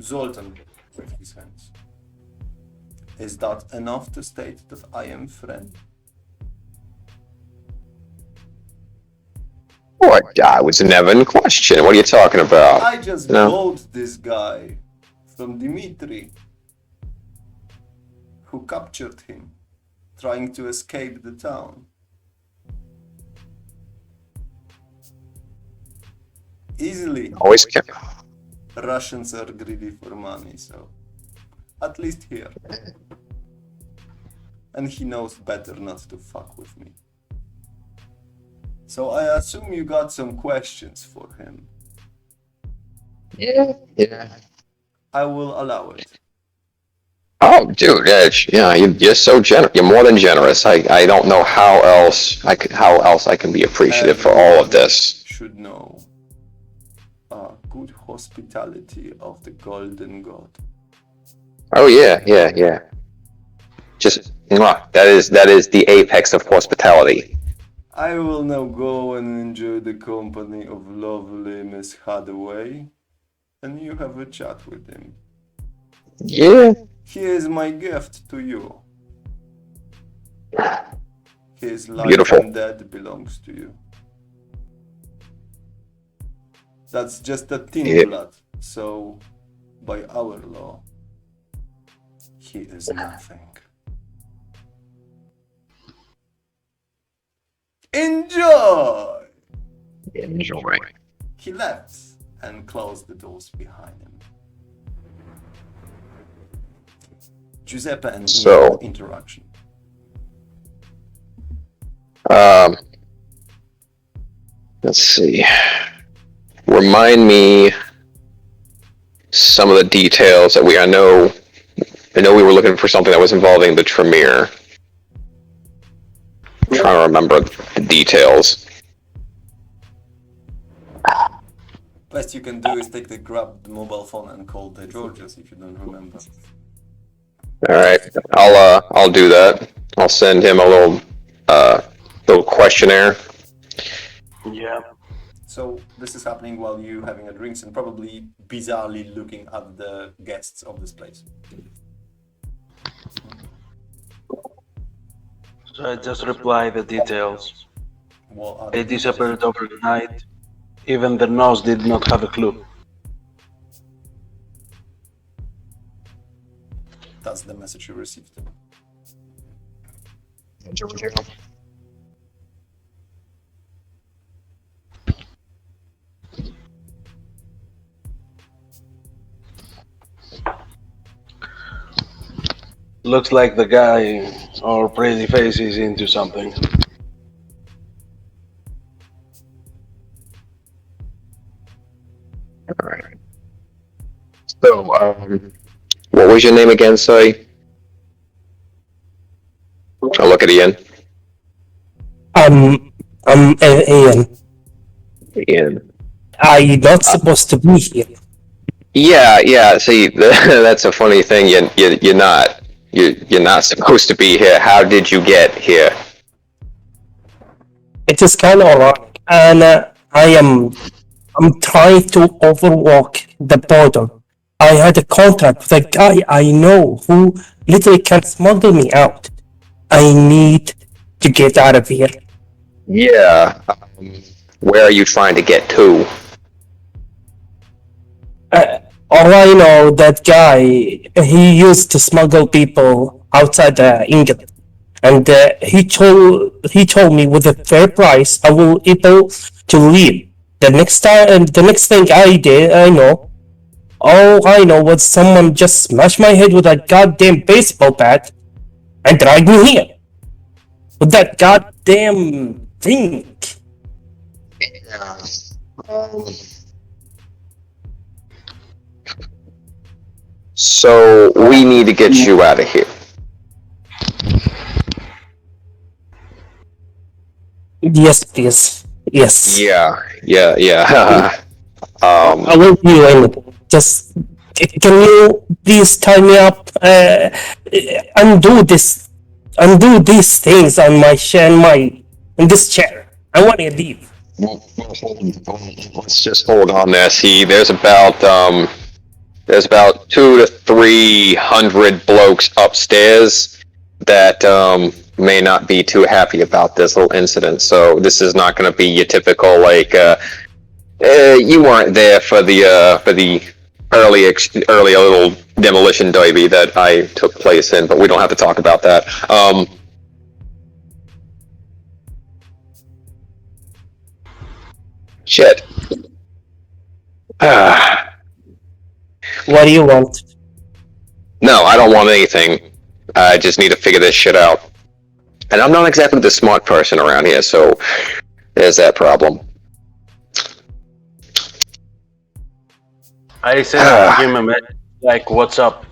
Zoltan with his hands. Is that enough to state that I am friend? What? I was never in question. What are you talking about? I just No. bought this guy from Dimitri, who captured him, trying to escape the town. Easily. Always kept. Russians are greedy for money, so at least here. And he knows better not to fuck with me. So I assume you got some questions for him. Yeah. I will allow it. Oh, dude, yeah, you're so generous. You're more than generous. I don't know how else I can be appreciative for all of this. Should know good hospitality of the Golden God. Oh yeah. Just that is the apex of hospitality. I will now go and enjoy the company of lovely Miss Hathaway, and you have a chat with him. Yeah. Here's my gift to you. His life Beautiful. and death belongs to you. That's just a thin blood, so by our law, he is nothing. Enjoy! Enjoy. He left and closed the doors behind him. Giuseppe and So- Ian interaction. Let's see. Remind me some of the details that I know we were looking for something that was involving the Tremere. I'm trying to remember the details. Best you can do is grab the mobile phone and call the Giorgios if you don't remember. All right, I'll do that. I'll send him a little questionnaire. Yeah. So this is happening while you having a drinks and probably bizarrely looking at the guests of this place. So I just reply the details. What are They the disappeared overnight. Even the nose did not have a clue. That's the message you received. Giorgio. Looks like the guy or pretty face is into something. All right. So, what was your name again, sorry? I'll look at Ian. I'm Ian. Ian. I'm not supposed to be here. Yeah. See, that's a funny thing. You're not supposed to be here. How did you get here? It is kind of ironic, and I'm trying to overwalk the border. I had a contract with a guy I know who literally can smuggle me out. I need to get out of here. Yeah. Where are you trying to get to? All I know, that guy, he used to smuggle people outside England, and he told me with a fair price I will able to leave. The next thing all I know was someone just smashed my head with a goddamn baseball bat and dragged me here with that goddamn thing. Yeah. So we need to get you out of here. Yes, please. Yes. Yeah. I won't do anything. Just can you please tie me up? Undo these things on my chair, in this chair. I want to leave. Let's just hold on there. See, there's about 200 to 300 blokes upstairs that may not be too happy about this little incident. So this is not going to be your typical you weren't there for the early little demolition derby that I took place in, but we don't have to talk about that. Shit. What do you want? No, I don't want anything. I just need to figure this shit out. And I'm not exactly the smart person around here, so there's that problem. I sent him a message like, "What's up?"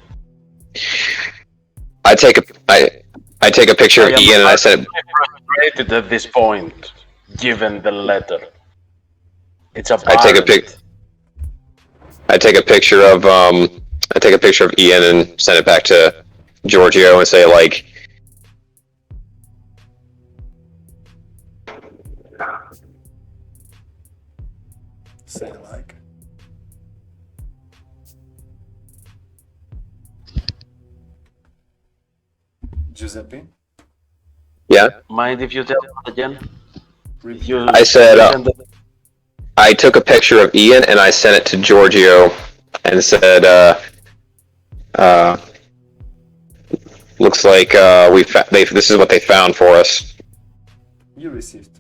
I take a picture of Ian and I send it. Frustrated at this point, given the letter. It's a. I take a picture of Ian and send it back to Giorgio and say like, Giuseppe? Yeah? Mind if you tell us again? I said, I took a picture of Ian and I sent it to Giorgio and said, looks like this is what they found for us. You received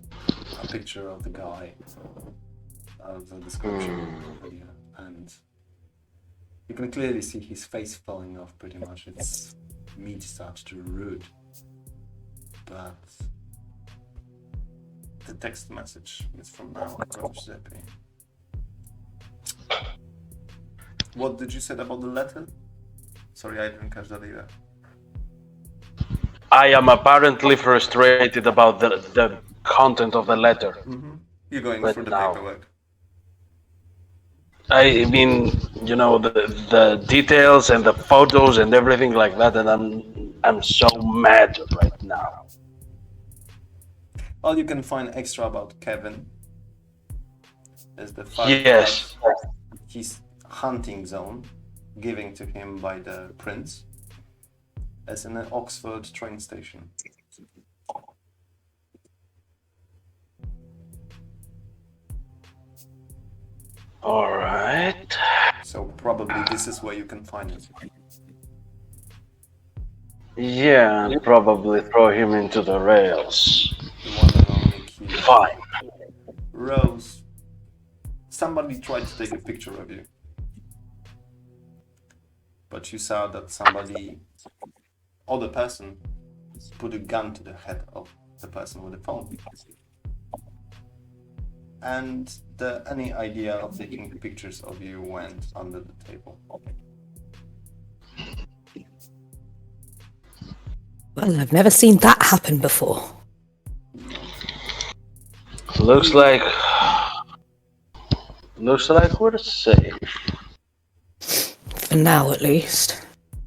a picture of the guy, of the description of the video, and you can clearly see his face falling off pretty much. Its meat starts to root, but the text message is from now from Giuseppe. What did you say about the letter? Sorry, I didn't catch that either. I am apparently frustrated about the content of the letter. Mm-hmm. You're going But through the now- paperwork. I mean, the details and the photos and everything like that, and I'm so mad right now. All you can find extra about Kevin is the fact Yes. that his hunting zone, given to him by the prince, is in an Oxford train station. All right. So probably this is where you can find it. Yeah, and probably throw him into the rails. The one and only key. Fine. Rose, somebody tried to take a picture of you. But you saw that somebody, other person, put a gun to the head of the person with the phone. And any idea of taking pictures of you went under the table. Well, I've never seen that happen before. Looks like we're safe. For now, at least.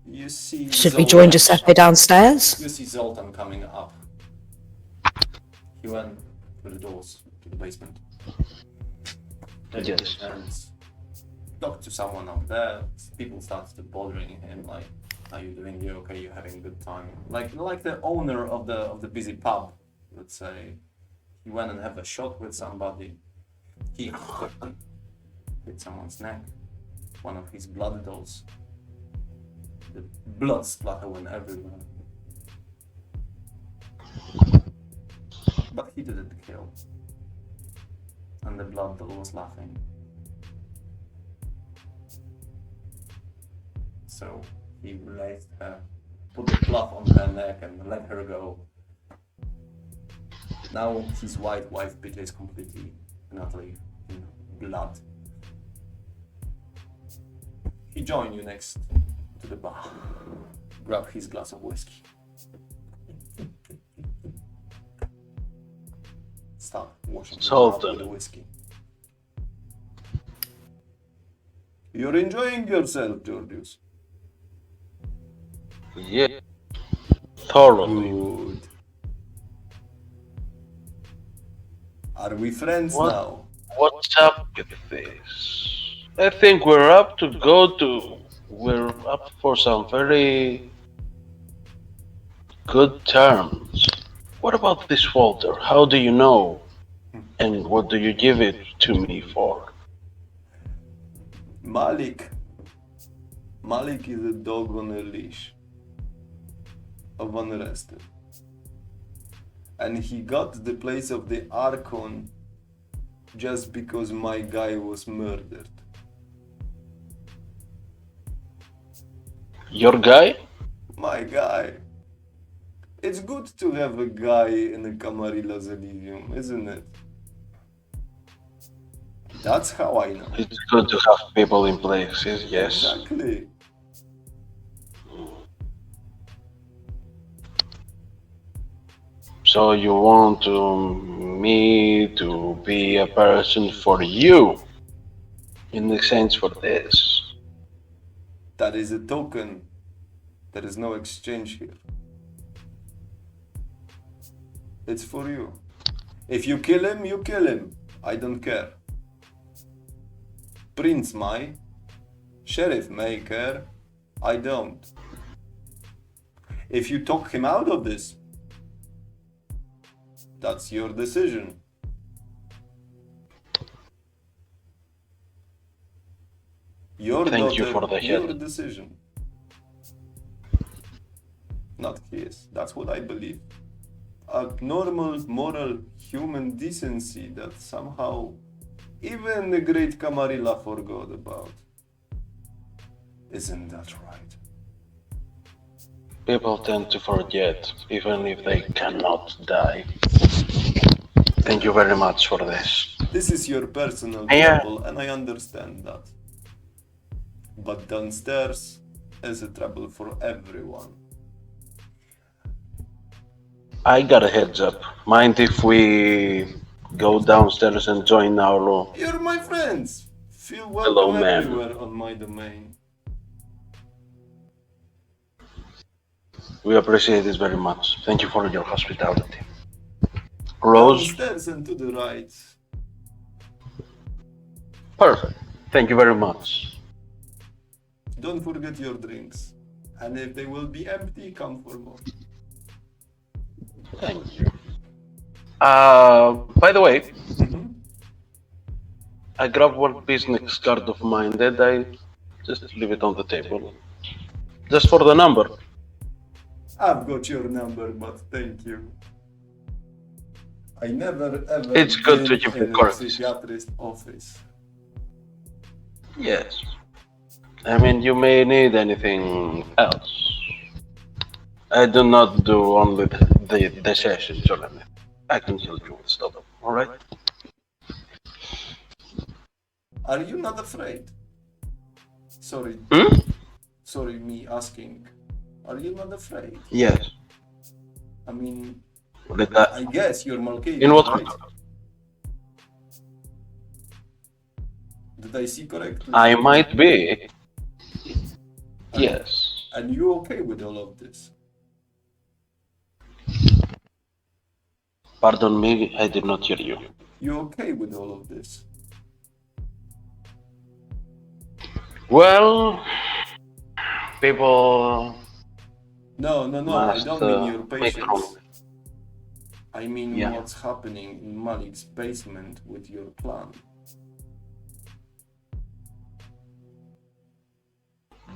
You see Should we join Zoltan- Giuseppe downstairs? You see Zoltan coming up. He went through the doors to the basement. Yes. And talked to someone up there. People started to bothering him, like, "How you doing? You okay? You having a good time?" Like the owner of the busy pub, let's say. He went and had a shot with somebody. He hit someone's neck. One of his blood dolls. The blood splatter went everywhere. But he didn't kill. And the blood doll was laughing. So he raised her, put the cloth on her neck and let her go. Now his white wife beater is completely and utterly in blood. He joined you next to the bar. Grab his glass of whiskey. Start washing his mouth with the whiskey. You're enjoying yourself, Georgios. Yeah. Thoroughly. Good. Are we friends What? now? What's up with this? I think we're up for some very good terms. What about this Walter? How do you know? And what do you give it to me for? Malik. Malik is a dog on a leash of unarrested. And he got the place of the Archon just because my guy was murdered. Your guy? My guy. It's good to have a guy in a Camarilla's Elysium, isn't it? That's how I know. It's good to have people in places, yes. Exactly. So you want me to be a person for you in exchange for this? That is a token. There is no exchange here. It's for you. If you kill him, you kill him. I don't care. Prince may. Sheriff may care. I don't. If you talk him out of this, that's your decision. Your Thank you daughter, for the your help. decision. Not his. That's what I believe. A normal, moral, human decency that somehow even the great Camarilla forgot about. Isn't that right? People tend to forget, even if they cannot die. Thank you very much for this. This is your personal Yeah. trouble, and I understand that. But downstairs is a trouble for everyone. I got a heads up. Mind if we go downstairs and join our room? You're my friends. Feel Hello, welcome man. everywhere on my domain. We appreciate this very much. Thank you for your hospitality. Rose, Downstairs and to the right. perfect. Thank you very much. Don't forget your drinks. And if they will be empty, come for more. Thank you. By the way, I grabbed one business card of mine. Did I just leave it on the table? Just for the number. I've got your number, but thank you. I never ever It's good to been keep the in a courtesy. psychiatrist office. Yes. I mean, you may need anything else. I do not do only the sessions or anything. I can help you with stuff. Alright? Are you not afraid? Sorry. Hmm? Sorry, me asking. Are you not afraid? Yes. I mean, With that. I guess you're Malkavian, In what right? regard? Did I see correctly? I might be. Yes. And you okay with all of this? Pardon me, I did not hear you. You okay with all of this? Well, people No, I must don't mean your make their own. patience. I mean Yeah. what's happening in Malik's basement with your plan.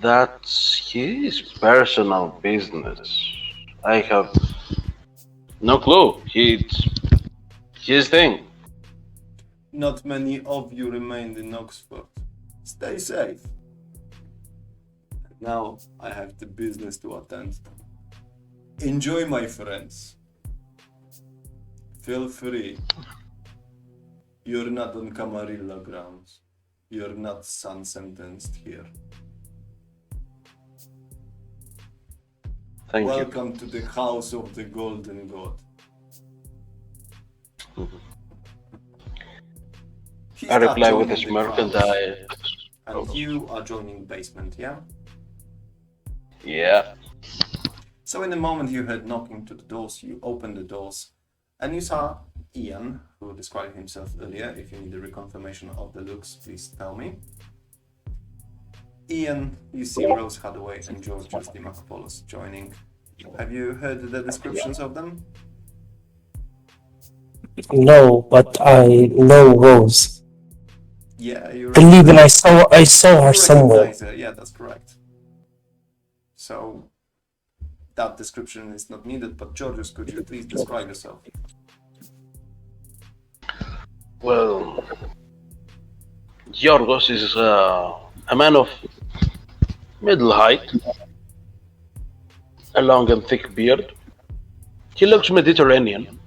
That's his personal business. I have no clue. It's his thing. Not many of you remained in Oxford. Stay safe. Now I have the business to attend to. Enjoy, my friends. Feel free. You're not on Camarilla grounds. You're not sun sentenced here. Thank you. Welcome to the house of the Golden God. He's I not reply with a joining the smirk and crowd. I. And you are joining basement, yeah? Yeah. So in the moment you heard knocking to the doors, you opened the doors and you saw Ian, who described himself earlier. If you need a reconfirmation of the looks, please tell me. Ian, you see Rose Hathaway and Giorgio Dimakopoulos joining. Have you heard the descriptions of them? No, but I know Rose. Yeah, you Believe it, I saw her you somewhere. recognize her. Yeah, that's correct. So that description is not needed, but Georgios, could you please describe yourself? Well, Giorgos is a man of middle height, a long and thick beard. He looks Mediterranean,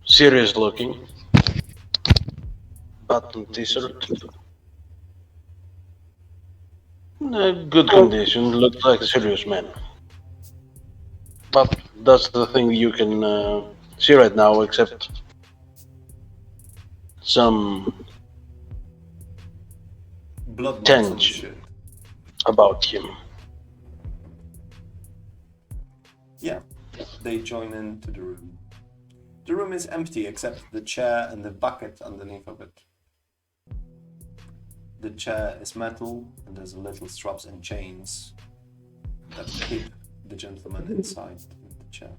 serious looking, button t-shirt. Good condition, looks like a serious man. But that's the thing you can see right now, except some Blood marks on the tinge shirt. about him. Yeah, they join into the room. The room is empty except the chair and the bucket underneath of it. The chair is metal and there's little straps and chains that keep the gentleman inside the chair.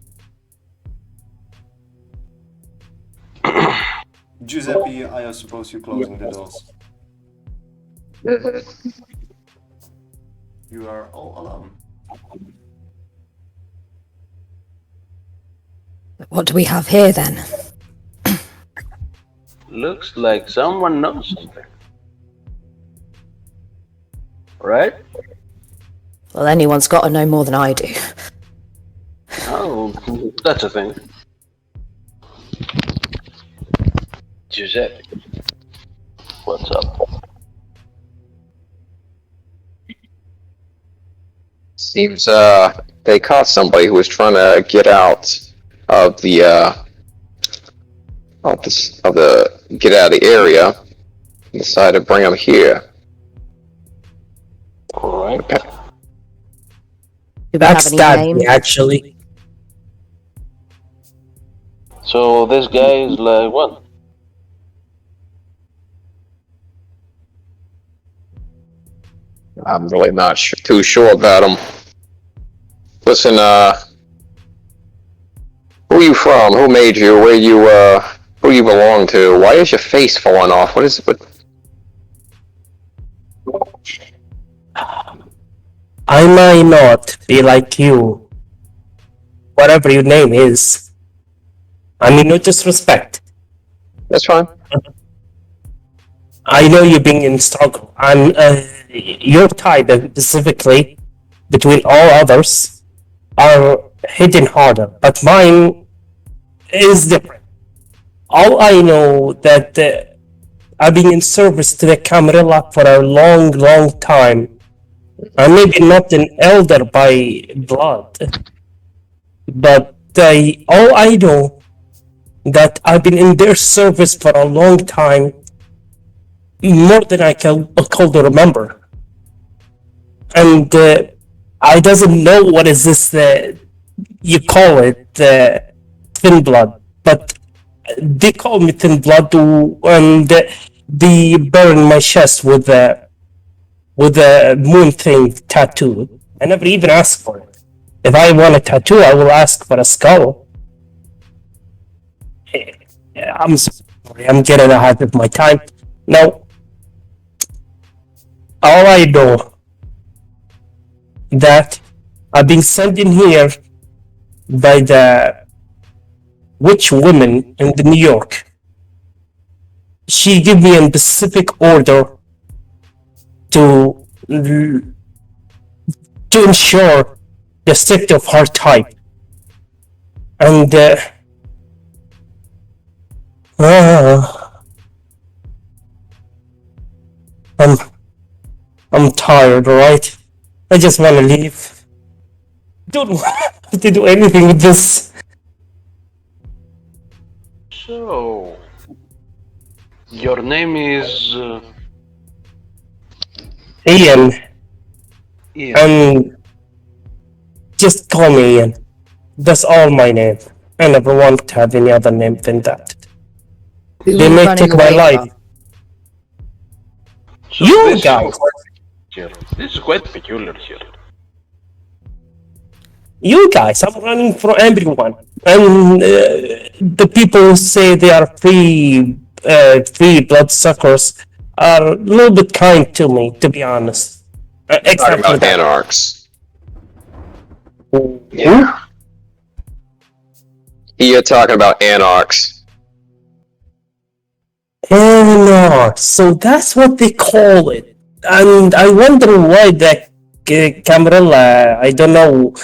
Giuseppe, I suppose you're closing the doors. You are all alone. What do we have here then? Looks like someone knows something. Right? Well, anyone's got to know more than I do. Oh, that's a thing. Giuseppe, what's up? Seems they caught somebody who was trying to get out of the get out of the area. decided to bring him here. Alright. Do we have any Backstab me, names? actually. So this guy is like what? I'm really not too sure about him. Listen, who are you from? Who made you? Who you belong to? Why is your face falling off? What? I might not be like you, whatever your name is. I mean, no disrespect. That's fine. I know you've been in struggle. Your type, specifically, between all others, are hidden harder, but mine is different. All I know that I've been in service to the Camarilla for a long, long time. I'm maybe not an elder by blood, but all I know that I've been in their service for a long time, more than I can remember. And I doesn't know what is this you call it thin blood, but they call me thin blood, and they burn my chest with a moon thing tattoo. I never even asked for it. If I want a tattoo, I will ask for a skull. I'm sorry, I'm getting ahead of my time. Now, all I know that I've been sent in here by the witch woman in New York. She gave me a specific order to ensure the safety of her type. And I'm tired, alright? I just want to leave. Don't want to do anything with this. So, your name is Ian, Ian. and just call me Ian. That's all my name. I never want to have any other name than that. Who They are you may running take my away life. from? So You this guys! This is quite peculiar here. You guys, I'm running for everyone. And the people who say they are free bloodsuckers are a little bit kind to me, to be honest. Talking Except for about that. anarchs. Who? Yeah. You're talking about anarchs. Anarch. So that's what they call it. And I wonder why the Camarilla, I don't know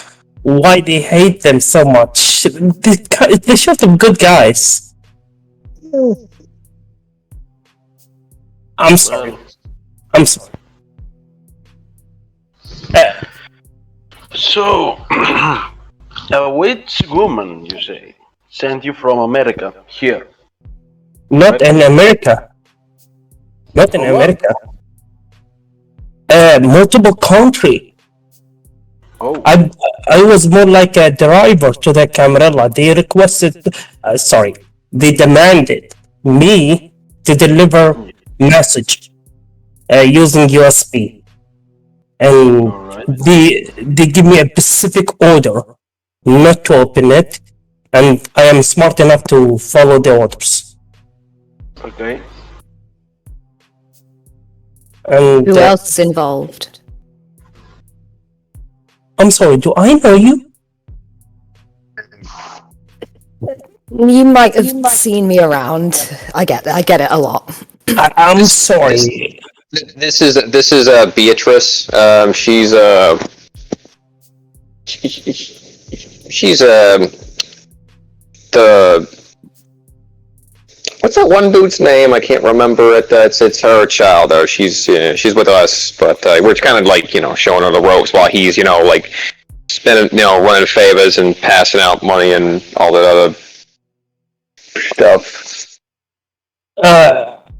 why they hate them so much. They should have good guys. I'm sorry. Well, I'm sorry. so, a witch woman, you say, sent you from America here. Not in America. Not in Oh, what? America. Multiple country. Oh, I was more like a driver to the Camarilla. They requested, they demanded me to deliver message using USB, and alright. they give me a specific order not to open it, and I am smart enough to follow the orders. Okay. And Who else is involved? I'm sorry, do I know you? You might have seen me around. I get it a lot. I'm sorry. This is Beatrice. She's the what's that one dude's name? I can't remember it. It's her child though. She's with us, but we're kind of like showing her the ropes while he's like spending running favors and passing out money and all that other stuff.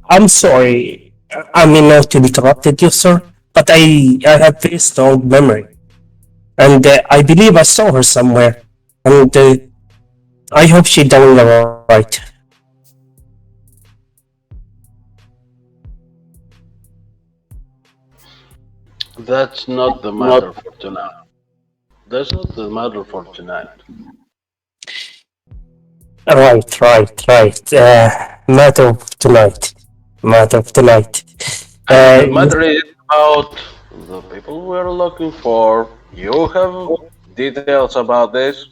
I'm sorry. I mean, not to interrupted you, sir, but I have very strong memory, and I believe I saw her somewhere, and I hope she doing alright. That's not the matter for tonight. That's not the matter for tonight. Right. Matter of tonight. Matter of tonight. The Uh, matter is about the people we're looking for. You have details about this.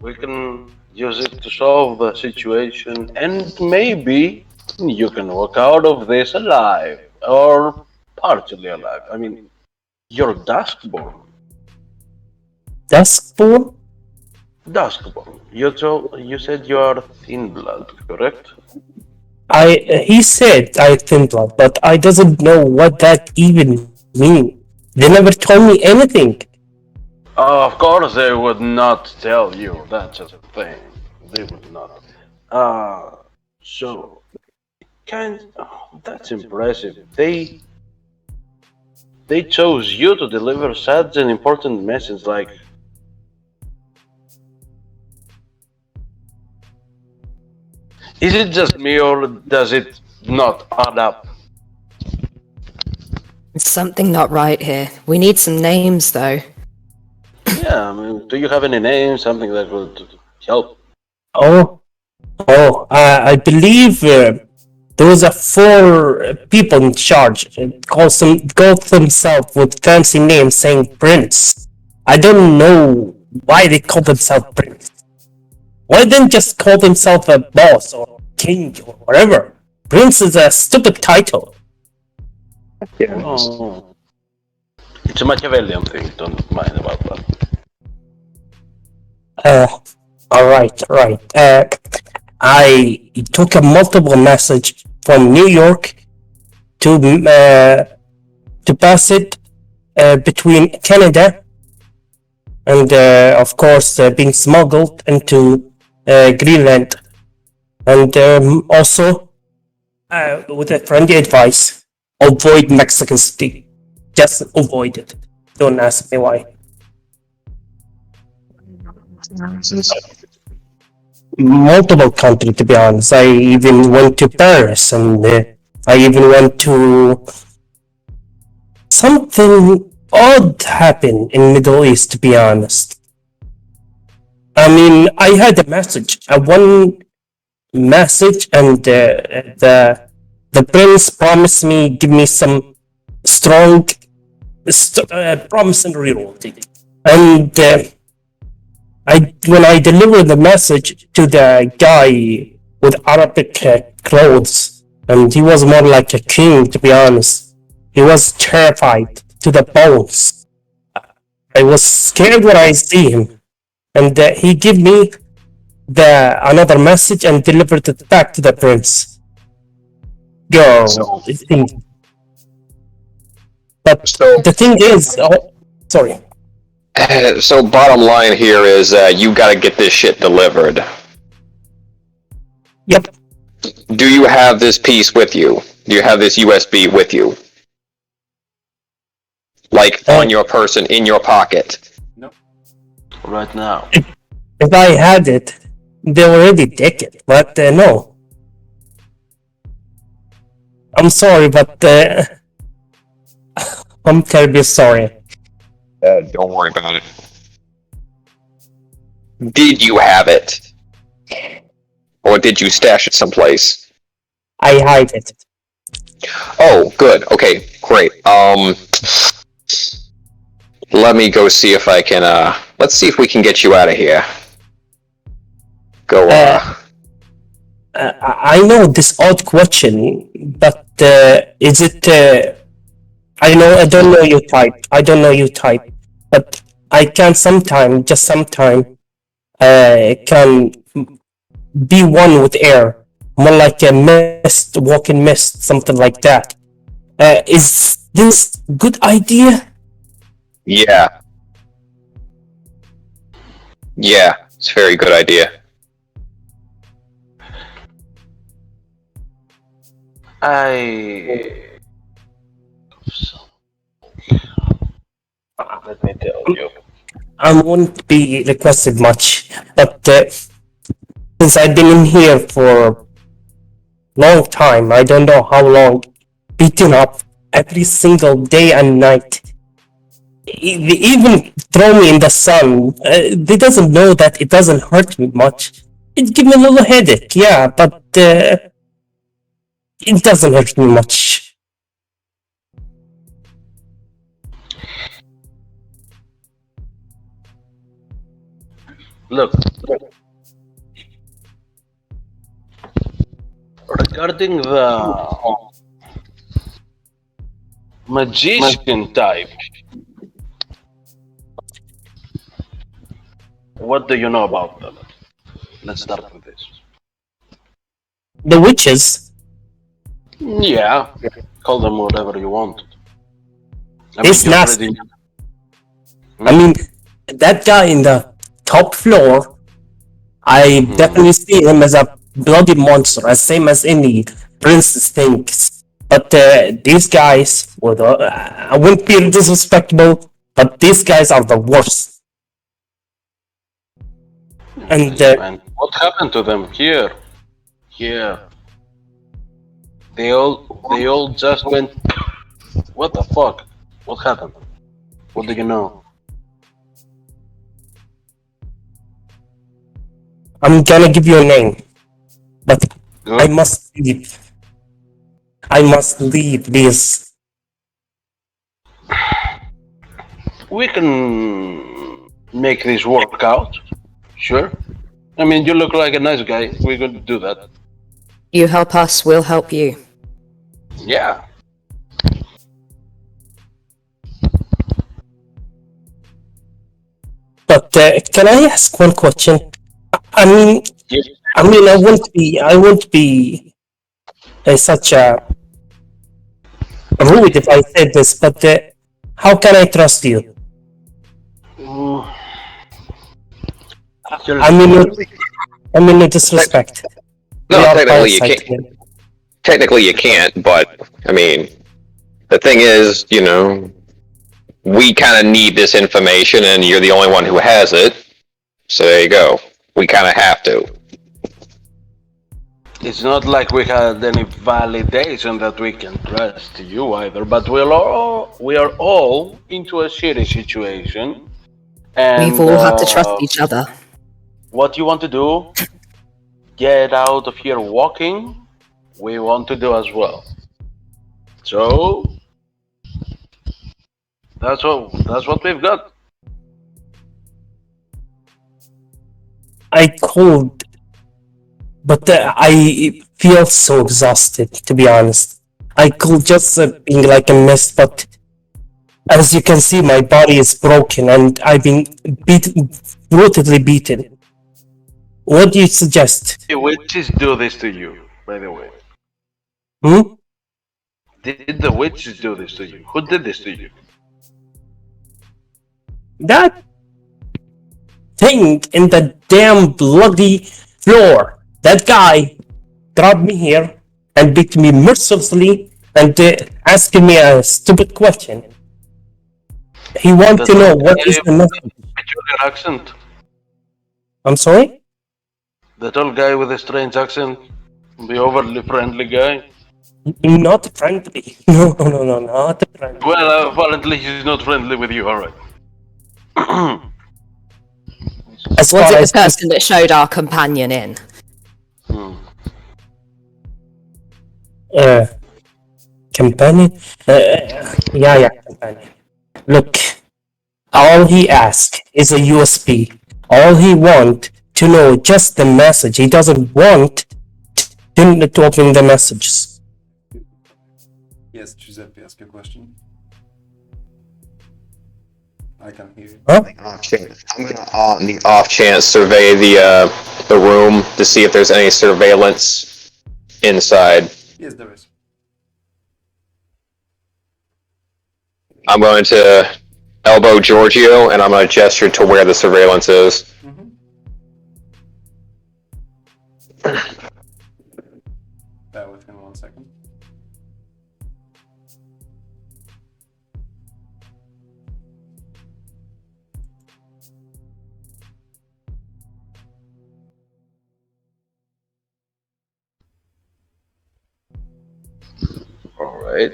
We can use it to solve the situation, and maybe you can walk out of this alive or partially alive. I mean, you're Duskborn. Duskborn? Duskborn. You said you are thin blood, correct? He said I think blood, but I doesn't know what that even mean. They never told me anything. Of course, they would not tell you that's a thing. They would not. Uh, so that's impressive. They chose you to deliver such an important message. Like, is it just me or does it not add up? There's something not right here. We need some names, though. Yeah, I mean, do you have any names, something that would help? I believe those are four people in charge. Call themselves with fancy names saying Prince. I don't know why they call themselves Prince. Why didn't just call themselves a boss or king or whatever? Prince is a stupid title. Oh, it's a Machiavellian thing. Don't mind about that. Right. I took a multiple message from New York to pass it between Canada and of course being smuggled into Greenland, and also with a friendly advice, avoid Mexican City. Just avoid it. Don't ask me why. Multiple countries, to be honest. I even went to Paris, and I even went to something odd happened in Middle East, to be honest. I mean, I had a message, one message, and the prince promised me, give me some strong promise and reality. And when I delivered the message to the guy with Arabic clothes, and he was more like a king, to be honest. He was terrified to the bones. I was scared when I see him, and he gave me another message and delivered it back to the prince. Girl, but the thing is, sorry. So bottom line here is you gotta get this shit delivered. Yep. Do you have this piece with you? Do you have this USB with you? Like on your person, in your pocket? No. Right now. If I had it, they already take it, but no. I'm sorry, but I'm terribly sorry. Don't worry about it. Did you have it? Or did you stash it someplace? I hide it. Oh, good. Okay, great. Let me go see if I can, let's see if we can get you out of here. Go, I know this odd question, but is it, I don't know your type, but I can just sometime, can be one with air, more like a mist, walking mist, something like that. Is this good idea? Yeah. Yeah, it's a very good idea. Let me tell you. I won't be requested much, but since I've been in here for a long time, I don't know how long, beaten up every single day and night. They even throw me in the sun. They doesn't know that it doesn't hurt me much. It gives me a little headache, yeah, but it doesn't hurt me much. Look, regarding the magician type, what do you know about them? Let's start with this. The witches, Yeah, call them whatever you want. It's you're nasty. pretty- I mean, that guy in the top floor, I definitely see him as a bloody monster, as same as any princess thinks. But these guys, I wouldn't be disrespectful, but these guys are the worst. And And what happened to them here? Here. They all just went. What the fuck? What happened? What do you know? I'm gonna give you a name, but Good. I must leave. I must leave this. We can make this work out. Sure. I mean, you look like a nice guy. We're going to do that. You help us, we'll help you. Yeah. But can I ask one question? I mean, Yeah. I won't be such a rude if I said this, but how can I trust you? I mean, no disrespect. No, We are technically you parasites, can't. man. Technically you can't, but I mean, the thing is, we kind of need this information, and you're the only one who has it. So there you go. We kind of have to. It's not like we had any validation that we can trust you either, but we are all into a shitty situation. And We've all had to trust each other. what you want to do, get out of here walking, we want to do as well. So that's what we've got. I could, but I feel so exhausted, to be honest. I could just being like a mist, but as you can see, my body is broken and I've been brutally beaten. What do you suggest? The witches do this to you, by the way. Hmm? Did the witches do this to you? Who did this to you? That thing in the damn bloody floor. That guy grabbed me here and beat me mercilessly and asking me a stupid question. He wants to know what is the message. Peculiar accent. I'm sorry? The tall guy with a strange accent. The overly friendly guy. Not friendly. No, not friendly. Well, apparently he's not friendly with you, alright. As Was far it as the person that showed our companion in? companion? Yeah, companion. Look, all he asks is a USB. All he wants to know just the message. He doesn't want to open the messages. Yes, Giuseppe, ask a question. I can hear you. Huh? I'm gonna, on the off chance, survey the room to see if there's any surveillance inside. Yes, there is. I'm going to elbow Giorgio, and I'm going to gesture to where the surveillance is. Bear with me 1 second. Right.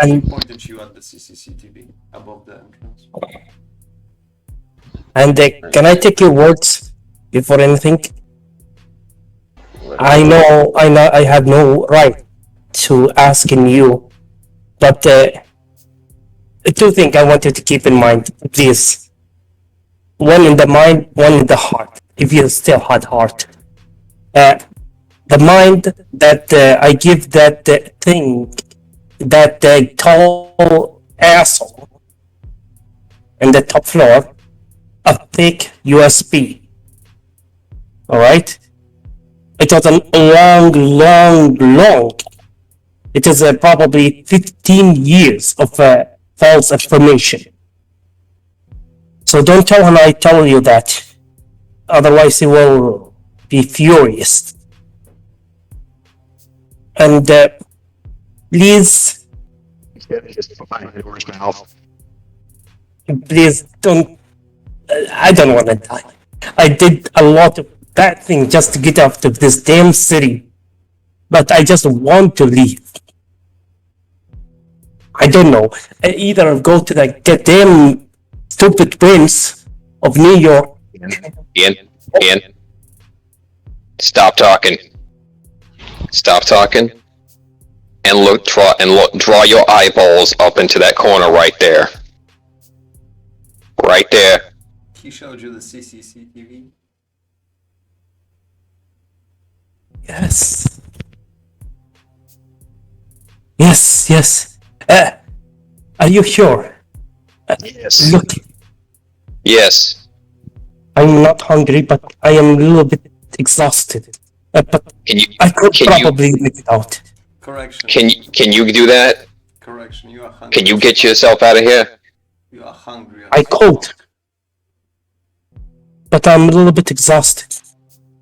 He And pointed you at the CCTV above the entrance. can I take your words before anything? I know, I have no right to asking you, but two things I want you to keep in mind, please. One in the mind, one in the heart. If you still had heart, the mind that I give that thing, that tall asshole in the top floor, a fake USB. All right. It was a long. It is probably 15 years of false information. So don't tell him I tell you that. Otherwise, he will be furious. And please, Just behind the door's mouth. please don't. I don't want to die. I did a lot of bad things just to get out of this damn city. But I just want to leave. I don't know. Either go to the goddamn stupid prince of New York. Ian, stop talking. Stop talking. And draw your eyeballs up into that corner right there. Right there. He showed you the CCTV. Yes. Yes. Are you sure? Yes. Look, Yes. I'm not hungry, but I am a little bit exhausted. But I could probably make it out. Correction. Can you do that? Correction. You are hungry. Can you get yourself out of here? You are hungry. I could. But I'm a little bit exhausted.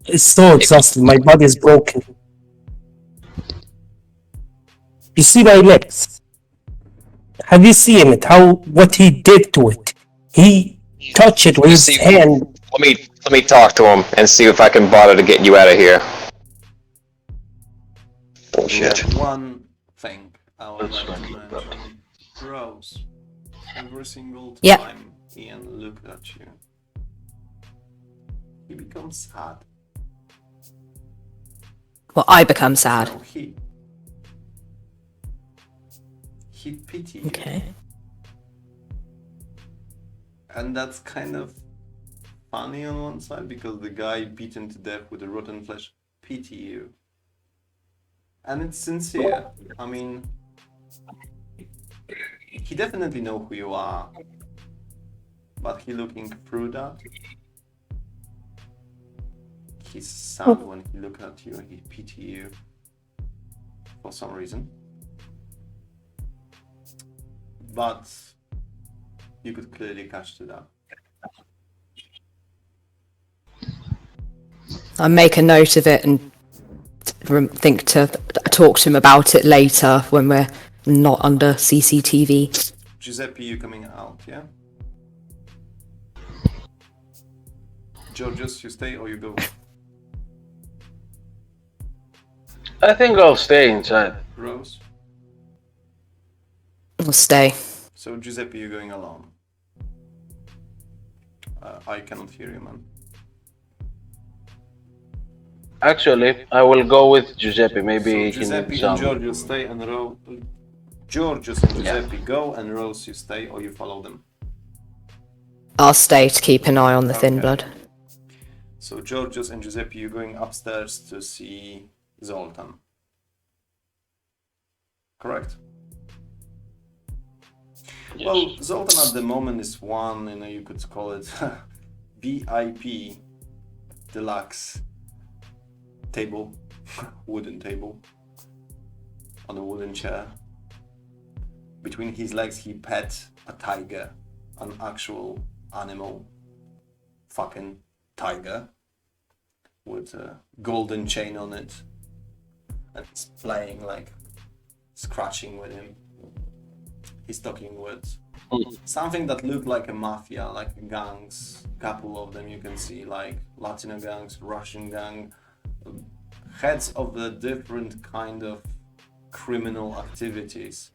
It's so exhausted. My body is broken. You see my legs? Have you seen it? What he did to it? He touched it with his hand. Let me talk to him and see if I can bother to get you out of here. Bullshit. One thing I would That's like to right. mention. Rose, every single Yeah. time Ian looked at you, he becomes sad. Well, I become sad. So he pities you. Okay. And that's kind of funny on one side because the guy beaten to death with a rotten flesh pity you. And it's sincere. I mean, he definitely know who you are, but he looking through that. He's sad when he look at you and he pity you for some reason. But you could clearly catch to that. I make a note of it and think to talk to him about it later when we're not under CCTV. Giuseppe, you coming out, yeah? Giorgio, you stay or you go? I think I'll stay inside. Rose? I'll stay. So Giuseppe, you're going alone. I cannot hear you, man. Actually, I will go with Giuseppe. Maybe So he Giuseppe needs and some. Giorgio stay and Rose. Giorgio and Giuseppe go and Rose you stay or you follow them. I'll stay to keep an eye on the thin Okay. blood. So Giorgio and Giuseppe, you're going upstairs to see Zoltan. Correct? Yes. Well, Zoltan at the moment is one, you could call it VIP deluxe table, wooden table, on a wooden chair. Between his legs he pet a tiger, an actual animal, fucking tiger, with a golden chain on it, and he's playing, like, scratching with him. He's talking with something that looked like a mafia, like gangs, couple of them you can see, like Latino gangs, Russian gang, heads of the different kind of criminal activities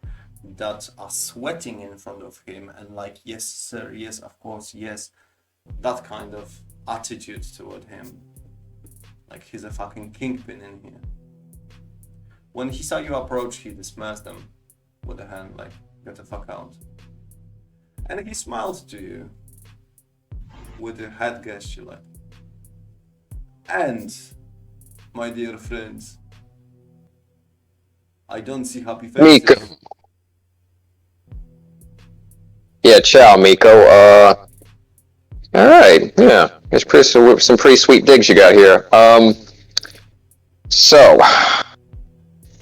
that are sweating in front of him and like, yes sir, yes of course, yes, that kind of attitude toward him, like he's a fucking kingpin in here. When he saw you approach, he dismissed them with a hand like, get the fuck out. And he smiled to you with a head gesture like, and my dear friends, I don't see happy faces. Miko. Yeah, ciao, Miko. Alright, yeah. There's some pretty sweet digs you got here. So,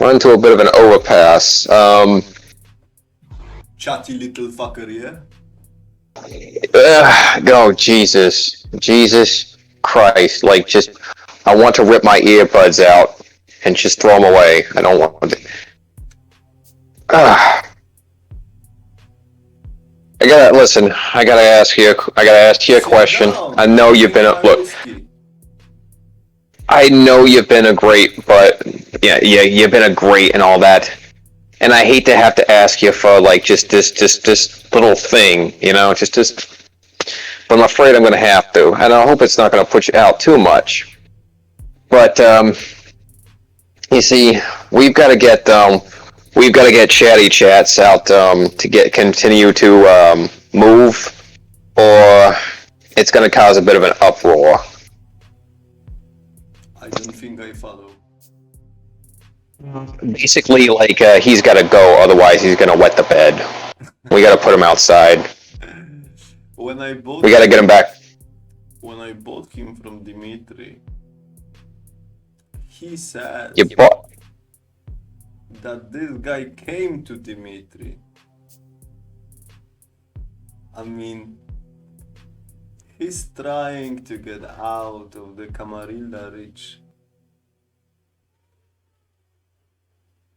run into a bit of an overpass. Chatty little fucker, yeah? Oh, Jesus. Jesus Christ. Like, just, I want to rip my earbuds out and just throw them away. I don't want to. I gotta ask you a question. I know you've been I know you've been a great, but yeah, you've been a great and all that. And I hate to have to ask you for like just this little thing, you know, just but I'm afraid I'm gonna have to. And I hope it's not gonna put you out too much. But you see, we've gotta get Chatty Chats out to continue to move, or it's going to cause a bit of an uproar. I don't think I follow. Basically, like he's got to go, otherwise he's going to wet the bed. We got to put him outside. We got to get him back. When I bought him from Dimitri, he said You bought. that this guy came to Dimitri. I mean, he's trying to get out of the Camarilla Ridge.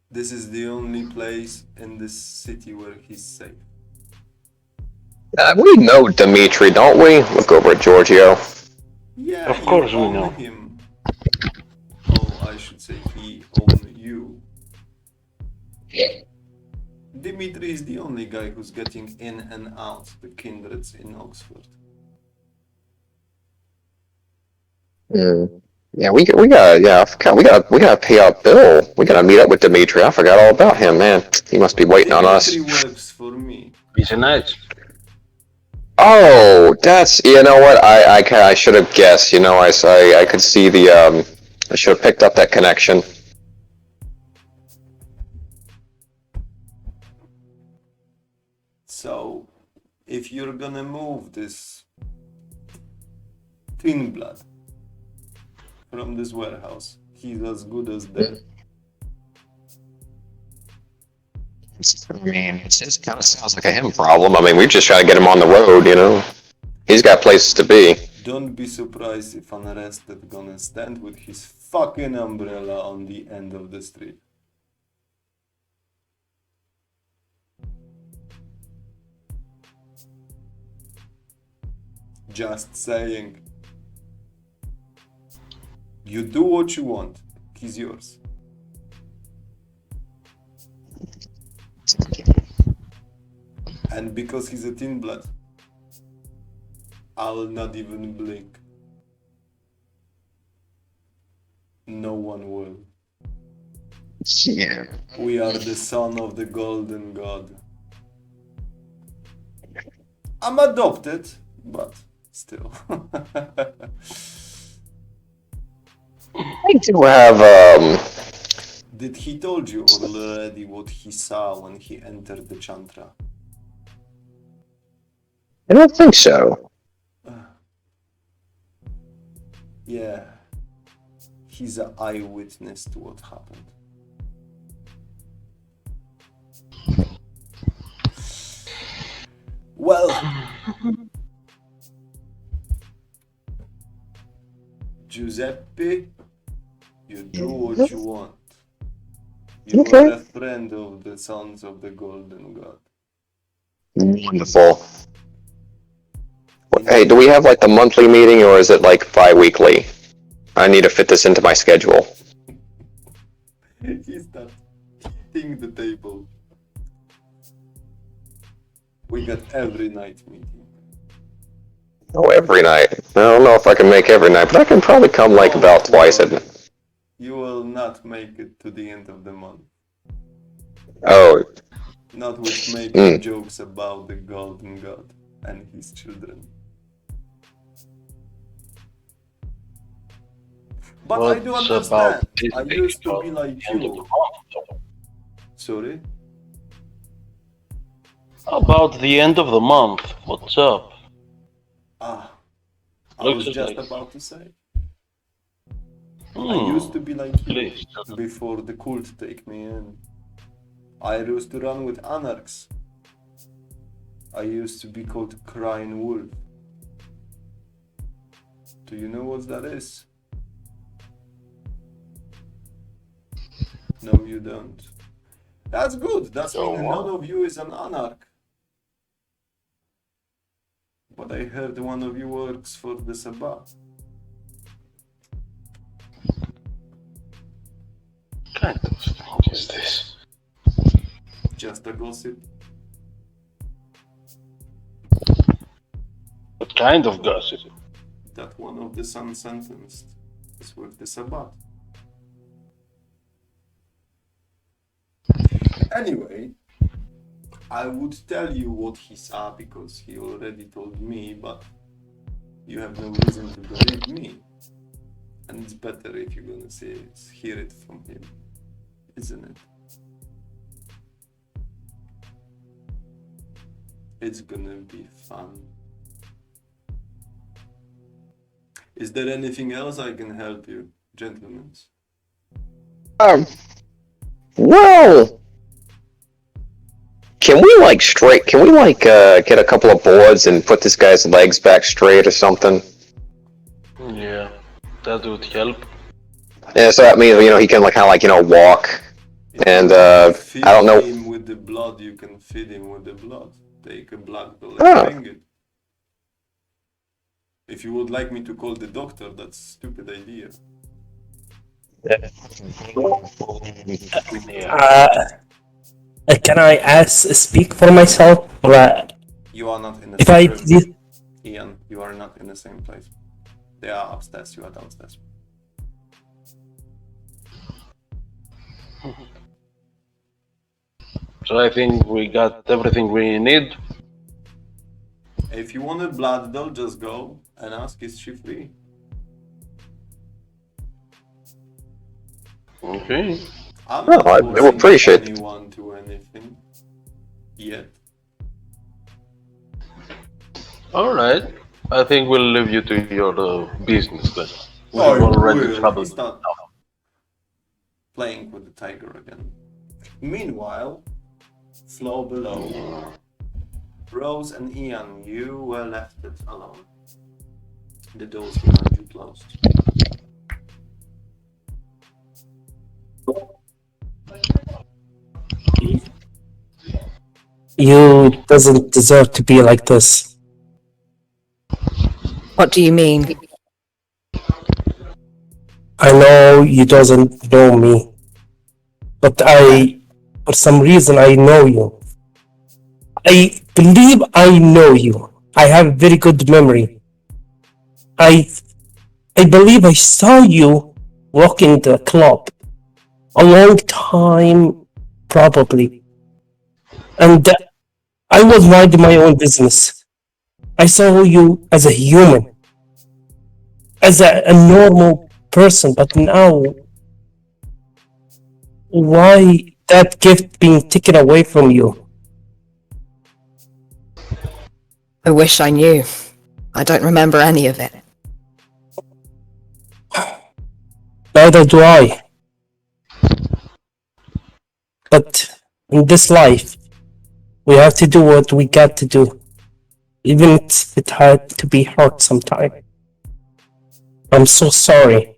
This is the only place in this city where he's safe. We know Dimitri, don't we? Look over at Giorgio. Yeah, Of course you we own know. him. Oh, I should say he owned you. Dimitri is the only guy who's getting in and out the kindreds in Oxford. Yeah, we gotta pay our bill. We gotta meet up with Dimitri. I forgot all about him, man. He must be waiting on us. Dimitri works for me. He's a nice. Oh, that's, you know what? I should have guessed. You know, I could see the I should have picked up that connection. So, if you're gonna move this thin blood from this warehouse, he's as good as dead. I mean, it kind of sounds like a him problem. I mean, we're just trying to get him on the road, you know. He's got places to be. Don't be surprised if an arrested gonna stand with his fucking umbrella on the end of the street. Just saying. You do what you want. He's yours. And because he's a thin blood, I'll not even blink. No one will. Yeah. We are the son of the golden god. I'm adopted, but still. I do have Did he told you already what he saw when he entered the Chantra? I don't think so. Yeah. He's an eyewitness to what happened. Well, Giuseppe, you do what you want. You Okay. are a friend of the sons of the golden god. Wonderful. Hey, do we have like the monthly meeting or is it like bi-weekly? I need to fit this into my schedule. He starts ping the table. We got every night meeting. Oh, every night. I don't know if I can make every night, but I can probably come like about twice a night. You will not make it to the end of the month. Oh, Not with making jokes about the golden god and his children. But I do understand. I used to be like you. Sorry? About the end of the month. What's up? I Looks was just like- about to say. I used to be like you Please. before the cult take me in. I used to run with anarchs. I used to be called Crying Wolf. Do you know what that is? No, you don't. That's good. That's meaning none of you is an anarch. But I heard one of you works for the Sabbath. Kind of thing is this? Just a gossip. What kind of gossip? That one of the son sentenced is with the Sabbath. Anyway, I would tell you what he saw because he already told me, but you have no reason to believe me. And it's better if you're gonna hear it from him, isn't it? It's gonna be fun. Is there anything else I can help you, gentlemen? well, can we get a couple of boards and put this guy's legs back straight or something? Yeah, that would help. Yeah, so that means he can walk. And Feed I don't know. him with the blood, you can feed him with the blood. Take a black doll Oh. and bring it. If you would like me to call the doctor, that's a stupid idea. Can I speak for myself? Or, You are not in the if same I room. did, Ian, you are not in the same place. They are upstairs, you are downstairs. So I think we got everything we need. If you want a blood doll, just go and ask, is she free? Okay. I'm Well, not I do forcing appreciate it. anyone to anything yet. Alright. I think we'll leave you to your business then. We've Oh, already will. troubled. He's not playing with the tiger again. Meanwhile, floor below, Rose and Ian, you were left it alone. The doors behind you closed. you doesn't deserve to be like this. What do you mean? I know you doesn't know me, but for some reason, I know you. I believe I know you. I have very good memory. I believe I saw you walking the club a long time, probably. And I was minding my own business. I saw you as a human, as a normal person, but now, why that gift being taken away from you? I wish I knew. I don't remember any of it. Neither do I. But in this life, we have to do what we got to do, even if it had to be hard sometime. I'm so sorry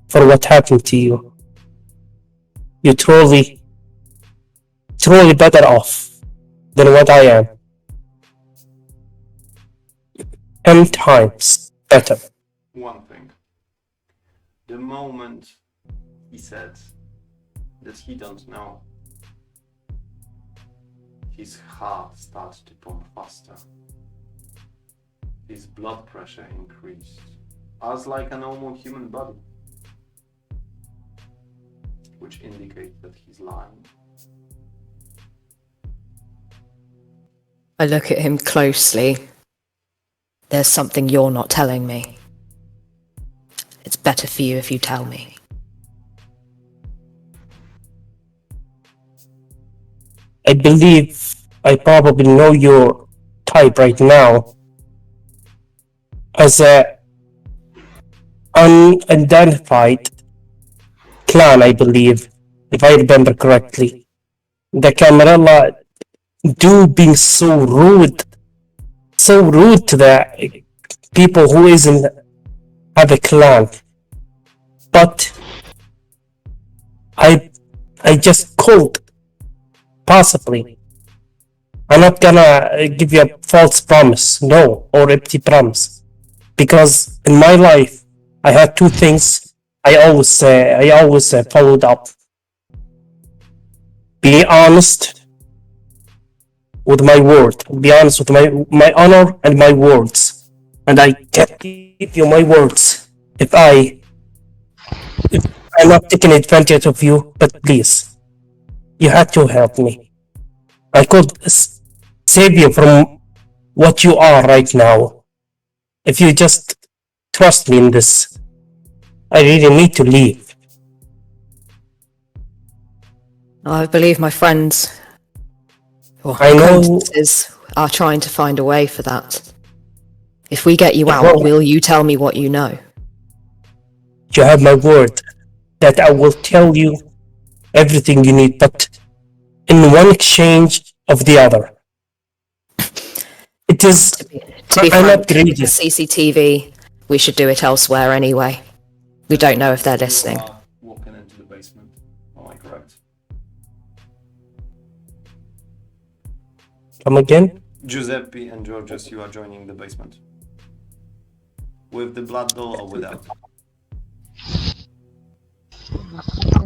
for what happened to you. You're truly better off than what I am. 10 times better. One thing. The moment he said that he don't know his heart started to pump faster. His blood pressure increased, as like a normal human body, which indicates that he's lying. I look at him closely. There's something you're not telling me. It's better for you if you tell me. I believe I probably know your type right now. As a unidentified clan, I believe, if I remember correctly. The Camarilla do being so rude to the people who isn't have a clan. But I just called, possibly. I'm not gonna give you a false promise, no, or empty promise, because in my life I had two things I always followed up: be honest with my word, be honest with my honor and my words, and I can't give you my words if I'm not taking advantage of you. But please, you had to help me. I could save you from what you are right now. If you just trust me in this, I really need to leave. I believe my friends or I know. acquaintances are trying to find a way for that. If we get you out, Well- will you tell me what you know? You have my word that I will tell you everything you need, but in one exchange of the other. It is. To be I'm frank, not greedy. CCTV, we should do it elsewhere anyway. We don't know if they're listening. You are walking into the basement. Am I correct? Come again? Giuseppe and Giorgio, you are joining the basement. With the blood doll or without?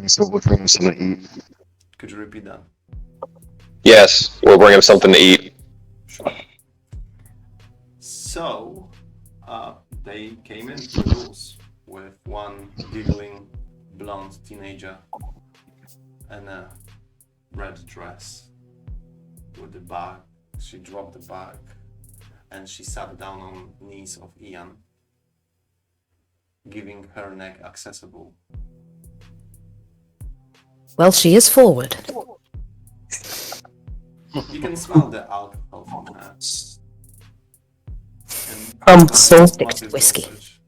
So we'll bring him something to eat. Could you repeat that? Yes, we'll bring him something to eat. Sure. So, they came in through the doors with one giggling blonde teenager and a red dress with the bag. She dropped the bag and she sat down on knees of Ian, giving her neck accessible. Well, she is forward. You can smell the alcohol from her. And I'm so- massive Whiskey. dosage.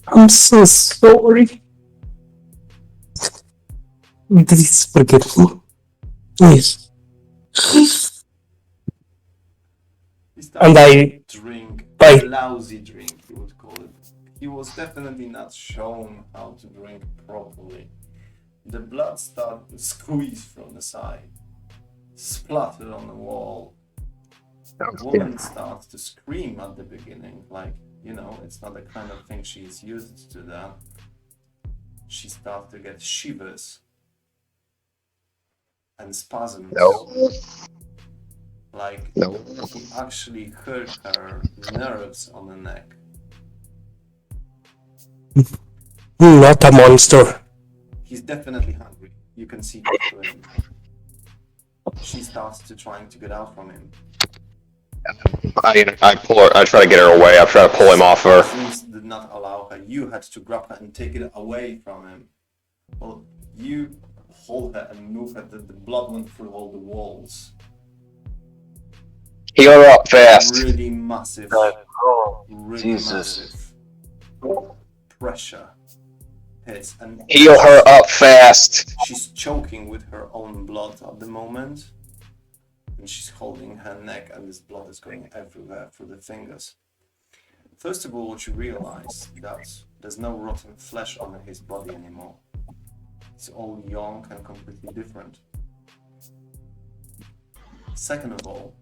I'm so sorry. Please forgive me. Yes. He started And I to drink I- a lousy drink, you would call it. He was definitely not shown how to drink properly. The blood started to squeeze from the side, splattered on the wall. The woman starts to scream at the beginning, like, you know, it's not the kind of thing she's used to that. She starts to get shivers and spasms. No. Like, No. he actually hurt her nerves on the neck. not a monster. He's definitely hungry. You can see that through him. She starts to trying to get out from him. I pull her. I try to get her away. I try to pull him off her. Since did not allow her, you had to grab her and take it away from him. Well, you hold her and move her. The blood went through all the walls. Heal her up fast. Really massive. Oh, Really Jesus. massive pressure hits, and Heal her up fast. she's choking with her own blood at the moment, and she's holding her neck, and this blood is going everywhere through the fingers. First of all, what you realize that there's no rotten flesh on his body anymore. It's all young and completely different. Second of all,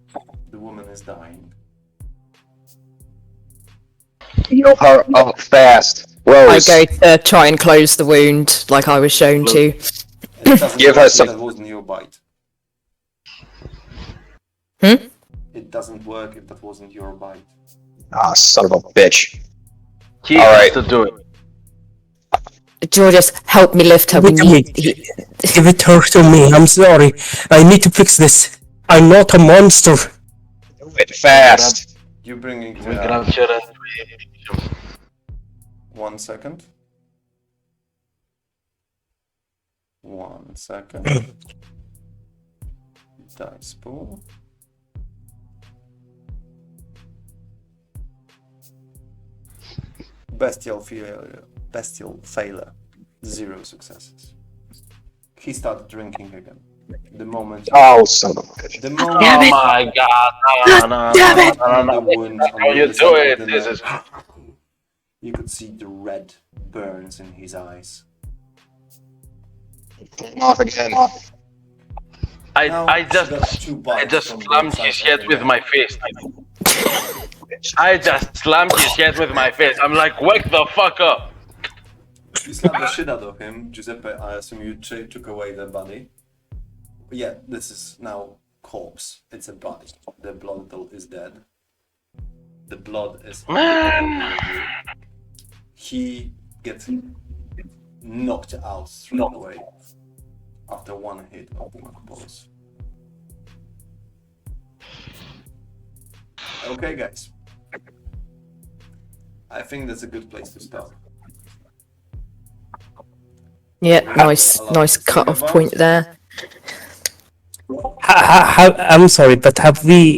the woman is dying. Heal her up fast. I Rose, go to try and close the wound like I was shown to. It doesn't Give her matter, some- that wasn't your bite. It doesn't work if that wasn't your bite. Ah, son of a bitch. He All has right. to do it. Georgios, help me lift her. We Give it to need. me. Give it her to me. I'm sorry. I need to fix this. I'm not a monster. Do it fast. You bringing We to grab her and 1 second. 1 second. Dice pool. Bestial failure. 0 successes. He started drinking again. The moment Oh, son of a bitch. the moment Damn it. Oh my god. No. the wound on How the you other do side it? of the This neck, is. you could see the red burns in his eyes. Off again. Now, I she got 2 just bites from both slammed his sides of head the with neck. my fist. I just slammed his head with my fist. I'm like, wake the fuck up. You slapped the shit out of him. Giuseppe, I assume you took away the body. Yeah, this is now corpse. It's a body. The blood is dead. The blood is Man. He gets knocked out straight away after 1 hit of the Macbos. Okay, guys. I think that's a good place to stop. Yeah, nice cut-off point there. I'm sorry, but have we